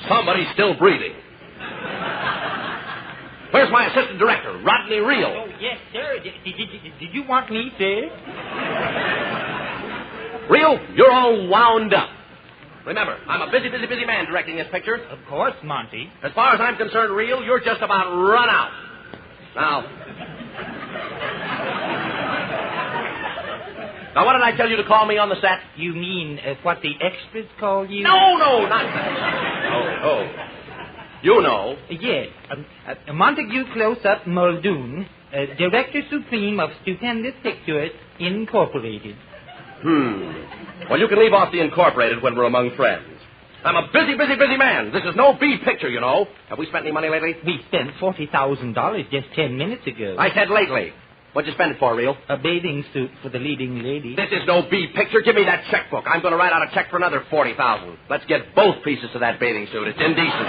Somebody's still breathing. Where's my assistant director, Rodney Reel? Oh, yes, sir. Did you want me, sir? Reel, you're all wound up. Remember, I'm a busy man directing this picture. Of course, Monty. As far as I'm concerned, Reel, you're just about run out. Now, what did I tell you to call me on the set? You mean what the extras call you? No, not that. Oh. You know. Yes. Montague Close-Up Muldoon, Director Supreme of Stupendous Pictures, Incorporated. Well, you can leave off the Incorporated when we're among friends. I'm a busy man. This is no B picture, you know. Have we spent any money lately? We spent $40,000 just 10 minutes ago. I said lately. What'd you spend it for, Reel? A bathing suit for the leading lady. This is no B picture. Give me that checkbook. I'm going to write out a check for another $40,000. Let's get both pieces of that bathing suit. It's indecent.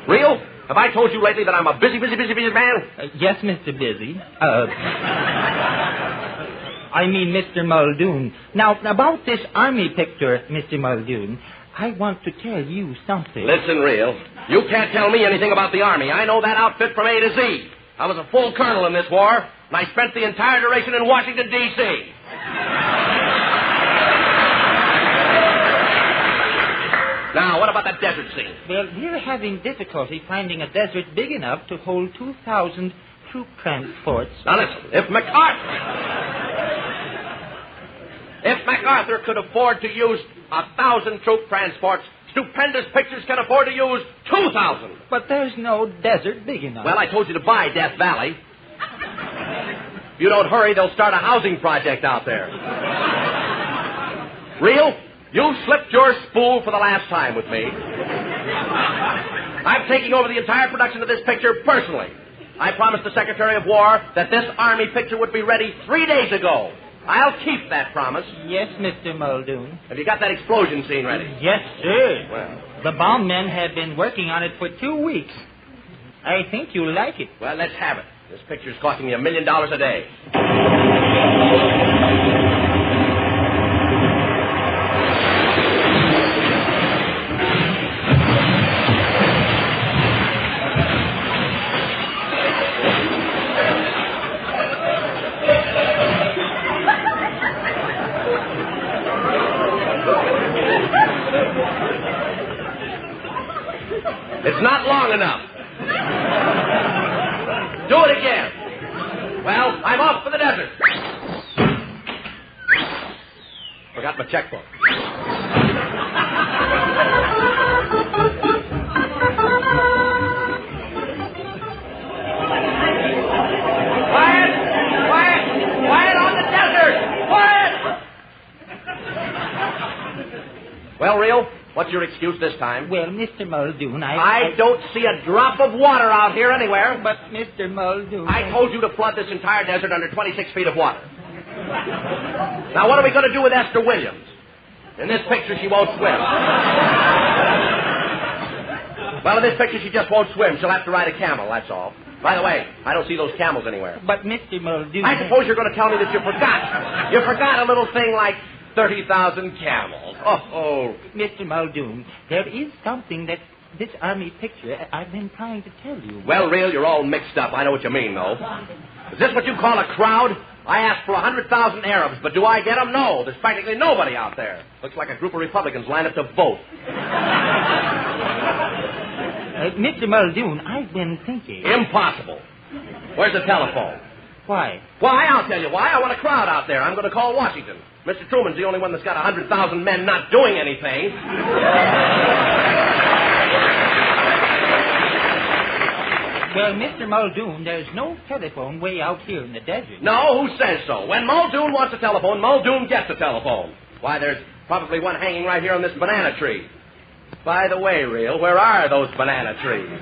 Reel, have I told you lately that I'm a busy man? Yes, Mr. Busy. I mean Mr. Muldoon. Now, about this army picture, Mr. Muldoon, I want to tell you something. Listen, Reel, you can't tell me anything about the Army. I know that outfit from A to Z. I was a full colonel in this war, and I spent the entire duration in Washington, D.C. Now, what about that desert scene? Well, we're having difficulty finding a desert big enough to hold 2,000 troop transports. Now, listen, if MacArthur could afford to use 1,000 troop transports, Stupendous Pictures can afford to use 2,000. But there's no desert big enough. Well, I told you to buy Death Valley. If you don't hurry, they'll start a housing project out there. Reel, you slipped your spool for the last time with me. I'm taking over the entire production of this picture personally. I promised the Secretary of War that this Army picture would be ready 3 days ago. I'll keep that promise. Yes, Mr. Muldoon. Have you got that explosion scene ready? Yes, sir. Well, the bomb men have been working on it for 2 weeks. I think you'll like it. Well, let's have it. This picture's costing me $1 million a day. It's not long enough. Do it again. Well, I'm off for the desert. Forgot my checkbook. Quiet! Well, Real, what's your excuse this time? Well, Mr. Muldoon, I don't see a drop of water out here anywhere. But, Mr. Muldoon... I told you to flood this entire desert under 26 feet of water. Now, what are we going to do with Esther Williams? In this picture, she won't swim. Well, in this picture, she just won't swim. She'll have to ride a camel, that's all. By the way, I don't see those camels anywhere. But, Mr. Muldoon... I suppose you're going to tell me that you forgot. You forgot a little thing like 30,000 camels. Oh. Mr. Muldoon, there is something that this army picture I've been trying to tell you. Well, Real, you're all mixed up. I know what you mean, though. Is this what you call a crowd? I asked for 100,000 Arabs, but do I get them? No. There's practically nobody out there. Looks like a group of Republicans lined up to vote. Mr. Muldoon, I've been thinking... Impossible. Where's the telephone? Why? Why? I'll tell you why. I want a crowd out there. I'm going to call Washington. Mr. Truman's the only one that's got 100,000 men not doing anything. Well, Mr. Muldoon, there's no telephone way out here in the desert. No, who says so? When Muldoon wants a telephone, Muldoon gets a telephone. Why, there's probably one hanging right here on this banana tree. By the way, Real, where are those banana trees?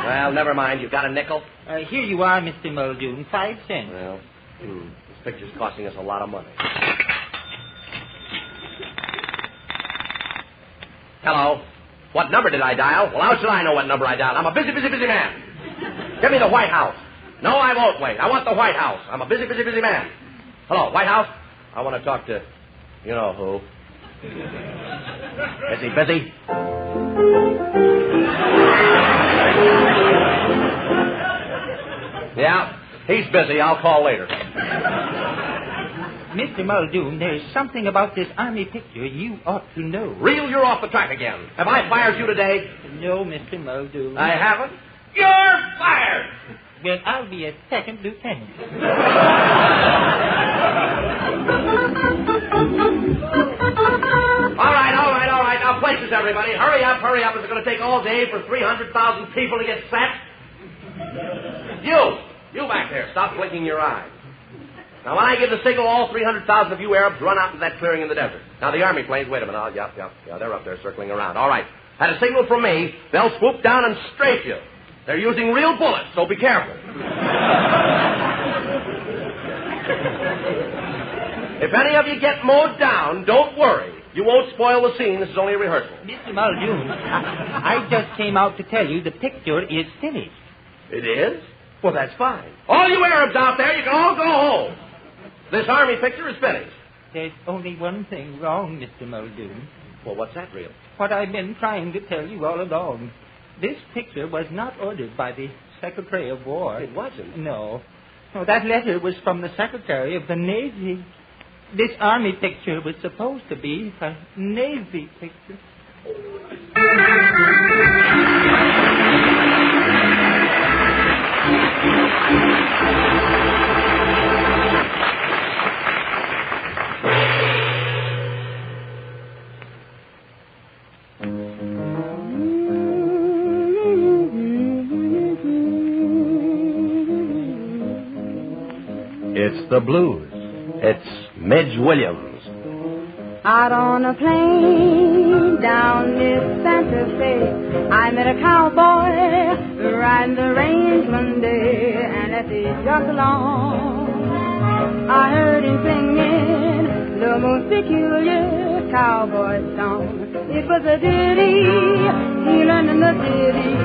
Well, never mind. You've got a nickel? Here you are, Mr. Muldoon. 5 cents. Well, this picture's costing us a lot of money. Hello? What number did I dial? Well, how should I know what number I dialed? I'm a busy man. Give me the White House. No, I won't wait. I want the White House. I'm a busy man. Hello, White House? I want to talk to you-know-who. Is he busy? Yeah, he's busy. I'll call later. Mr. Muldoon, there's something about this army picture you ought to know. Real, you're off the track again. Have I fired you today? No, Mr. Muldoon. I haven't? You're fired! Well, I'll be a second lieutenant. All right. Now, places, everybody. Hurry up. Is it going to take all day for 300,000 people to get set? You back there, stop blinking your eyes. Now, when I give the signal, all 300,000 of you Arabs run out to that clearing in the desert. Now, the army planes, wait a minute. Yeah, they're up there circling around. All right. At a signal from me, they'll swoop down and strafe you. They're using real bullets, so be careful. If any of you get mowed down, don't worry. You won't spoil the scene. This is only a rehearsal. Mr. Muldoon, I just came out to tell you the picture is finished. It is? Well, that's fine. All you Arabs out there, you can all go home. This army picture is finished. There's only one thing wrong, Mr. Muldoon. Well, what's that, Real? What I've been trying to tell you all along. This picture was not ordered by the Secretary of War. It wasn't? No, that letter was from the Secretary of the Navy. This army picture was supposed to be a Navy picture. It's the blues. It's Midge Williams. Out on a plane down near Santa Fe, I met a cowboy riding the range one day, and as he jogged along, I heard him singing the most peculiar cowboy song. It was a ditty he learned in the city.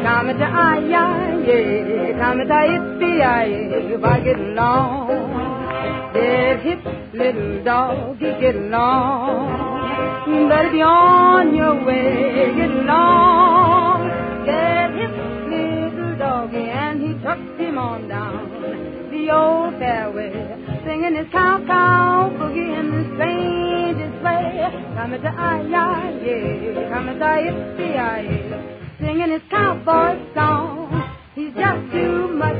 Come to ay-yi-yi, come to yippee-yi-yi, by getting along. Get hip, little doggy, get along. Better be on your way, get along. Get hip, little doggy, and he tucked him on down the old fairway, singing his cow-cow boogie in the strangest way. Come to ay-yi-yi, come to yippee-yi-yi, singing his cowboy song. He's just too much.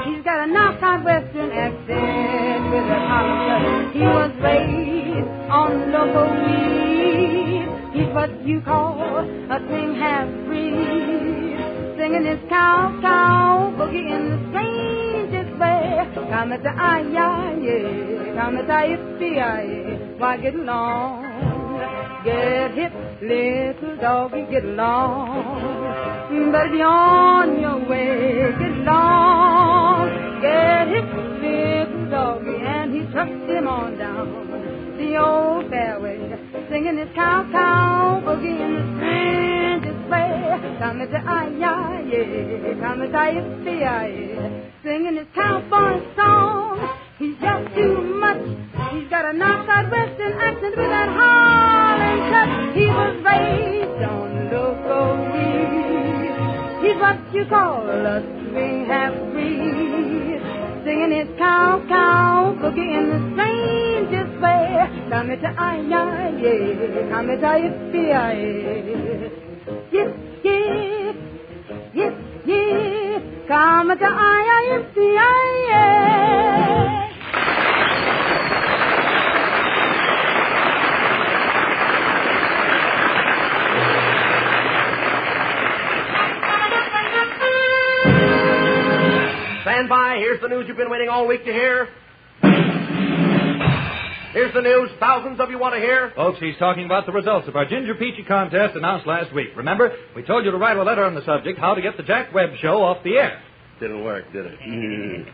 He's got a knockout western accent with a collar cut. He was raised on local weed. He's what you call a thing half-breed, singing his cow-cow boogie in the strangest way. Come at the ay-yi-yi, come at the yippee-yi-yi, why get along? Get hip, little doggy, get along. Better be on your way, get along. Get hip, little doggy, and he trucks him on down the old fairway, singing his cow-cow boogie in the strangest way. Come to ay-yi-yi, come to ay-yi-yi, singing his cowboy song. He's just too much. He's got a knockout western accent with that Harlem touch. He was raised on loco-weed. He's what you call a swing half-breed, singing his cow-cow boogie in the strangest way. Come to ay-yi-yi, come to ay-yi-yi. Yip, yip, yip, yip, come to ay-yi-yi. Stand by. Here's the news you've been waiting all week to hear. Here's the news thousands of you want to hear. Folks, he's talking about the results of our Ginger Peachy contest announced last week. Remember, we told you to write a letter on the subject, how to get the Jack Webb show off the air. Didn't work, did it?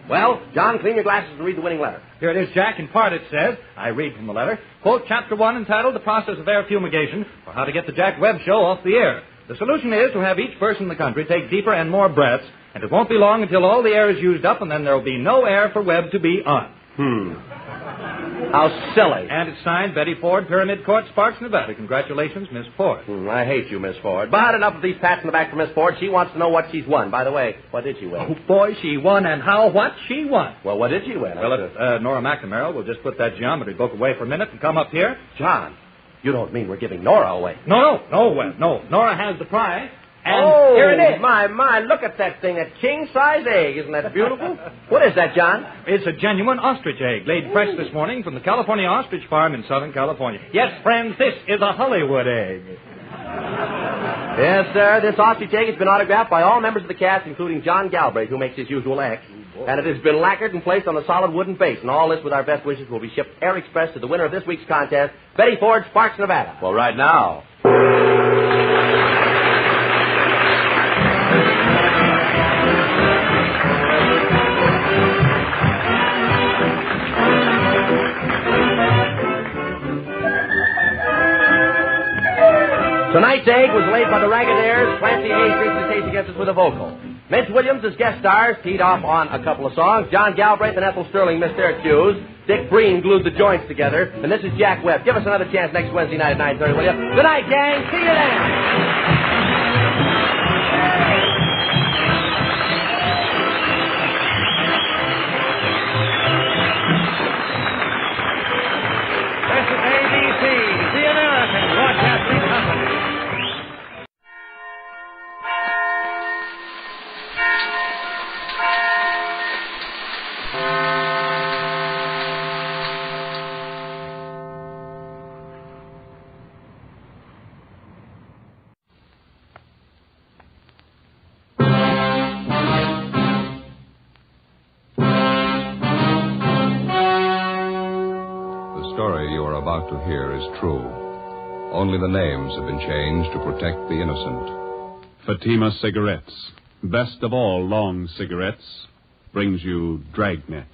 Well, John, clean your glasses and read the winning letter. Here it is, Jack. In part it says, I read from the letter, quote, Chapter 1 entitled The Process of Air Fumigation, or How to Get the Jack Webb Show Off the Air. The solution is to have each person in the country take deeper and more breaths, and it won't be long until all the air is used up, and then there will be no air for Webb to be on. How silly. And it's signed Betty Ford, Pyramid Court, Sparks, Nevada. Congratulations, Miss Ford. I hate you, Miss Ford. But enough of these pats in the back for Miss Ford. She wants to know what she's won. By the way, what did she win? Oh, boy, she won, and how what she won. Well, what did she win? Well, Nora McNamara will just put that geometry book away for a minute and come up here. John, you don't mean we're giving Nora away? No. Nora has the prize. And here it is. My, look at that thing, that king-size egg. Isn't that beautiful? What is that, John? It's a genuine ostrich egg, laid fresh this morning from the California Ostrich Farm in Southern California. Yes, friends, this is a Hollywood egg. Yes, sir, this ostrich egg has been autographed by all members of the cast, including John Galbraith, who makes his usual X. And it has been lacquered and placed on a solid wooden base. And all this, with our best wishes, will be shipped air express to the winner of this week's contest, Betty Ford, Sparks, Nevada. Well, right now... Tonight's egg was laid by the Dragnet. Clancy Hayes reached the stage against us with a vocal. Mitch Williams as guest stars, teed off on a couple of songs. John Galbraith and Ethel Sterling missed their cues. Dick Breen glued the joints together. And this is Jack Webb. Give us another chance next Wednesday night at 9:30, will you? Good night, gang. See you then. About to hear is true. Only the names have been changed to protect the innocent. Fatima Cigarettes, best of all long cigarettes, brings you Dragnet.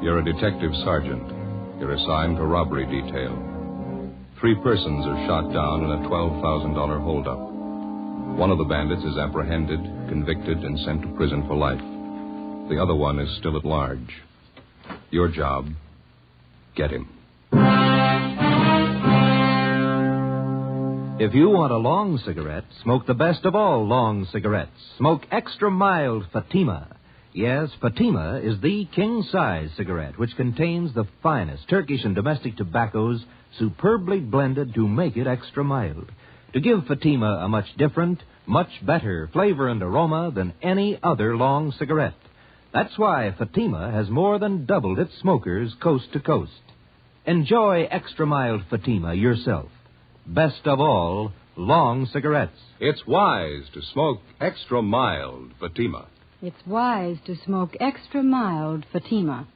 You're a detective sergeant. You're assigned to robbery detail. 3 persons are shot down in a $12,000 holdup. One of the bandits is apprehended, convicted, and sent to prison for life. The other one is still at large. Your job, get him. If you want a long cigarette, smoke the best of all long cigarettes. Smoke extra mild Fatima. Yes, Fatima is the king-size cigarette, which contains the finest Turkish and domestic tobaccos superbly blended to make it extra mild, to give Fatima a much different, much better flavor and aroma than any other long cigarette. That's why Fatima has more than doubled its smokers coast to coast. Enjoy extra mild Fatima yourself. Best of all, long cigarettes. It's wise to smoke extra mild Fatima. It's wise to smoke extra mild Fatima.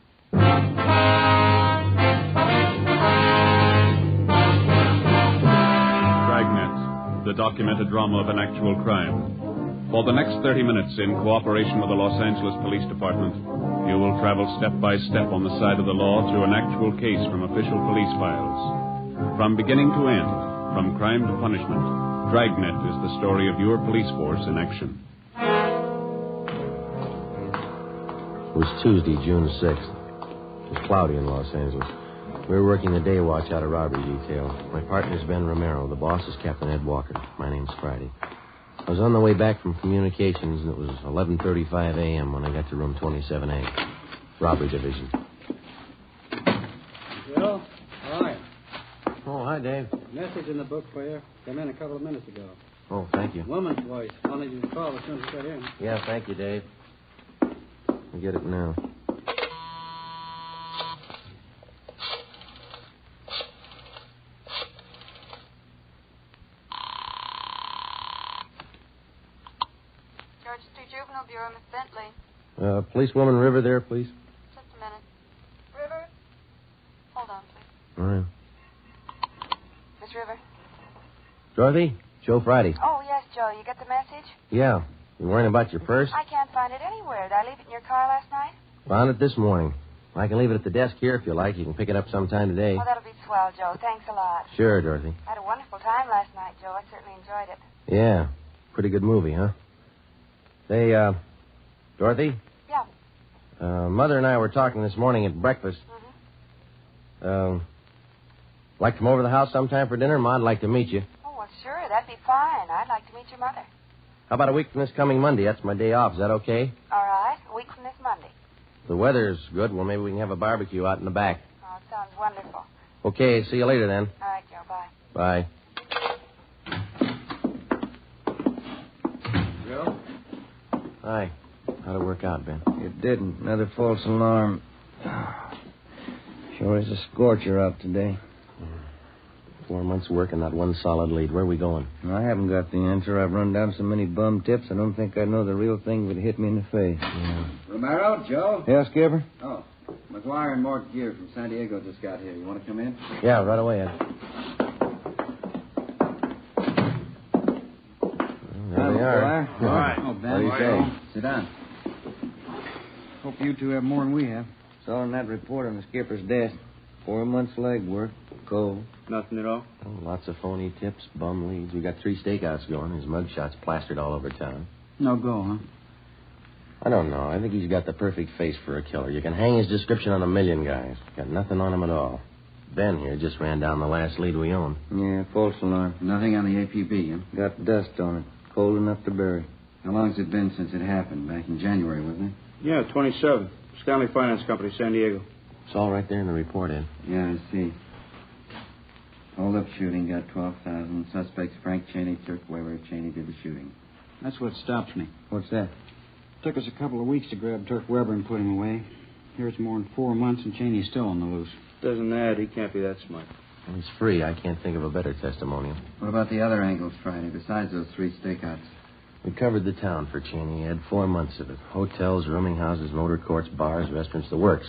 Dragnet, the documented drama of an actual crime. For the next 30 minutes, in cooperation with the Los Angeles Police Department, you will travel step by step on the side of the law through an actual case from official police files. From beginning to end, from crime to punishment, Dragnet is the story of your police force in action. It was Tuesday, June 6th. It was cloudy in Los Angeles. We were working the day watch out of robbery detail. My partner's Ben Romero. The boss is Captain Ed Walker. My name's Friday. I was on the way back from communications, and it was 11:35 a.m. when I got to room 27A, robbery division. Bill? Hi. Oh, hi, Dave. Message in the book for you. Came in a couple of minutes ago. Oh, thank you. Woman's voice. Wanted you to call as soon as you got in. Yeah, thank you, Dave. I'll get it now. Juvenile Bureau, Miss Bentley. Policewoman River there, please. Just a minute. River? Hold on, please. All right. Miss River? Dorothy? Joe Friday. Oh, yes, Joe. You get the message? Yeah. You worrying about your purse? I can't find it anywhere. Did I leave it in your car last night? Found it this morning. I can leave it at the desk here if you like. You can pick it up sometime today. Oh, that'll be swell, Joe. Thanks a lot. Sure, Dorothy. I had a wonderful time last night, Joe. I certainly enjoyed it. Yeah. Pretty good movie, huh? Hey, Dorothy? Yeah. Mother and I were talking this morning at breakfast. Mm-hmm. Like to come over to the house sometime for dinner? Ma'd like to meet you. Oh, well, sure. That'd be fine. I'd like to meet your mother. How about a week from this coming Monday? That's my day off. Is that okay? All right. A week from this Monday. The weather's good. Well, maybe we can have a barbecue out in the back. Oh, it sounds wonderful. Okay. See you later, then. All right, Joe. Bye. Bye. Joe? Hi. How'd it work out, Ben? It didn't. Another false alarm. Sure is a scorcher out today. 4 months' work and not one solid lead. Where are we going? I haven't got the answer. I've run down so many bum tips, I don't think I know the real thing would hit me in the face. Yeah. Romero, Joe? Yeah, Skipper? Oh, McGuire and Mort Gear from San Diego just got here. You want to come in? Yeah, right away, Ed. There we are. All right. Oh, Ben. What do you say? Sit down. Hope you two have more than we have. It's all in that report on the skipper's desk. 4 months legwork. Cold. Nothing at all? Oh, lots of phony tips, bum leads. We got 3 stakeouts going. His mugshot's plastered all over town. No go, huh? I don't know. I think he's got the perfect face for a killer. You can hang his description on 1,000,000 guys. Got nothing on him at all. Ben here just ran down the last lead we own. Yeah, false alarm. Nothing on the APB, huh? Got dust on it. Cold enough to bury. How long's it been since it happened? Back in January, wasn't it? Yeah, 27. Stanley Finance Company, San Diego. It's all right there in the report, Ed. Yeah, I see. Hold-up shooting got 12,000. Suspects Frank Cheney, Turk Weber. Cheney did the shooting. That's what stops me. What's that? Took us a couple of weeks to grab Turk Weber and put him away. Here it's more than 4 months and Cheney's still on the loose. Doesn't that? He can't be that smart. Well, he's free. I can't think of a better testimonial. What about the other angles, Friday, besides those 3 stakeouts? We covered the town for Cheney, Ed. 4 months of it. Hotels, rooming houses, motor courts, bars, restaurants, the works.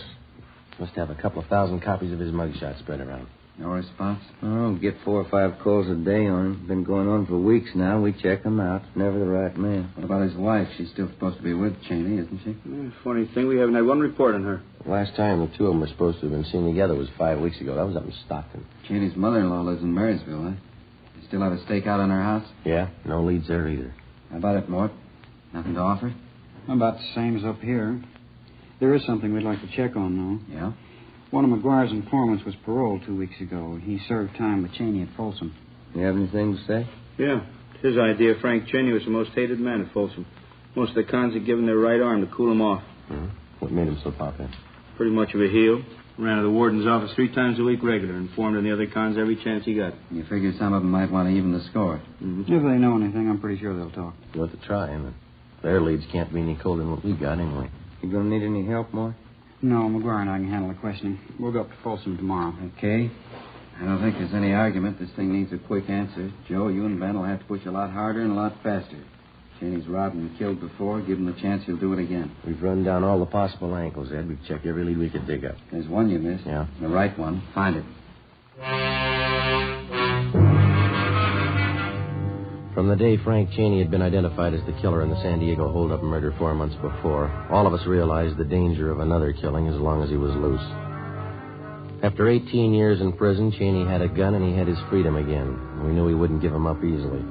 Must have a couple of thousand copies of his mugshot spread around. No response? Oh, get 4 or 5 calls a day on him. Been going on for weeks now. We check him out. Never the right man. What about his wife? She's still supposed to be with Cheney, isn't she? Funny thing, we haven't had one report on her. Last time the two of them were supposed to have been seen together was 5 weeks ago. That was up in Stockton. Cheney's mother-in-law lives in Marysville, huh? You still have a stakeout on her house? Yeah, no leads there either. How about it, Mort? Nothing to offer? About the same as up here. There is something we'd like to check on, though. Yeah? One of McGuire's informants was paroled 2 weeks ago. He served time with Cheney at Folsom. You have anything to say? Yeah. It's his idea Frank Cheney was the most hated man at Folsom. Most of the cons had given their right arm to cool him off. Mm-hmm. What made him so popular? Pretty much of a heel. Ran to the warden's office 3 times a week regular. Informed on the other cons every chance he got. You figure some of them might want to even the score. Mm-hmm. If they know anything, I'm pretty sure they'll talk. Worth a try, and their leads can't be any colder than what we got anyway. You gonna need any help, Mort? No, McGuire and I can handle the questioning. We'll go up to Folsom tomorrow. Okay. I don't think there's any argument. This thing needs a quick answer. Joe, you and Ben will have to push a lot harder and a lot faster. Cheney's robbed and killed before. Give him the chance, he'll do it again. We've run down all the possible angles, Ed. We've checked every lead we could dig up. There's one you missed. Yeah? The right one. Find it. From the day Frank Cheney had been identified as the killer in the San Diego hold-up murder 4 months before, all of us realized the danger of another killing as long as he was loose. After 18 years in prison, Cheney had a gun and he had his freedom again. We knew he wouldn't give him up easily.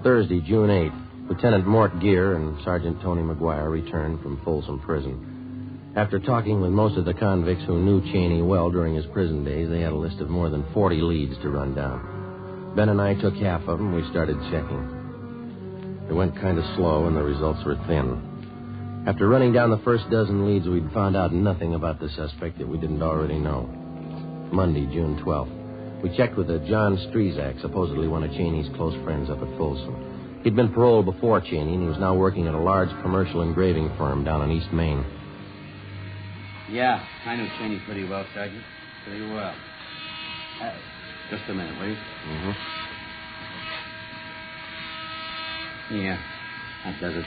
Thursday, June 8th, Lieutenant Mort Gear and Sergeant Tony McGuire returned from Folsom Prison. After talking with most of the convicts who knew Cheney well during his prison days, they had a list of more than 40 leads to run down. Ben and I took half of them. We started checking. It went kind of slow, and the results were thin. After running down the first dozen leads, we'd found out nothing about the suspect that we didn't already know. Monday, June 12th. We checked with a John Strezak, supposedly one of Cheney's close friends up at Folsom. He'd been paroled before Cheney, and he was now working at a large commercial engraving firm down on East Main. Yeah, I knew Cheney pretty well, Sergeant. Pretty well. Just a minute, will you? Mm-hmm. Yeah, that does it.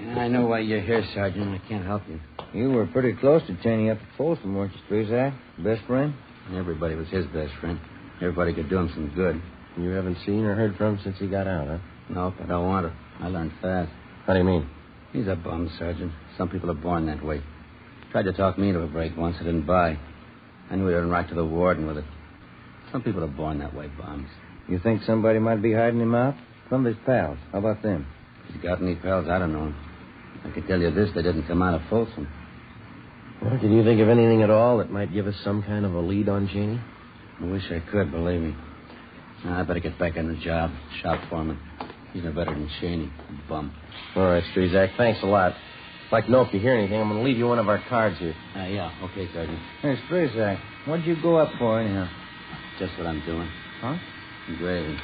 Yeah, I know why you're here, Sergeant. I can't help you. You were pretty close to Cheney up at Folsom, weren't you, Strezak? Best friend? Everybody was his best friend. Everybody could do him some good. You haven't seen or heard from him since he got out, huh? Nope, I don't want to. I learned fast. How do you mean? He's a bum, Sergeant. Some people are born that way. Tried to talk me into a break once. I didn't buy. I knew he'd run right to the warden with it. Some people are born that way, bums. You think somebody might be hiding him out? Some of his pals. How about them? If he's got any pals, I don't know. I can tell you this, they didn't come out of Folsom. Well, can you think of anything at all that might give us some kind of a lead on Cheney? I wish I could, believe me. I better get back on the job. Shop foreman. He's no better than Cheney. Bum. All right, Strezak. Thanks a lot. I'd like to know if you hear anything. I'm going to leave you one of our cards here. Yeah. Okay, Sergeant. Hey, Strezak, what'd you go up for, anyhow? Just what I'm doing. Huh? Engraving.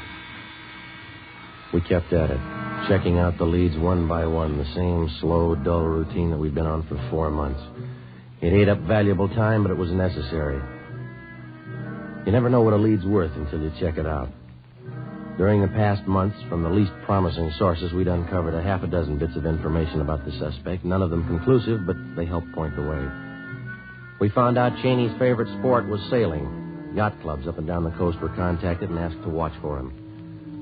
We kept at it, checking out the leads one by one, the same slow, dull routine that we'd been on for 4 months. It ate up valuable time, but it was necessary. You never know what a lead's worth until you check it out. During the past months, from the least promising sources, we'd uncovered a half a dozen bits of information about the suspect, none of them conclusive, but they helped point the way. We found out Cheney's favorite sport was sailing. Yacht clubs up and down the coast were contacted and asked to watch for him.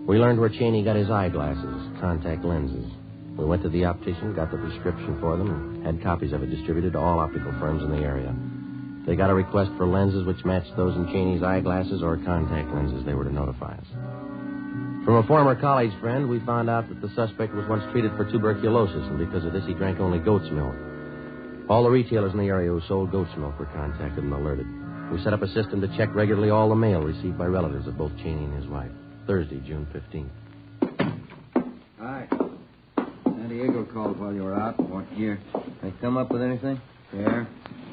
We learned where Cheney got his eyeglasses, contact lenses. We went to the optician, got the prescription for them, and had copies of it distributed to all optical firms in the area. They got a request for lenses which matched those in Cheney's eyeglasses or contact lenses. They were to notify us. From a former college friend, we found out that the suspect was once treated for tuberculosis, and because of this, he drank only goat's milk. All the retailers in the area who sold goat's milk were contacted and alerted. We set up a system to check regularly all the mail received by relatives of both Cheney and his wife. Thursday, June 15th. Hi. San Diego called while you were out. What year? They come up with anything? Yeah.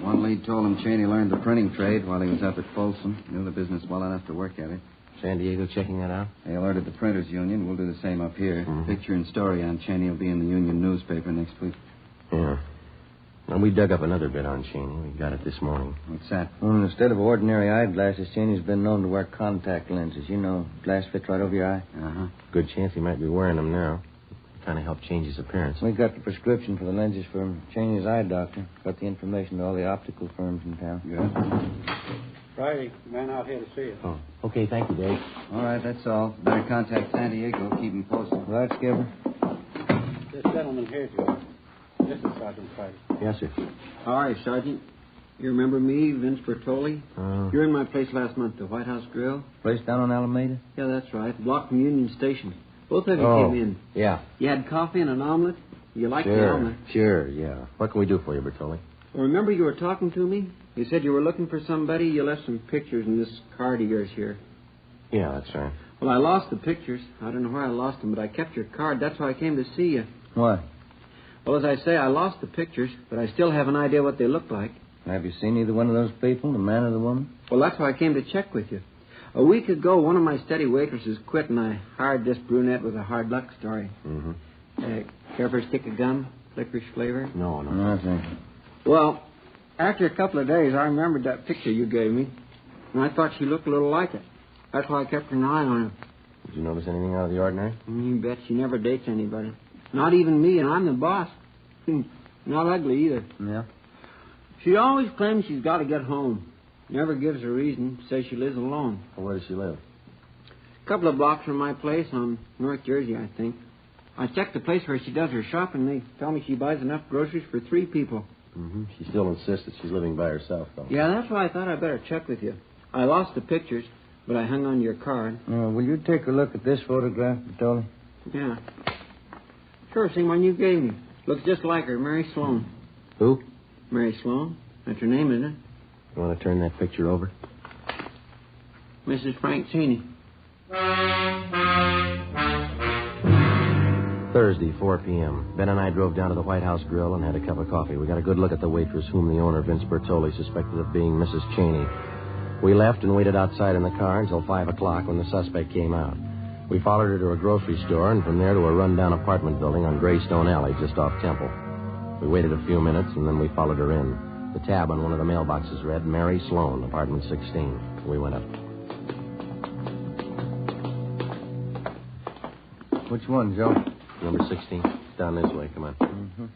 One lead told him Cheney learned the printing trade while he was up at Folsom. Knew the business well enough to work at it. San Diego checking that out? They alerted the Printers Union. We'll do the same up here. Picture and story on Cheney will be in the Union newspaper next week. Yeah. And we dug up another bit on Cheney. We got it this morning. What's that? Well, instead of ordinary eyeglasses, Cheney's been known to wear contact lenses. You know, glass fits right over your eye. Uh-huh. Good chance he might be wearing them now. Kind of helped change his appearance. We got the prescription for the lenses from Cheney's eye doctor. Got the information to all the optical firms in town. Good. Friday, man out here to see you. Oh, okay, thank you, Dave. All right, that's all. Better contact San Diego. Keep him posted. Right, Skipper? This gentleman here, Joe. This is Sergeant Friday. Yes, sir. Hi, Sergeant. You remember me, Vince Bertoli? You were in my place last month, the White House Grill. Place down on Alameda? Yeah, that's right. Block from Union Station. Both of you came in. Yeah. You had coffee and an omelet? You liked the Sure, omelet? sure, yeah. What can we do for you, Bertoli? Well, remember you were talking to me? You said you were looking for somebody. You left some pictures in this card of yours here. Yeah, that's right. Well, I lost the pictures. I don't know where I lost them, but I kept your card. That's why I came to see you. What? Well, as I say, I lost the pictures, but I still have an idea what they look like. Have you seen either one of those people, the man or the woman? Well, that's why I came to check with you. A week ago, one of my steady waitresses quit, and I hired this brunette with a hard luck story. Care for a stick of gum? Licorice flavor? No. Nothing. Well, after a couple of days, I remembered that picture you gave me, and I thought she looked a little like it. That's why I kept an eye on her. Did you notice anything out of the ordinary? You bet she never dates anybody. Not even me, and I'm the boss. Not ugly either. Yeah? She always claims she's got to get home. Never gives a reason. Says she lives alone. Well, where does she live? A couple of blocks from my place on North Jersey, I think. I checked the place where she does her shopping. They tell me she buys enough groceries for 3 people. Mm-hmm. She still insists that she's living by herself, though. Yeah, that's why I thought I'd better check with you. I lost the pictures, but I hung on your card. Will you take a look at this photograph, Bertoli? Yeah. Sure, same one you gave me. Looks just like her, Mary Sloan. Who? Mary Sloan. That's her name, isn't it? You want to turn that picture over? Mrs. Frank Cheney. Thursday, 4 p.m. Ben and I drove down to the White House Grill and had a cup of coffee. We got a good look at the waitress whom the owner, Vince Bertoli, suspected of being Mrs. Cheney. We left and waited outside in the car until 5 o'clock when the suspect came out. We followed her to a grocery store and from there to a rundown apartment building on Greystone Alley just off Temple. We waited a few minutes and then we followed her in. The tab on one of the mailboxes read, Mary Sloan, apartment 16. We went up. Which one, Joe? Number 16. It's down this way. Come on. Mm-hmm.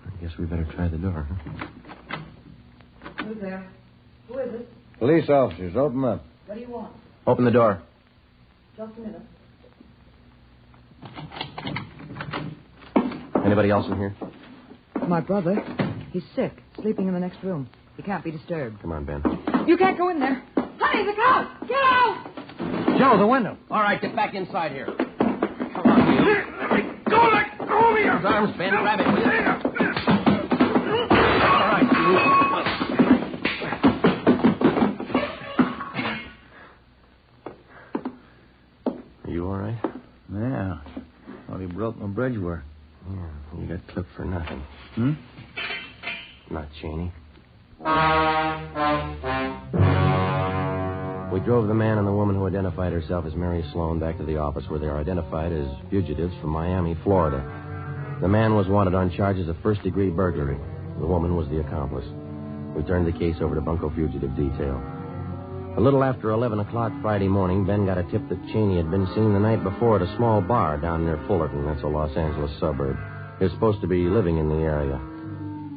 I guess we better try the door, huh? Who's there? Who is it? Police officers, open up. What do you want? Open the door. Just a minute. Anybody else in here? My brother. He's sick, sleeping in the next room. He can't be disturbed. Come on, Ben. You can't go in there. Honey, the cow! Get out! Joe, the window. All right, get back inside here. Come on, you. Let go of me! His arms, Ben. Grab it, will you? All right, you. Are you all right? Yeah. Thought he broke my bridgework. Yeah, you got clipped for nothing. Hmm? Not Cheney. We drove the man and the woman who identified herself as Mary Sloan back to the office where they are identified as fugitives from Miami, Florida. The man was wanted on charges of first-degree burglary. The woman was the accomplice. We turned the case over to Bunko Fugitive Detail. A little after 11 o'clock Friday morning, Ben got a tip that Cheney had been seen the night before at a small bar down near Fullerton. That's a Los Angeles suburb. He was supposed to be living in the area.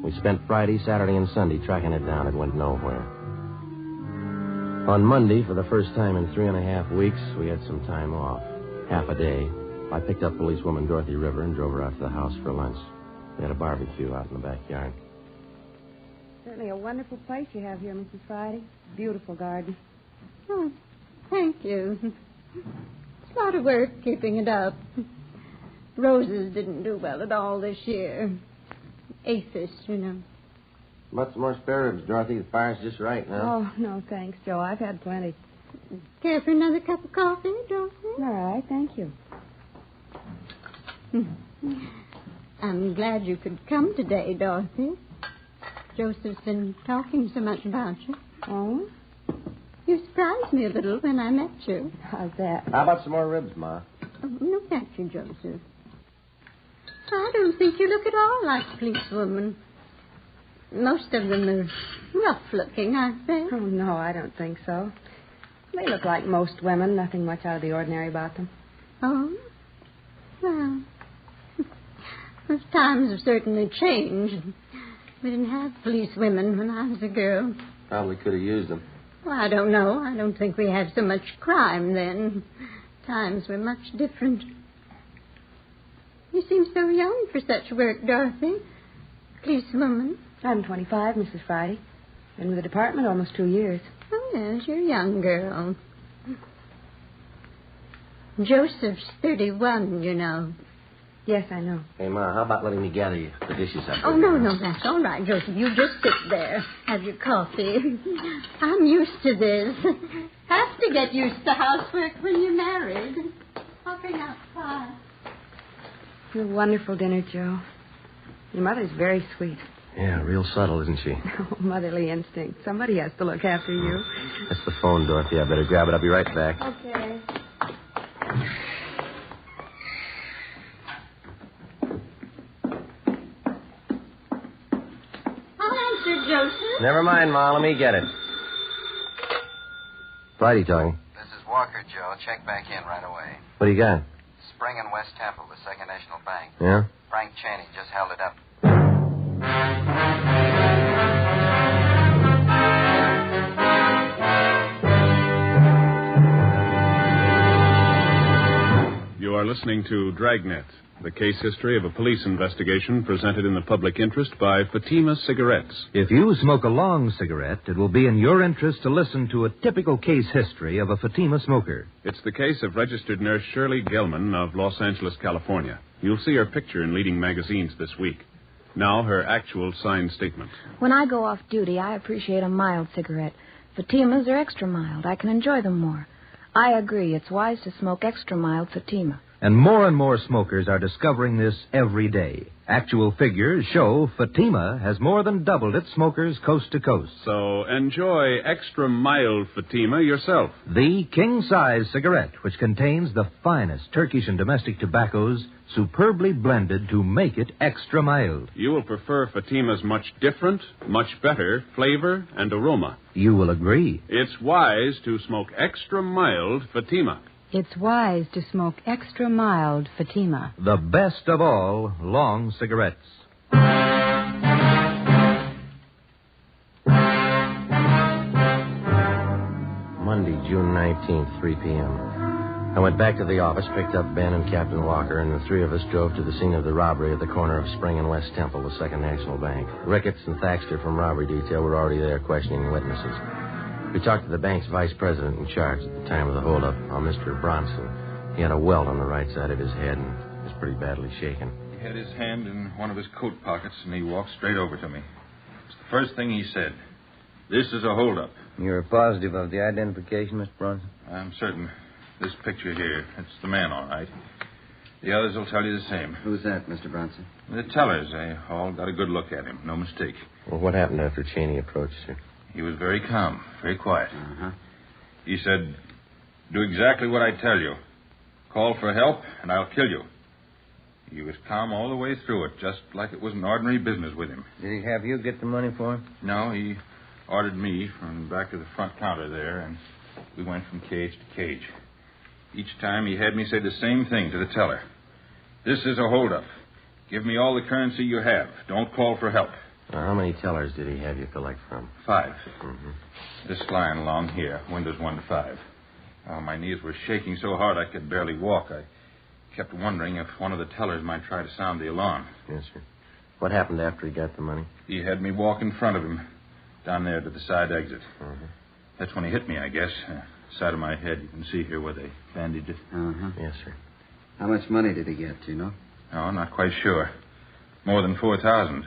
We spent Friday, Saturday, and Sunday tracking it down. It went nowhere. On Monday, for the first time in 3.5 weeks, we had some time off. Half a day. I picked up policewoman Dorothy River and drove her out to the house for lunch. We had a barbecue out in the backyard. Certainly a wonderful place you have here, Mrs. Friday. Beautiful garden. Oh, thank you. It's a lot of work keeping it up. Roses didn't do well at all this year. Aphis, you know. Much more spare ribs, Dorothy. The fire's just right now. Oh, no, thanks, Joe. I've had plenty. Care for another cup of coffee, Dorothy? All right, thank you. I'm glad you could come today, Dorothy. Joseph's been talking so much about you. Oh? You surprised me a little when I met you. How's that? How about some more ribs, Ma? Oh, no, thank you, Joseph. I don't think you look at all like a policewoman. Most of them are rough-looking, aren't they? Oh, no, I don't think so. They look like most women. Nothing much out of the ordinary about them. Oh? Well, those times have certainly changed. We didn't have police women when I was a girl. Probably could have used them. Well, I don't know. I don't think we had so much crime then. Times were much different. You seem so young for such work, Dorothy. Policewoman. I'm 25, Mrs. Friday. Been with the department almost 2 years. Oh, yes, you're a young girl. Joseph's 31, you know. Yes, I know. Hey, Ma, how about letting me gather you the dishes up? Oh, no, that's all right, Joseph. You just sit there. Have your coffee. I'm used to this. Have to get used to housework when you're married. Hopping outside. A wonderful dinner, Joe. Your mother's very sweet. Yeah, real subtle, isn't she? Oh, motherly instinct. Somebody has to look after you. That's the phone, Dorothy. I better grab it. I'll be right back. Okay. Joseph? Never mind, Ma. Let me get it. Friday talking. This is Walker, Joe. Check back in right away. What do you got? Spring and West Temple, the Second National Bank. Yeah? Frank Cheney just held it up. You are listening to Dragnet, the case history of a police investigation presented in the public interest by Fatima Cigarettes. If you smoke a long cigarette, it will be in your interest to listen to a typical case history of a Fatima smoker. It's the case of registered nurse Shirley Gelman of Los Angeles, California. You'll see her picture in leading magazines this week. Now, her actual signed statement. When I go off duty, I appreciate a mild cigarette. Fatimas are extra mild. I can enjoy them more. I agree. It's wise to smoke extra mild Fatima. And more smokers are discovering this every day. Actual figures show Fatima has more than doubled its smokers coast to coast. So enjoy extra mild Fatima yourself. The king-size cigarette, which contains the finest Turkish and domestic tobaccos superbly blended to make it extra mild. You will prefer Fatima's much different, much better flavor and aroma. You will agree. It's wise to smoke extra mild Fatima. It's wise to smoke extra mild Fatima. The best of all long cigarettes. Monday, June 19th, 3 p.m. I went back to the office, picked up Ben and Captain Walker, and the three of us drove to the scene of the robbery at the corner of Spring and West Temple, the Second National Bank. Ricketts and Thaxter from robbery detail were already there questioning witnesses. We talked to the bank's vice president in charge at the time of the holdup, a Mr. Bronson. He had a welt on the right side of his head and was pretty badly shaken. He had his hand in one of his coat pockets, and he walked straight over to me. It's the first thing he said. This is a holdup. You're positive of the identification, Mr. Bronson? I'm certain. This picture here, it's the man, all right. The others will tell you the same. Who's that, Mr. Bronson? The tellers, they all got a good look at him. No mistake. Well, what happened after Cheney approached you? He was very calm, very quiet. Uh-huh. He said, do exactly what I tell you. Call for help, and I'll kill you. He was calm all the way through it, just like it was an ordinary business with him. Did he have you get the money for him? No, he ordered me from back to the front counter there, and we went from cage to cage. Each time he had me say the same thing to the teller. This is a holdup. Give me all the currency you have. Don't call for help. Now, how many tellers did he have you collect from? 5. Mm-hmm. This line along here, windows 1 to 5. My knees were shaking so hard I could barely walk. I kept wondering if one of the tellers might try to sound the alarm. Yes, sir. What happened after he got the money? He had me walk in front of him, down there to the side exit. Mm-hmm. That's when he hit me, I guess. Side of my head, you can see here where they bandaged it. Uh-huh. Yes, sir. How much money did he get, do you know? No, not quite sure. More than 4,000.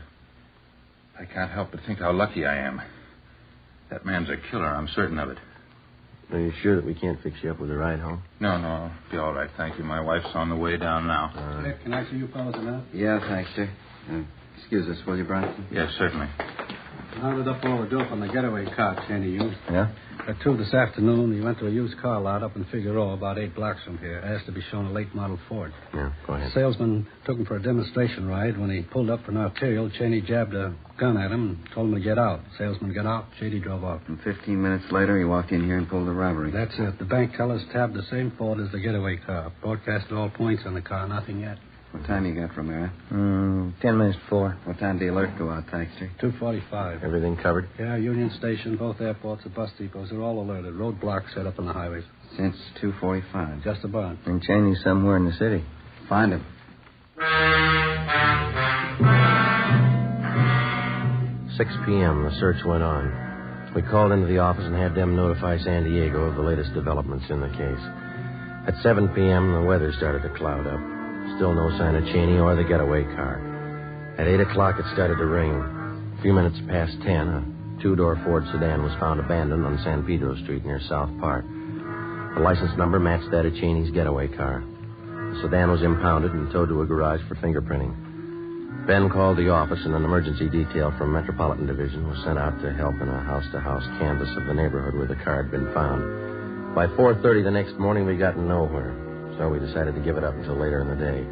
I can't help but think how lucky I am. That man's a killer, I'm certain of it. Are you sure that we can't fix you up with a ride home? No, I'll be all right, thank you. My wife's on the way down now. Can I see you fellas now? Yeah, thanks, sir. Excuse us, will you, Bronson? Yes, certainly. Rounded up all the dope on the getaway car Cheney used. Yeah? At 2 this afternoon, he went to a used car lot up in Figueroa, about 8 blocks from here. Asked to be shown a late model Ford. Yeah, go ahead. The salesman took him for a demonstration ride. When he pulled up for an arterial, Cheney jabbed a gun at him and told him to get out. The salesman got out. Cheney drove off. And 15 minutes later, he walked in here and pulled the robbery. That's it. The bank tellers tabbed the same Ford as the getaway car. Broadcasted all points on the car. Nothing yet. What time you got from there? 10 minutes before. What time did the alert go out, Thaxter? 2:45. Everything covered? Yeah, Union Station, both airports, the bus depots, they're all alerted. Roadblocks set up on the highways. Since 2:45. Just about. And Cheney's somewhere in the city. Find him. 6 p.m., the search went on. We called into the office and had them notify San Diego of the latest developments in the case. At 7 p.m., the weather started to cloud up. Still no sign of Cheney or the getaway car. At 8 o'clock, it started to rain. A few minutes past 10, a 2-door Ford sedan was found abandoned on San Pedro Street near South Park. The license number matched that of Cheney's getaway car. The sedan was impounded and towed to a garage for fingerprinting. Ben called the office, and an emergency detail from Metropolitan Division was sent out to help in a house-to-house canvass of the neighborhood where the car had been found. By 4:30 the next morning, we got nowhere. So we decided to give it up until later in the day.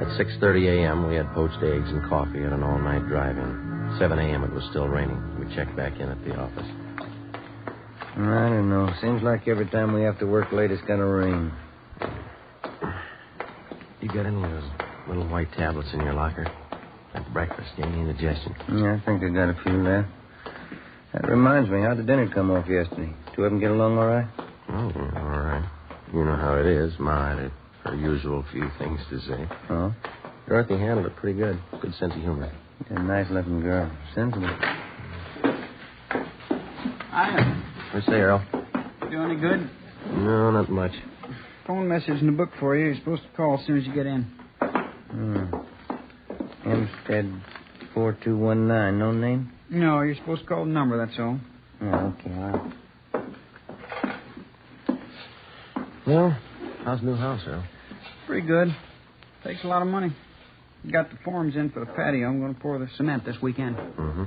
At 6:30 a.m., we had poached eggs and coffee at an all-night drive-in. 7 a.m. It was still raining. We checked back in at the office. I don't know. Seems like every time we have to work late, it's going to rain. You got any of those little white tablets in your locker? At breakfast, any indigestion? Yeah, I think I got a few there. That reminds me, how'd the dinner come off yesterday? Two of them get along all right? Oh, yeah, all right. You know how it is. Ma had her usual few things to say. Oh? Dorothy handled it pretty good. Good sense of humor. A nice-looking girl. Sensible. Hiya. What's say, Earl? Do any good? No, not much. Phone message in the book for you. You're supposed to call as soon as you get in. Hempstead 4219. No name? No, you're supposed to call the number, that's all. Oh, okay. All right. Well, how's the new house, Earl? Pretty good. Takes a lot of money. Got the forms in for the patio. I'm going to pour the cement this weekend. Mm-hmm.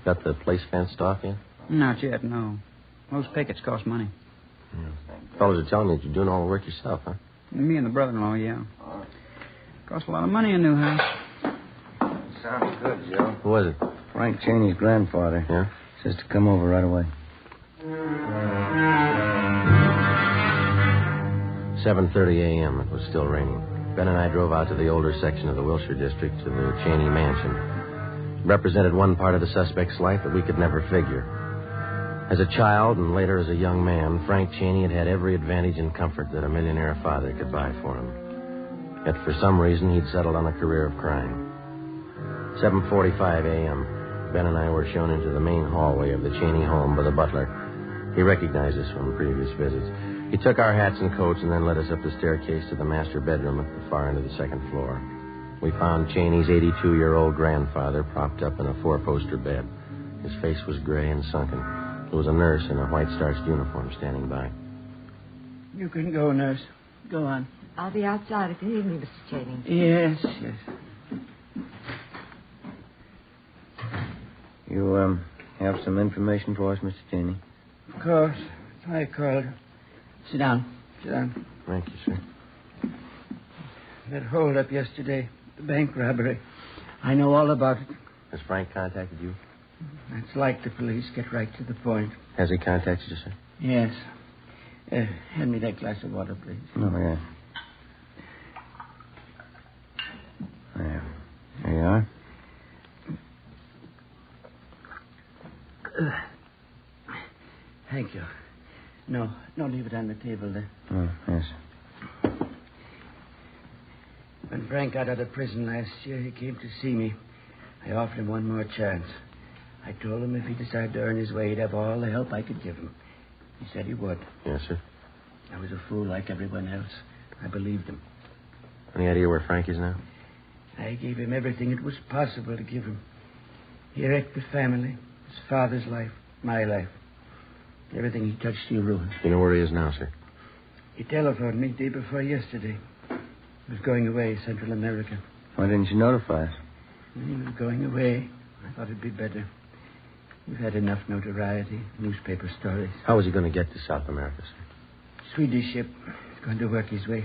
Got the place fenced off yet? Not yet, no. Those pickets cost money. Yeah. Fellas are telling me that you're doing all the work yourself, huh? Me and the brother-in-law, yeah. Costs a lot of money a new house. Sounds good, Joe. Who was it? Frank Cheney's grandfather. Yeah? Says to come over right away. 7:30 a.m. It was still raining. Ben and I drove out to the older section of the Wilshire district to the Cheney mansion. It represented one part of the suspect's life that we could never figure. As a child and later as a young man, Frank Cheney had had every advantage and comfort that a millionaire father could buy for him. Yet for some reason, he'd settled on a career of crime. 7:45 a.m. Ben and I were shown into the main hallway of the Cheney home by the butler. He recognized us from previous visits. He took our hats and coats and then led us up the staircase to the master bedroom at the far end of the second floor. We found Cheney's 82-year-old grandfather propped up in a four-poster bed. His face was gray and sunken. There was a nurse in a white-starched uniform standing by. You can go, nurse. Go on. I'll be outside if you need me, Mr. Cheney. Yes, yes. You, have some information for us, Mr. Cheney? Of course. I called. Sit down. Sit down. Thank you, sir. That hold-up yesterday, the bank robbery. I know all about it. Has Frank contacted you? That's like the police. Get right to the point. Has he contacted you, sir? Yes. Hand me that glass of water, please. Oh, yeah. There you are. Thank you. No, leave it on the table there. Oh, yes. When Frank got out of prison last year, he came to see me. I offered him one more chance. I told him if he decided to earn his way, he'd have all the help I could give him. He said he would. Yes, sir. I was a fool like everyone else. I believed him. Any idea where Frank is now? I gave him everything it was possible to give him. He wrecked the family, his father's life, my life. Everything he touched, he ruined. You know where he is now, sir? He telephoned me day before yesterday. He was going away, Central America. Why didn't you notify us? When he was going away, I thought it'd be better. We've had enough notoriety, newspaper stories. How was he going to get to South America, sir? Swedish ship. He's going to work his way.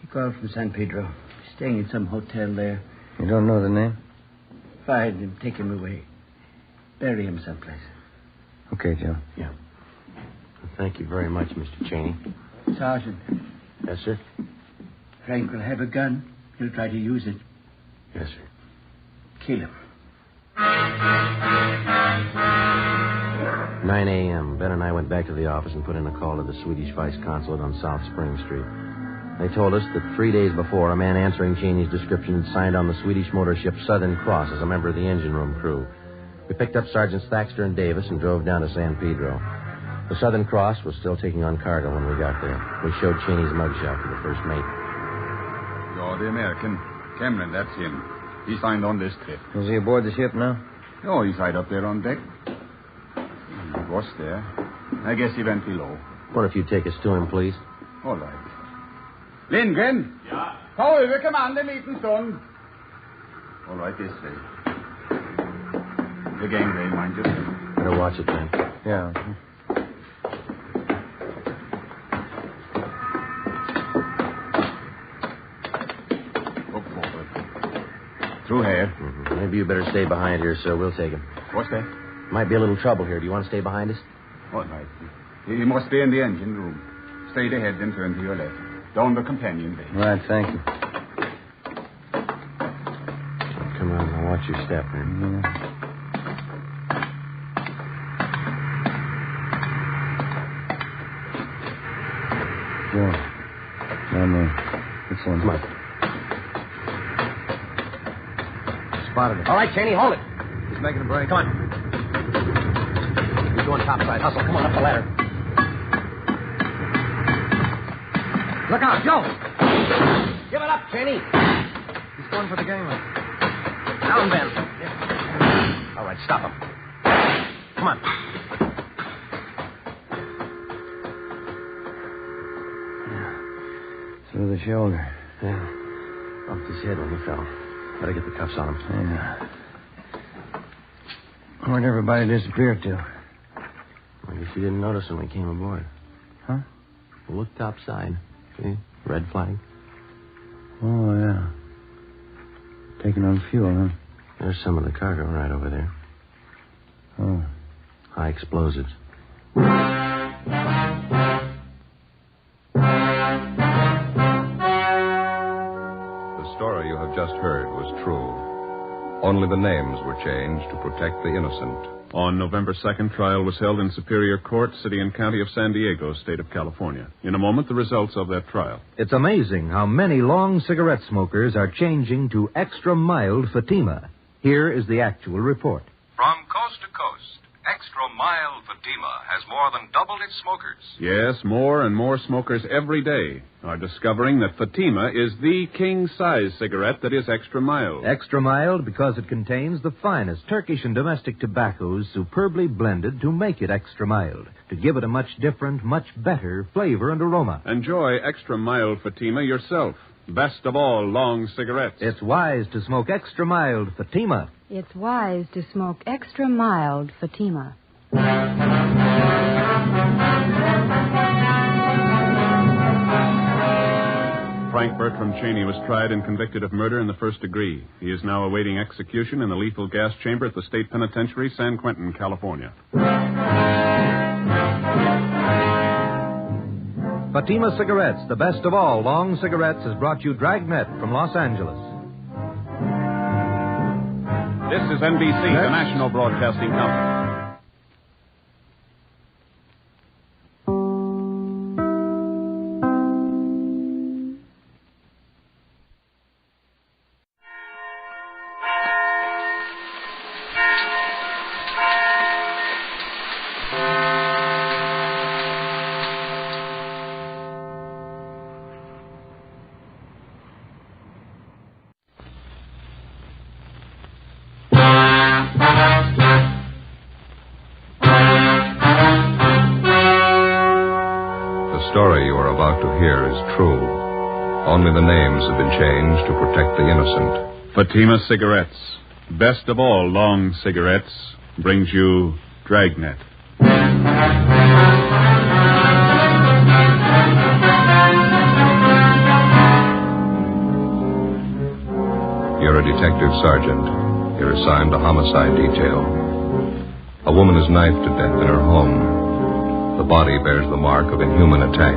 He called from San Pedro. Staying in some hotel there. You don't know the name? Find him, take him away. Bury him someplace. Okay, Joe. Yeah. Well, thank you very much, Mr. Cheney. Sergeant. Yes, sir? Frank will have a gun. He'll try to use it. Yes, sir. Kill him. 9 a.m. Ben and I went back to the office and put in a call to the Swedish Vice Consulate on South Spring Street. They told us that 3 days before, a man answering Cheney's description had signed on the Swedish motor ship Southern Cross as a member of the engine room crew. We picked up Sergeants Thaxter and Davis and drove down to San Pedro. The Southern Cross was still taking on cargo when we got there. We showed Cheney's mugshot to the first mate. You're the American. Cameron, that's him. He signed on this trip. Is he aboard the ship now? Oh, he's right up there on deck. He was there. I guess he went below. What if you take us to him, please? All right. Lindgren! Ja? Ta över kommando en liten stund. All right, this way. The gangway, mind you. Better watch it, man. Yeah. Look forward. Through here. Mm-hmm. Maybe you better stay behind here, sir. We'll take him. What's that? Might be a little trouble here. Do you want to stay behind us? All right. You must stay in the engine room. Straight ahead, then turn to your left. Down the companion way. Right, thank you. Come on, now watch your step, man. Sure. This one. Come on. Spotted it. All right, Cheney, hold it. He's making a break. Come on. He's going topside. Hustle. Come on, up the ladder. Look out, Joe. Give it up, Cheney. He's going for the gangway. Down, Ben. Yeah. All right, stop him. Come on. Through the shoulder. Yeah. Bumped his head when he fell. Better get the cuffs on him. Yeah. Where'd everybody disappear to? I guess you didn't notice when we came aboard. Huh? Well, look topside. See? Red flag. Oh, yeah. Taking on fuel, huh? There's some of the cargo right over there. Oh. High explosives. The story you have just heard was true. Only the names were changed to protect the innocent. On November 2nd, trial was held in Superior Court, City and County of San Diego, State of California. In a moment, the results of that trial. It's amazing how many long cigarette smokers are changing to extra mild Fatima. Here is the actual report. From coast to coast, extra mild Fatima has more than doubled its smokers. Yes, more and more smokers every day are discovering that Fatima is the king-size cigarette that is extra mild. Extra mild because it contains the finest Turkish and domestic tobaccos superbly blended to make it extra mild, to give it a much different, much better flavor and aroma. Enjoy extra mild Fatima yourself. Best of all long cigarettes. It's wise to smoke extra mild Fatima. It's wise to smoke extra mild Fatima. Frank Bertram Cheney was tried and convicted of murder in the first degree. He is now awaiting execution in the lethal gas chamber at the State Penitentiary, San Quentin, California. Fatima Cigarettes, the best of all long cigarettes, has brought you Dragnet from Los Angeles. This is NBC, the national broadcasting company. The story you are about to hear is true. Only the names have been changed to protect the innocent. Fatima Cigarettes, best of all long cigarettes, brings you Dragnet. You're a detective sergeant. You're assigned to homicide detail. A woman is knifed to death in her home. The body bears the mark of inhuman attack.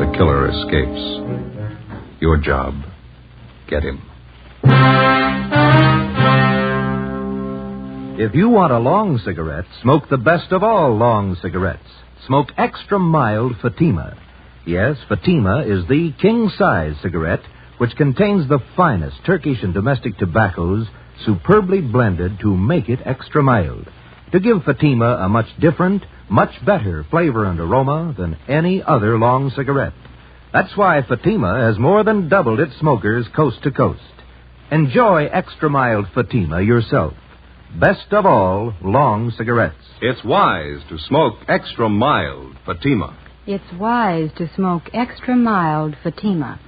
The killer escapes. Your job, get him. If you want a long cigarette, smoke the best of all long cigarettes. Smoke extra mild Fatima. Yes, Fatima is the king-size cigarette which contains the finest Turkish and domestic tobaccos superbly blended to make it extra mild, to give Fatima a much different, much better flavor and aroma than any other long cigarette. That's why Fatima has more than doubled its smokers coast to coast. Enjoy extra mild Fatima yourself. Best of all long cigarettes. It's wise to smoke extra mild Fatima. It's wise to smoke extra mild Fatima.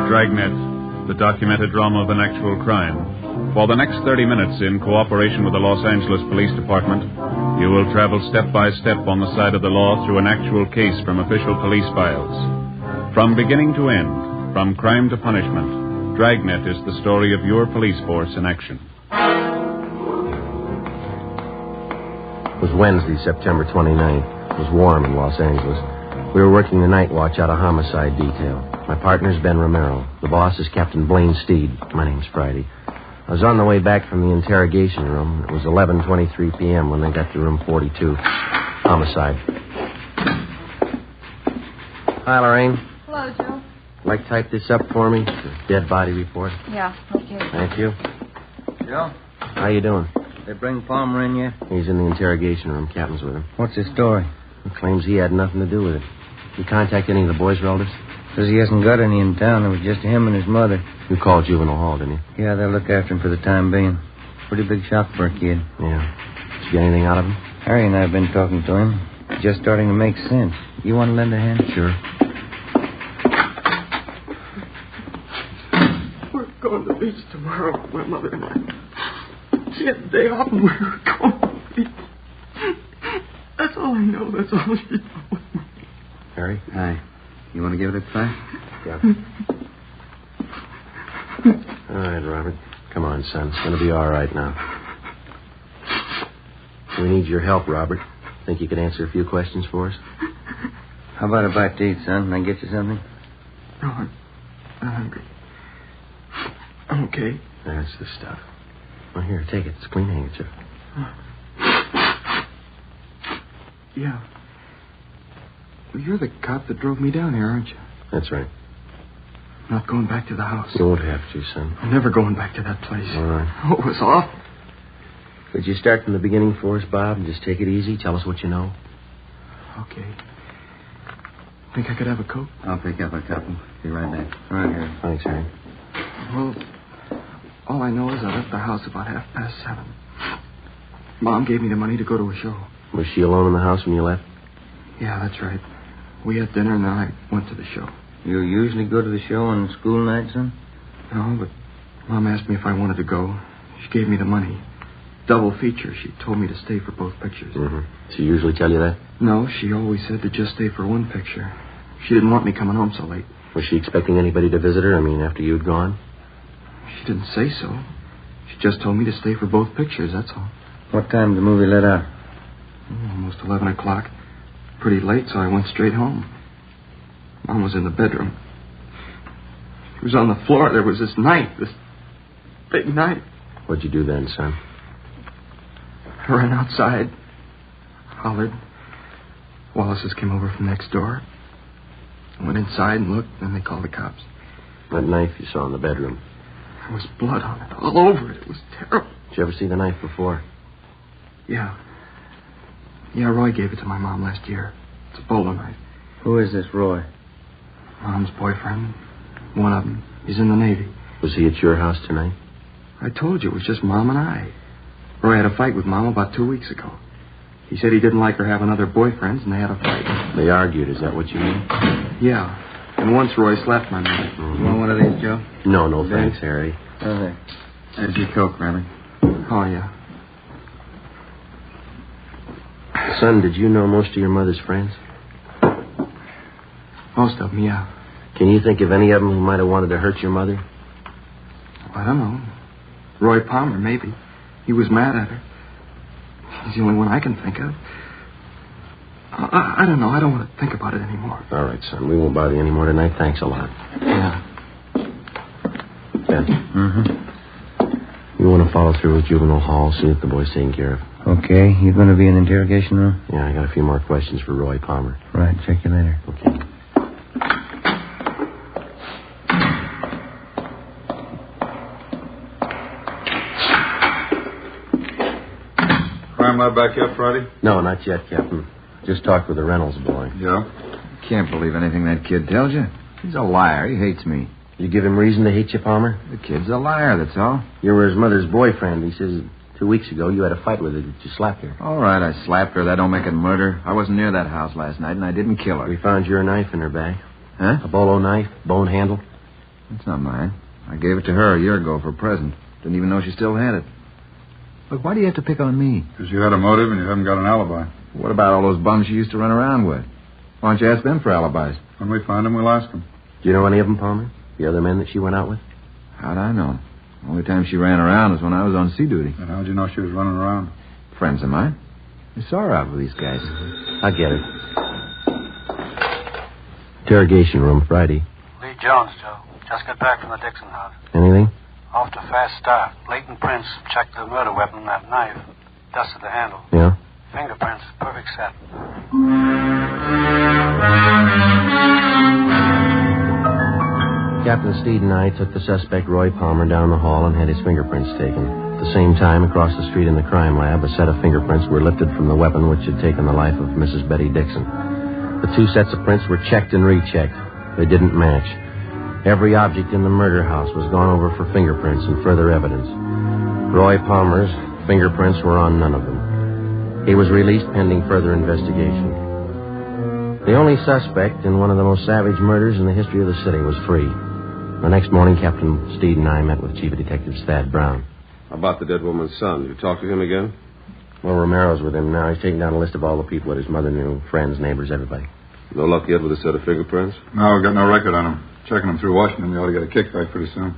Dragnet, the documented drama of an actual crime. For the next 30 minutes, in cooperation with the Los Angeles Police Department, you will travel step by step on the side of the law through an actual case from official police files. From beginning to end, from crime to punishment, Dragnet is the story of your police force in action. It was Wednesday, September 29th. It was warm in Los Angeles. We were working the night watch out of homicide detail. My partner's Ben Romero. The boss is Captain Blaine Steed. My name's Friday. I was on the way back from the interrogation room. It was 11:23 p.m. when they got to room 42. Homicide. Hi, Lorraine. Hello, Joe. Like type this up for me? The dead body report. Yeah, okay. Thank you. Joe? How you doing? They bring Palmer in yet? He's in the interrogation room. Captain's with him. What's his story? He claims he had nothing to do with it. You contact any of the boys' relatives? Says he hasn't got any in town. It was just him and his mother. You called Juvenile Hall, didn't you? Yeah, they'll look after him for the time being. Pretty big shock for a kid. Yeah. Did you get anything out of him? Harry and I have been talking to him. It's just starting to make sense. You want to lend a hand? Sure. We're going to the beach tomorrow, my mother and I. She had the day off and we were going to the beach. That's all I know. That's all she knows. Harry? Hi. You want to give it a try? Yeah. All right, Robert. Come on, son. It's going to be all right now. We need your help, Robert. Think you could answer a few questions for us? How about a bite to eat, son? Can I get you something? No, I'm not hungry. I'm okay. That's the stuff. Well, here, take it. It's a clean handkerchief. Yeah. Well, you're the cop that drove me down here, aren't you? That's right. Not going back to the house. You won't have to, son. I'm never going back to that place. All right. Oh, it was awful. Could you start from the beginning for us, Bob, and just take it easy? Tell us what you know. Okay. Think I could have a Coke? I'll pick up a couple. Be right back. Right here. Thanks, Harry. Well, all I know is I left the house about 7:30. Mom gave me the money to go to a show. Was she alone in the house when you left? Yeah, that's right. We had dinner and then I went to the show. You usually go to the show on school night, son? No, but Mom asked me if I wanted to go. She gave me the money. Double feature. She told me to stay for both pictures. Mm-hmm. She usually tell you that? No, she always said to just stay for one picture. She didn't want me coming home so late. Was she expecting anybody to visit her? I mean, after you'd gone? She didn't say so. She just told me to stay for both pictures, that's all. What time did the movie let out? Almost 11 o'clock. Pretty late, so I went straight home. Mom was in the bedroom. She was on the floor. There was this knife, this big knife. What'd you do then, son? I ran outside, hollered. Wallace's came over from next door. I went inside and looked, then they called the cops. That knife you saw in the bedroom. There was blood on it, all over it. It was terrible. Did you ever see the knife before? Yeah. Yeah, Roy gave it to my mom last year. It's a bowler knife. Who is this Roy? Mom's boyfriend. One of them. He's in the Navy. Was he at your house tonight? I told you, it was just Mom and I. Roy had a fight with Mom about 2 weeks ago. He said he didn't like her having other boyfriends, and they had a fight. They argued, is that what you mean? Yeah. And once Roy slapped my mother. Mm-hmm. You want one of these, Joe? No, thanks, Harry. Okay. There's your Coke, Robert. Oh, yeah. Son, did you know most of your mother's friends? Most of them, yeah. Can you think of any of them who might have wanted to hurt your mother? I don't know. Roy Palmer, maybe. He was mad at her. He's the only one I can think of. I don't know. I don't want to think about it anymore. All right, son. We won't bother you anymore tonight. Thanks a lot. Yeah. Ben? Mm-hmm. You want to follow through with Juvenile Hall, see if the boy's taken care of. Okay. You going to be in the interrogation room? Yeah, I got a few more questions for Roy Palmer. Right. Check you later. Okay. Crime lab back yet, Friday? No, not yet, Captain. Just talked with the Reynolds boy. Yeah? Can't believe anything that kid tells you. He's a liar. He hates me. You give him reason to hate you, Palmer? The kid's a liar, that's all. You were his mother's boyfriend. He says 2 weeks ago you had a fight with her. Did you slap her? All right, I slapped her. That don't make it murder. I wasn't near that house last night, and I didn't kill her. We found your knife in her bag. Huh? A bolo knife, bone handle. That's not mine. I gave it to her a year ago for a present. Didn't even know she still had it. Look, why do you have to pick on me? Because you had a motive and you haven't got an alibi. What about all those bums you used to run around with? Why don't you ask them for alibis? When we find them, we'll ask them. Do you know any of them, Palmer? The other men that she went out with? How'd I know? The only time she ran around was when I was on sea duty. And how'd you know she was running around? Friends of mine. I saw her out with these guys. I'll get her. Interrogation room, Friday. Lee Jones, Joe. Just got back from the Dixon house. Anything? Off to a fast start. Leighton Prince checked the murder weapon, that knife. Dusted the handle. Yeah? Fingerprints, perfect set. Captain Steed and I took the suspect, Roy Palmer, down the hall and had his fingerprints taken. At the same time, across the street in the crime lab, a set of fingerprints were lifted from the weapon which had taken the life of Mrs. Betty Dixon. The two sets of prints were checked and rechecked. They didn't match. Every object in the murder house was gone over for fingerprints and further evidence. Roy Palmer's fingerprints were on none of them. He was released pending further investigation. The only suspect in one of the most savage murders in the history of the city was free. The next morning, Captain Steed and I met with Chief of Detectives Thad Brown. How about the dead woman's son? Did you talk to him again? Well, Romero's with him now. He's taking down a list of all the people that his mother knew, friends, neighbors, everybody. No luck yet with a set of fingerprints? No, we've got no record on him. Checking them through Washington, we ought to get a kickback pretty soon.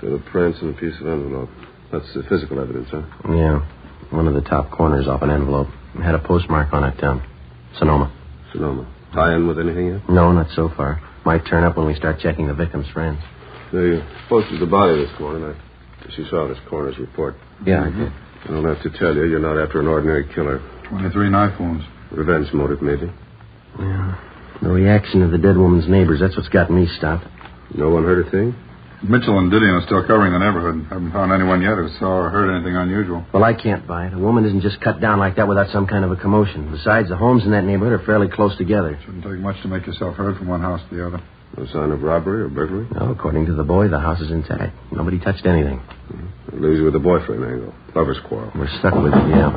Set of prints and a piece of envelope. That's the physical evidence, huh? Yeah. One of the top corners off an envelope. It had a postmark on it, Sonoma. Sonoma. Tie in with anything yet? No, not so far. Might turn up when we start checking the victim's friends. They posted the body this morning. I guess you saw this coroner's report. Yeah, I did. I don't have to tell you, you're not after an ordinary killer. 23 knife wounds. Revenge motive, maybe. Yeah. The reaction of the dead woman's neighbors, that's what's got me stopped. No one heard a thing? Mitchell and Didion are still covering the neighborhood. Haven't found anyone yet who saw or heard anything unusual. Well, I can't buy it. A woman isn't just cut down like that without some kind of a commotion. Besides, the homes in that neighborhood are fairly close together. Shouldn't take much to make yourself heard from one house to the other. No sign of robbery or burglary? No, according to the boy, the house is intact. Nobody touched anything. It leaves you with the boyfriend angle. Lover's quarrel. We're stuck with it, yeah.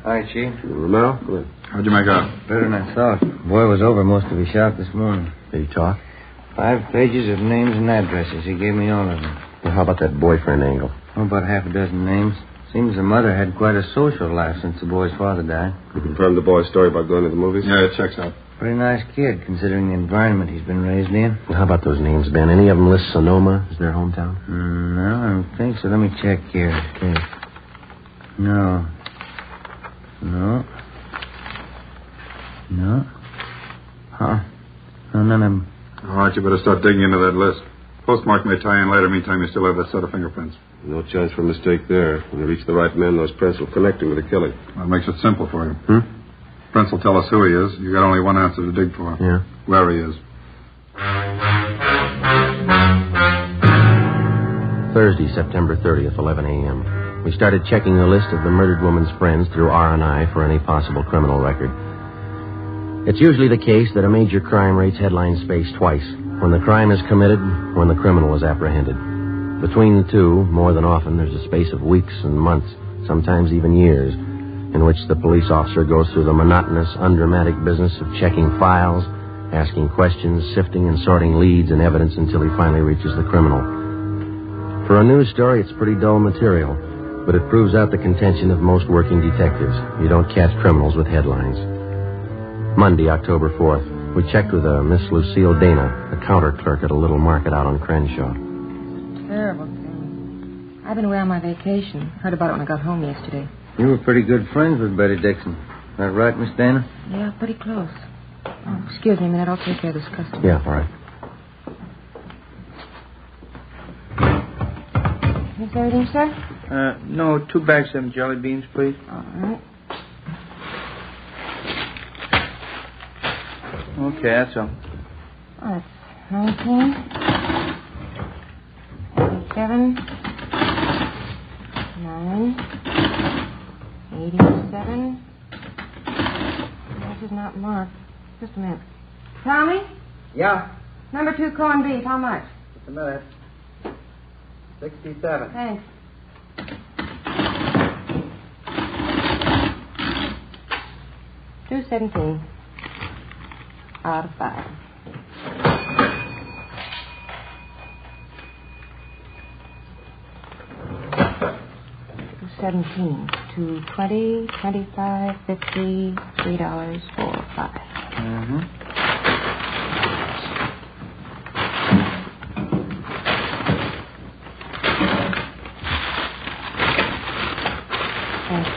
Hi, Chief. Romero? Go ahead. How'd you make out? Better than I thought. The boy was over most of his shop this morning. Did he talk? 5 pages of names and addresses. He gave me all of them. Well, how about that boyfriend angle? Oh, about half a dozen names. Seems the mother had quite a social life since the boy's father died. You confirmed the boy's story about going to the movies? Yeah, it checks out. Pretty nice kid, considering the environment he's been raised in. Well, how about those names, Ben? Any of them list Sonoma as their hometown? No, I don't think so. Let me check here. Okay. No. Huh? No, none of them. All right, you better start digging into that list. Postmark may tie in later. Meantime, you still have that set of fingerprints. No chance for a mistake there. When you reach the right men, those prints will connect him with the killing. That makes it simple for you. Prince will tell us who he is. You got only one answer to dig for. Yeah. Where he is. Thursday, September 30th, 11 a.m. We started checking the list of the murdered woman's friends through R&I for any possible criminal record. It's usually the case that a major crime rates headline space twice. When the crime is committed, when the criminal is apprehended. Between the two, more than often, there's a space of weeks and months, sometimes even years, in which the police officer goes through the monotonous, undramatic business of checking files, asking questions, sifting and sorting leads and evidence until he finally reaches the criminal. For a news story, it's pretty dull material, but it proves out the contention of most working detectives. You don't catch criminals with headlines. Monday, October 4th, we checked with a Miss Lucille Dana, a counter clerk at a little market out on Crenshaw. Terrible thing. I've been away on my vacation. Heard about it when I got home yesterday. You were pretty good friends with Betty Dixon. That right, Miss Dana? Yeah, pretty close. Oh, excuse me a minute. I'll take care of this customer. Yeah, all right. Is there anything, sir? No, 2 bags of jelly beans, please. All right. Okay, that's all. Oh, that's 19, 87, 9, 87. This is not marked. Just a minute. Tommy? Yeah? Number 2 corned beef. How much? Just a minute. 67. Thanks. $2.17 out of 5. $2.17 to 20, 25, 50, $3, 4, 5.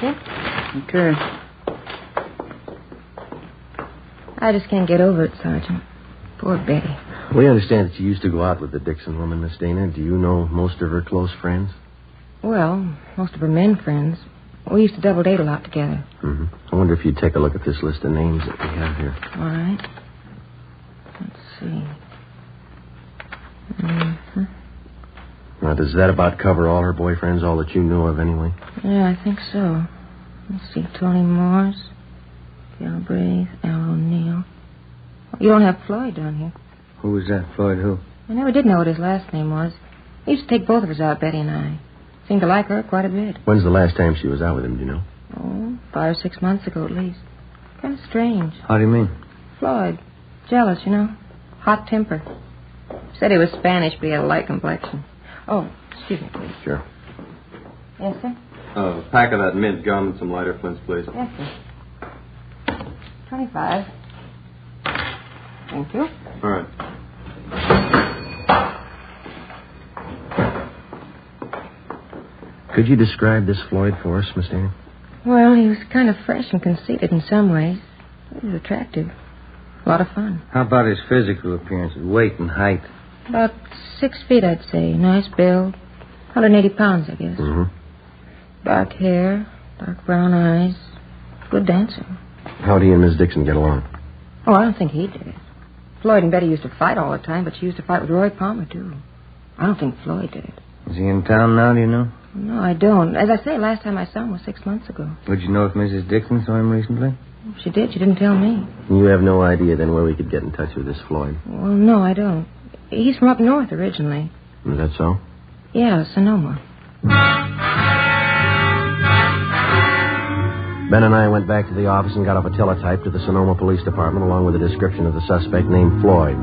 you. Okay. I just can't get over it, Sergeant. Poor Betty. We understand that you used to go out with the Dixon woman, Miss Dana. Do you know most of her close friends? Well, most of her men friends. We used to double date a lot together. Mm-hmm. I wonder if you'd take a look at this list of names that we have here. All right. Let's see. Mm-hmm. Now, does that about cover all her boyfriends, all that you knew of anyway? Yeah, I think so. Let's see. Tony Morse, Galbraith, Al O'Neill. You don't have Floyd down here. Who was that? Floyd who? I never did know what his last name was. He used to take both of us out, Betty and I. Seemed to like her quite a bit. When's the last time she was out with him, do you know? Oh, 5 or 6 months ago at least. Kind of strange. How do you mean? Floyd. Jealous, you know. Hot temper. Said he was Spanish, but he had a light complexion. Oh, excuse me, please. Sure. Yes, sir? A pack of that mint gum and some lighter flints, please. Yes, sir. 25. Thank you. All right. Could you describe this Floyd for us, Miss Dana? Well, he was kind of fresh and conceited in some ways. He was attractive. A lot of fun. How about his physical appearance, weight and height? About 6 feet, I'd say. Nice build. 180 pounds, I guess. Mm-hmm. Dark hair, dark brown eyes. Good dancer. How'd he and Miss Dixon get along? Oh, I don't think he did. Floyd and Betty used to fight all the time, but she used to fight with Roy Palmer, too. I don't think Floyd did. Is he in town now, do you know? No, I don't. As I say, last time I saw him was 6 months ago. Would you know if Mrs. Dixon saw him recently? She did. She didn't tell me. You have no idea, then, where we could get in touch with this Floyd? Well, no, I don't. He's from up north originally. Is that so? Yeah, Sonoma. Ben and I went back to the office and got up a teletype to the Sonoma Police Department along with a description of the suspect named Floyd.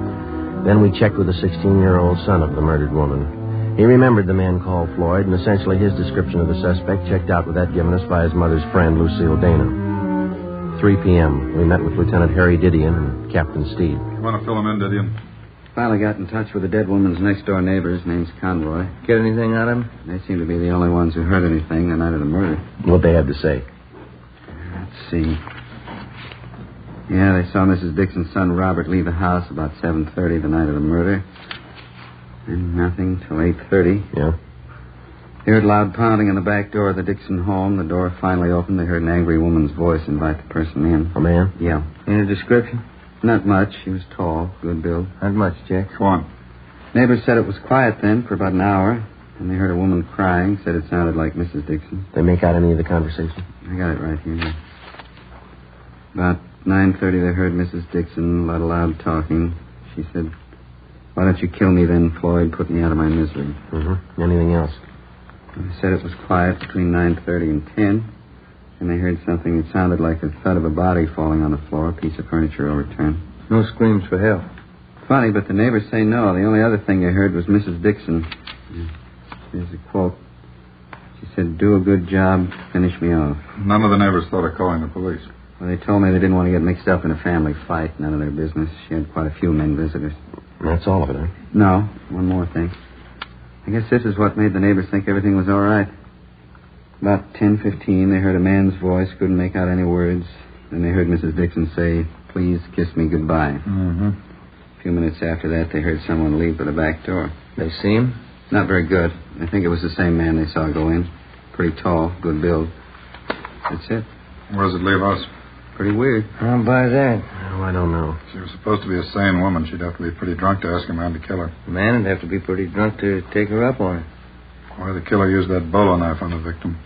Then we checked with the 16-year-old son of the murdered woman. He remembered the man called Floyd, and essentially his description of the suspect checked out with that given us by his mother's friend, Lucille Dana. 3 p.m. We met with Lieutenant Harry Didion and Captain Steed. You want to fill him in, Didion? Finally got in touch with the dead woman's next-door neighbors. Name's Conroy. Get anything out of him? They seem to be the only ones who heard anything the night of the murder. What they had to say? Let's see. Yeah, they saw Mrs. Dixon's son, Robert, leave the house about 7:30 the night of the murder. And nothing till 8:30. Yeah? They heard loud pounding on the back door of the Dixon home. The door finally opened. They heard an angry woman's voice invite the person in. A man? Yeah. Any description? Not much. He was tall, good build. Not much, Jack. Go on. Neighbors said it was quiet then for about an hour. And they heard a woman crying. Said it sounded like Mrs. Dixon. They make out any of the conversation? I got it right here. About 9:30, they heard Mrs. Dixon, a lot of loud talking. She said, "Why don't you kill me then, Floyd? Put me out of my misery." Mm-hmm. Anything else? They said it was quiet between 9:30 and 10. And they heard something that sounded like the thud of a body falling on the floor, a piece of furniture overturned. No screams for help. Funny, but the neighbors say no. The only other thing they heard was Mrs. Dixon. Here's a quote. She said, "Do a good job, finish me off." None of the neighbors thought of calling the police. Well, they told me they didn't want to get mixed up in a family fight. None of their business. She had quite a few men visitors. That's all of it, huh? No, one more thing. I guess this is what made the neighbors think everything was all right. About 10:15, they heard a man's voice, couldn't make out any words. Then they heard Mrs. Dixon say, "Please kiss me goodbye." Mm-hmm. A few minutes after that, they heard someone leave by the back door. They see him? Not very good. I think it was the same man they saw go in. Pretty tall, good build. That's it. Where does it leave us? Pretty weird. I'll buy that. Oh, I don't know. She was supposed to be a sane woman. She'd have to be pretty drunk to ask him around to kill her. The man would have to be pretty drunk to take her up on it. Why the killer used that bolo knife on the victim?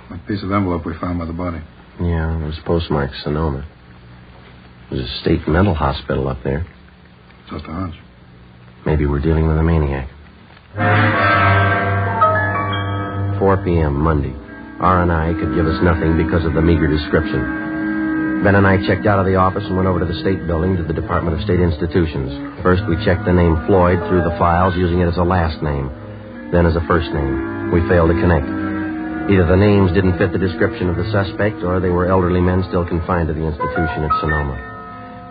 That piece of envelope we found by the body. Yeah, it was postmarked Sonoma. There's a state mental hospital up there. Just a hunch. Maybe we're dealing with a maniac. 4 p.m. Monday. R&I could give us nothing because of the meager description. Ben and I checked out of the office and went over to the state building to the Department of State Institutions. First, we checked the name Floyd through the files, using it as a last name, then as a first name. We failed to connect. Either the names didn't fit the description of the suspect, or they were elderly men still confined to the institution at Sonoma.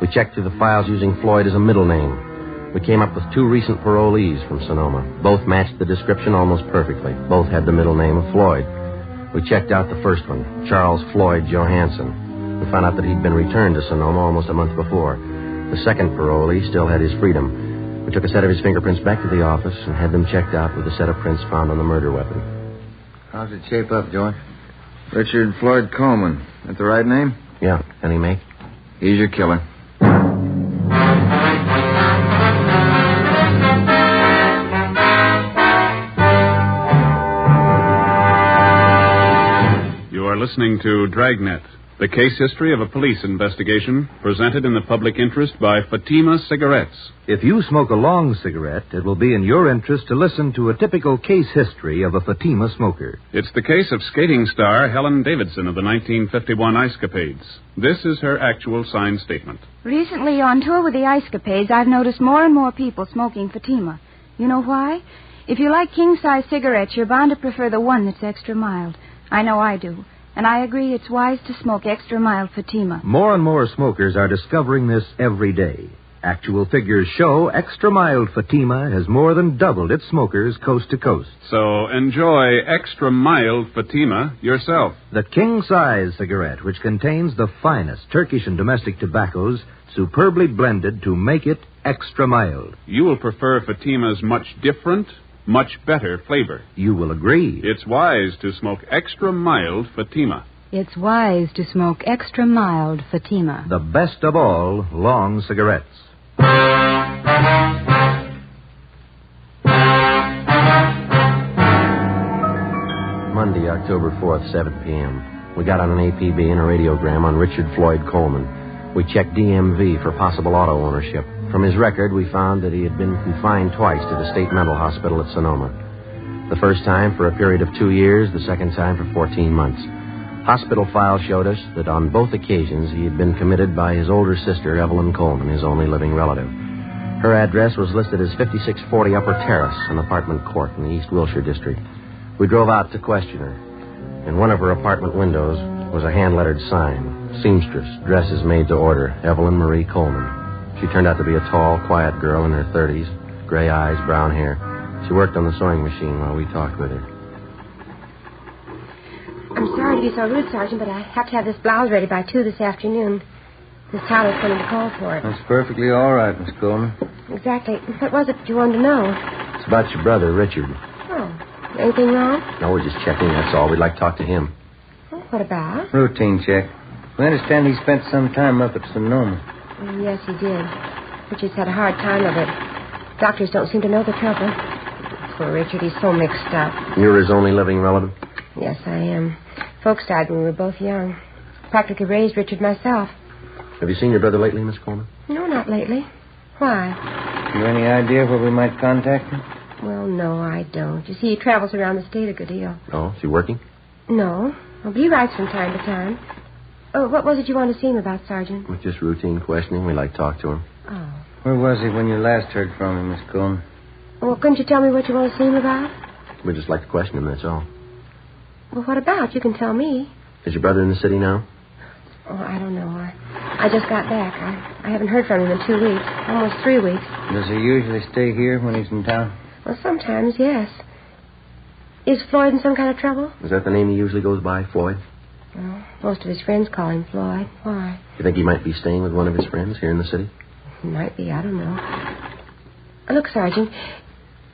We checked through the files using Floyd as a middle name. We came up with 2 recent parolees from Sonoma. Both matched the description almost perfectly. Both had the middle name of Floyd. We checked out the first one, Charles Floyd Johansson. We found out that he'd been returned to Sonoma almost a month before. The second parolee still had his freedom. We took a set of his fingerprints back to the office and had them checked out with a set of prints found on the murder weapon. How's it shape up, George? Richard Floyd Coleman. That the right name? Yeah. Any make? He's your killer. You are listening to Dragnet, the case history of a police investigation presented in the public interest by Fatima Cigarettes. If you smoke a long cigarette, it will be in your interest to listen to a typical case history of a Fatima smoker. It's the case of skating star Helen Davidson of the 1951 Ice Capades. This is her actual signed statement. Recently, on tour with the Ice Capades, I've noticed more and more people smoking Fatima. You know why? If you like king-size cigarettes, you're bound to prefer the one that's extra mild. I know I do. And I agree it's wise to smoke extra mild Fatima. More and more smokers are discovering this every day. Actual figures show extra mild Fatima has more than doubled its smokers coast to coast. So enjoy extra mild Fatima yourself. The king-size cigarette, which contains the finest Turkish and domestic tobaccos, superbly blended to make it extra mild. You will prefer Fatima's much different, much better flavor. You will agree. It's wise to smoke extra mild Fatima. It's wise to smoke extra mild Fatima. The best of all long cigarettes. Monday, October 4th, 7 p.m. We got on an APB and a radiogram on Richard Floyd Coleman. We checked DMV for possible auto ownership. From his record, we found that he had been confined twice to the state mental hospital at Sonoma. The first time for a period of 2 years, the second time for 14 months. Hospital files showed us that on both occasions he had been committed by his older sister, Evelyn Coleman, his only living relative. Her address was listed as 5640 Upper Terrace, an apartment court in the East Wilshire district. We drove out to question her. In one of her apartment windows was a hand-lettered sign, seamstress, dresses made to order, Evelyn Marie Coleman. She turned out to be a tall, quiet girl in her 30s, gray eyes, brown hair. She worked on the sewing machine while we talked with her. I'm sorry to be so rude, Sergeant, but I have to have this blouse ready by 2 this afternoon. Miss Tyler's coming to call for it. That's perfectly all right, Miss Coleman. Exactly. What was it you wanted to know? It's about your brother, Richard. Oh, anything wrong? No, we're just checking, that's all. We'd like to talk to him. What about? Routine check. We understand he spent some time up at Sonoma. Yes, he did. Richard's had a hard time of it. Doctors don't seem to know the trouble. Poor Richard, he's so mixed up. You're his only living relative? Yes, I am. Folks died when we were both young. Practically raised Richard myself. Have you seen your brother lately, Miss Coleman? No, not lately. Why? You any idea where we might contact him? Well, no, I don't. You see, he travels around the state a good deal. Oh, is he working? No. Well, he writes from time to time. Oh, what was it you wanted to see him about, Sergeant? With just routine questioning. We'd like to talk to him. Oh. Where was he when you last heard from him, Miss Coleman? Well, couldn't you tell me what you want to see him about? We'd just like to question him, that's all. Well, what about? You can tell me. Is your brother in the city now? Oh, I don't know. I just got back. I haven't heard from him in 2 weeks. Almost 3 weeks. Does he usually stay here when he's in town? Well, sometimes, yes. Is Floyd in some kind of trouble? Is that the name he usually goes by, Floyd? Well, most of his friends call him Floyd. Why? You think he might be staying with one of his friends here in the city? He might be. I don't know. Look, Sergeant,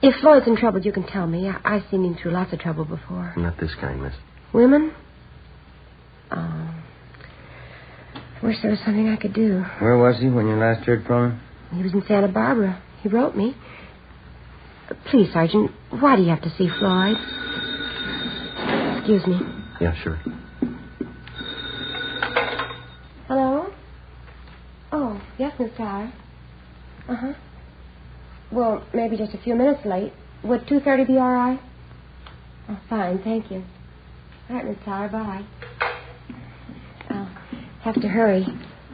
if Floyd's in trouble, you can tell me. I've seen him through lots of trouble before. Not this kind, miss. Women? Oh. I wish there was something I could do. Where was he when you last heard from him? He was in Santa Barbara. He wrote me. Please, Sergeant, why do you have to see Floyd? Excuse me. Yeah, sure. Hello? Oh, yes, Miss Tyler. Uh-huh. Well, maybe just a few minutes late. Would 2:30 be all right? Oh, fine, thank you. All right, Miss Tyler, bye. I'll have to hurry.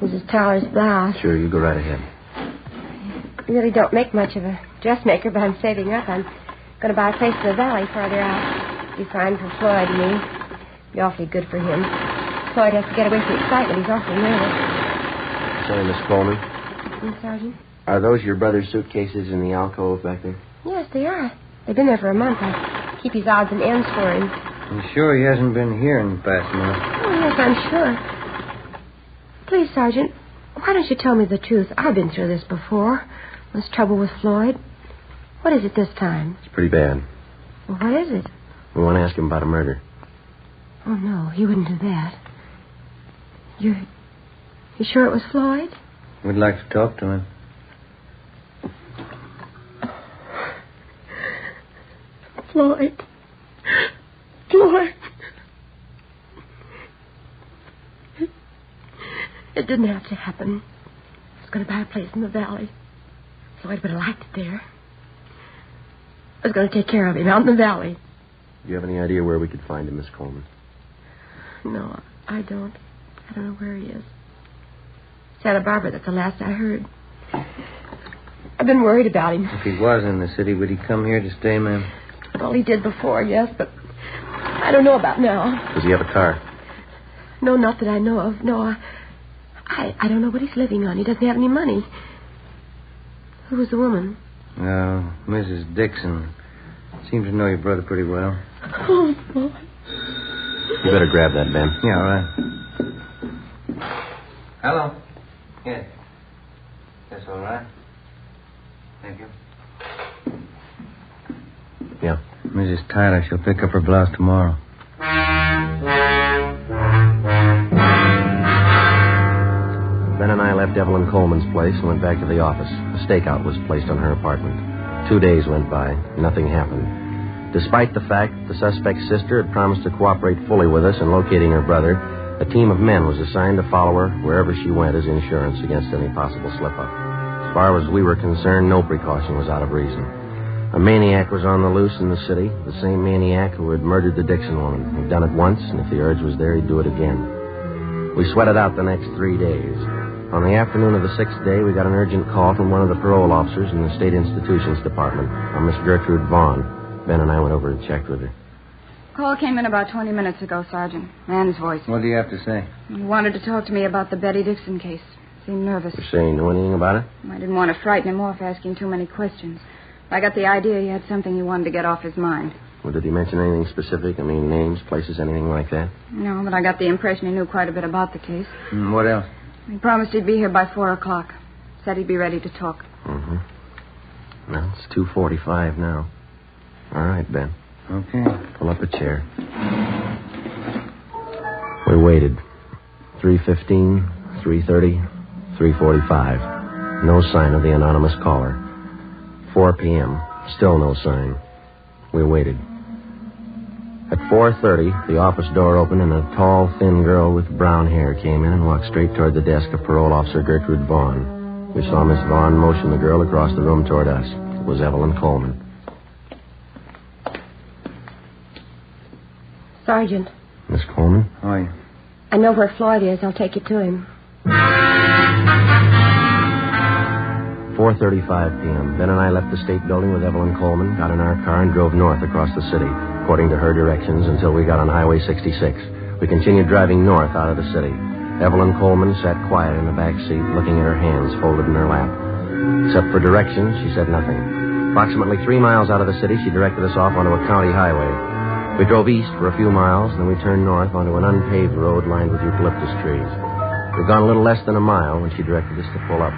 Mrs. Tyler's blouse. Sure, you go right ahead. I really don't make much of a dressmaker, but I'm saving up. I'm going to buy a place in the valley farther out. Be fine for Floyd and me. Be awfully good for him. Floyd has to get away from excitement. He's awfully nervous. Sorry, Miss Coleman. Sergeant? Are those your brother's suitcases in the alcove back there? Yes, they are. They've been there for a month. I keep his odds and ends for him. I'm sure he hasn't been here in the past month. Oh, yes, I'm sure. Please, Sergeant, why don't you tell me the truth? I've been through this before. This trouble with Floyd. What is it this time? It's pretty bad. Well, what is it? We want to ask him about a murder. Oh, no, he wouldn't do that. You sure it was Floyd? We'd like to talk to him. Floyd. It didn't have to happen. I was going to buy a place in the valley. Floyd would have liked it there. I was going to take care of him out in the valley. Do you have any idea where we could find him, Miss Coleman? No, I don't. I don't know where he is. Santa Barbara, that's the last I heard. I've been worried about him. If he was in the city, would he come here to stay, ma'am? Well, he did before, yes, but I don't know about now. Does he have a car? No, not that I know of. No, I don't know what he's living on. He doesn't have any money. Who was the woman? Mrs. Dixon. Seems to know your brother pretty well. Oh, boy. You better grab that, Ben. Yeah, all right. Hello. Yes. That's all right. Thank you. Yeah. Mrs. Tyler, she'll pick up her blouse tomorrow. Ben and I left Evelyn Coleman's place and went back to the office. A stakeout was placed on her apartment. 2 days went by. Nothing happened. Despite the fact that the suspect's sister had promised to cooperate fully with us in locating her brother, a team of men was assigned to follow her wherever she went as insurance against any possible slip-up. As far as we were concerned, no precaution was out of reason. A maniac was on the loose in the city, the same maniac who had murdered the Dixon woman. He'd done it once, and if the urge was there, he'd do it again. We sweated out the next 3 days. On the afternoon of the 6th day, we got an urgent call from one of the parole officers in the State Institutions Department, a Miss Gertrude Vaughn. Ben and I went over and checked with her. Call came in about 20 minutes ago, Sergeant. Man's voice. What do you have to say? He wanted to talk to me about the Betty Dixon case. Seemed nervous. You say you know anything about it? I didn't want to frighten him off asking too many questions. I got the idea he had something he wanted to get off his mind. Well, did he mention anything specific? I mean, names, places, anything like that? No, but I got the impression he knew quite a bit about the case. What else? He promised he'd be here by 4 o'clock. Said he'd be ready to talk. Mm-hmm. Well, it's 2:45 now. All right, Ben. Okay. Pull up a chair. We waited. 3:15, 3:30, 3:45. No sign of the anonymous caller. 4 p.m. Still no sign. We waited. At 4:30, the office door opened and a tall, thin girl with brown hair came in and walked straight toward the desk of Parole Officer Gertrude Vaughn. We saw Miss Vaughn motion the girl across the room toward us. It was Evelyn Coleman. Sergeant. Miss Coleman? How are you? I know where Floyd is. I'll take you to him. 4:35 p.m. Ben and I left the state building with Evelyn Coleman, got in our car, and drove north across the city, according to her directions, until we got on Highway 66. We continued driving north out of the city. Evelyn Coleman sat quiet in the back seat, looking at her hands folded in her lap. Except for directions, she said nothing. Approximately 3 miles out of the city, she directed us off onto a county highway. We drove east for a few miles, then we turned north onto an unpaved road lined with eucalyptus trees. We'd gone a little less than a mile when she directed us to pull up.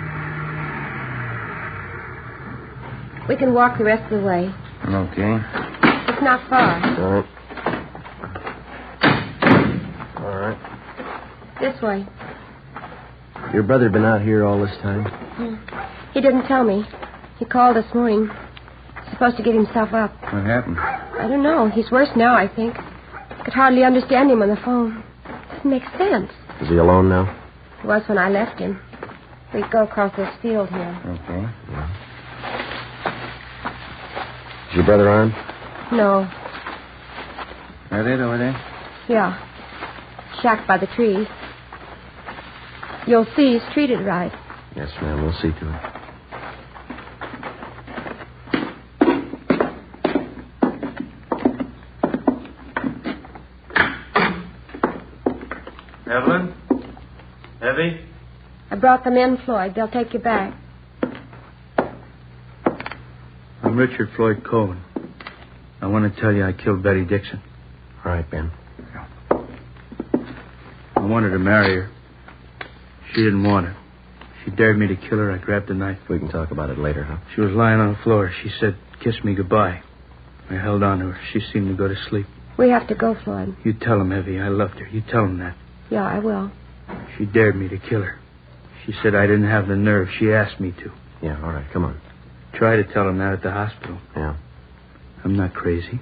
We can walk the rest of the way. Okay. It's not far. All right. This way. Your brother been out here all this time? He didn't tell me. He called this morning. He's supposed to get himself up. What happened? I don't know. He's worse now, I think. I could hardly understand him on the phone. Doesn't make sense. Is he alone now? He was when I left him. We go across this field here. Okay. Yeah. Is your brother armed? No. That it over there? Yeah. Shacked by the trees. You'll see he's treated right. Yes, ma'am. We'll see to it. Evelyn? Evie? I brought them in, Floyd. They'll take you back. I'm Richard Floyd Cohen. I want to tell you I killed Betty Dixon. All right, Ben. I wanted to marry her. She didn't want it. She dared me to kill her. I grabbed the knife. We can talk about it later, huh? She was lying on the floor. She said, "Kiss me goodbye." I held on to her. She seemed to go to sleep. We have to go, Floyd. You tell him, Evie, I loved her. You tell him that. Yeah, I will. She dared me to kill her. She said I didn't have the nerve. She asked me to. Yeah, all right, come on. Try to tell him that at the hospital. Yeah. I'm not crazy.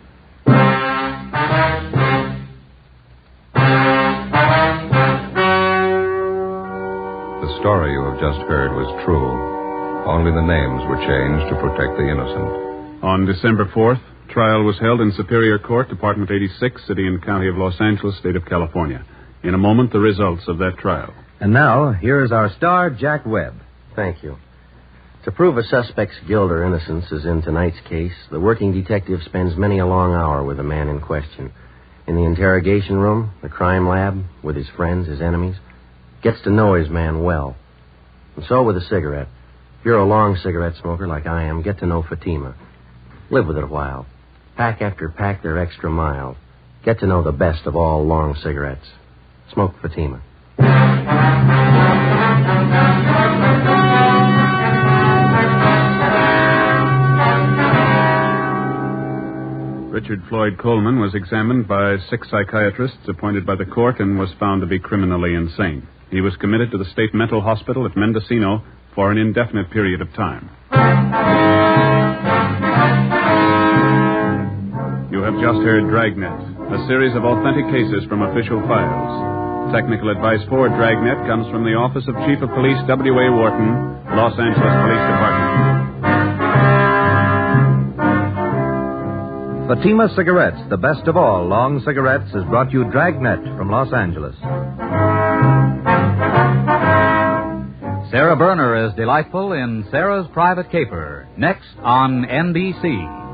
The story you have just heard was true. Only the names were changed to protect the innocent. On December 4th, trial was held in Superior Court, Department 86, City and County of Los Angeles, State of California. In a moment, the results of that trial. And now, here is our star, Jack Webb. Thank you. To prove a suspect's guilt or innocence, as in tonight's case, the working detective spends many a long hour with the man in question. In the interrogation room, the crime lab, with his friends, his enemies, gets to know his man well. And so with a cigarette. If you're a long cigarette smoker like I am, get to know Fatima. Live with it a while. Pack after pack, they're extra mild. Get to know the best of all long cigarettes. Smoke Fatima. Richard Floyd Coleman was examined by 6 psychiatrists appointed by the court and was found to be criminally insane. He was committed to the state mental hospital at Mendocino for an indefinite period of time. You have just heard Dragnet, a series of authentic cases from official files. Technical advice for Dragnet comes from the Office of Chief of Police W.A. Wharton, Los Angeles Police Department. Fatima Cigarettes, the best of all long cigarettes, has brought you Dragnet from Los Angeles. Sarah Berner is delightful in Sarah's Private Caper, next on NBC.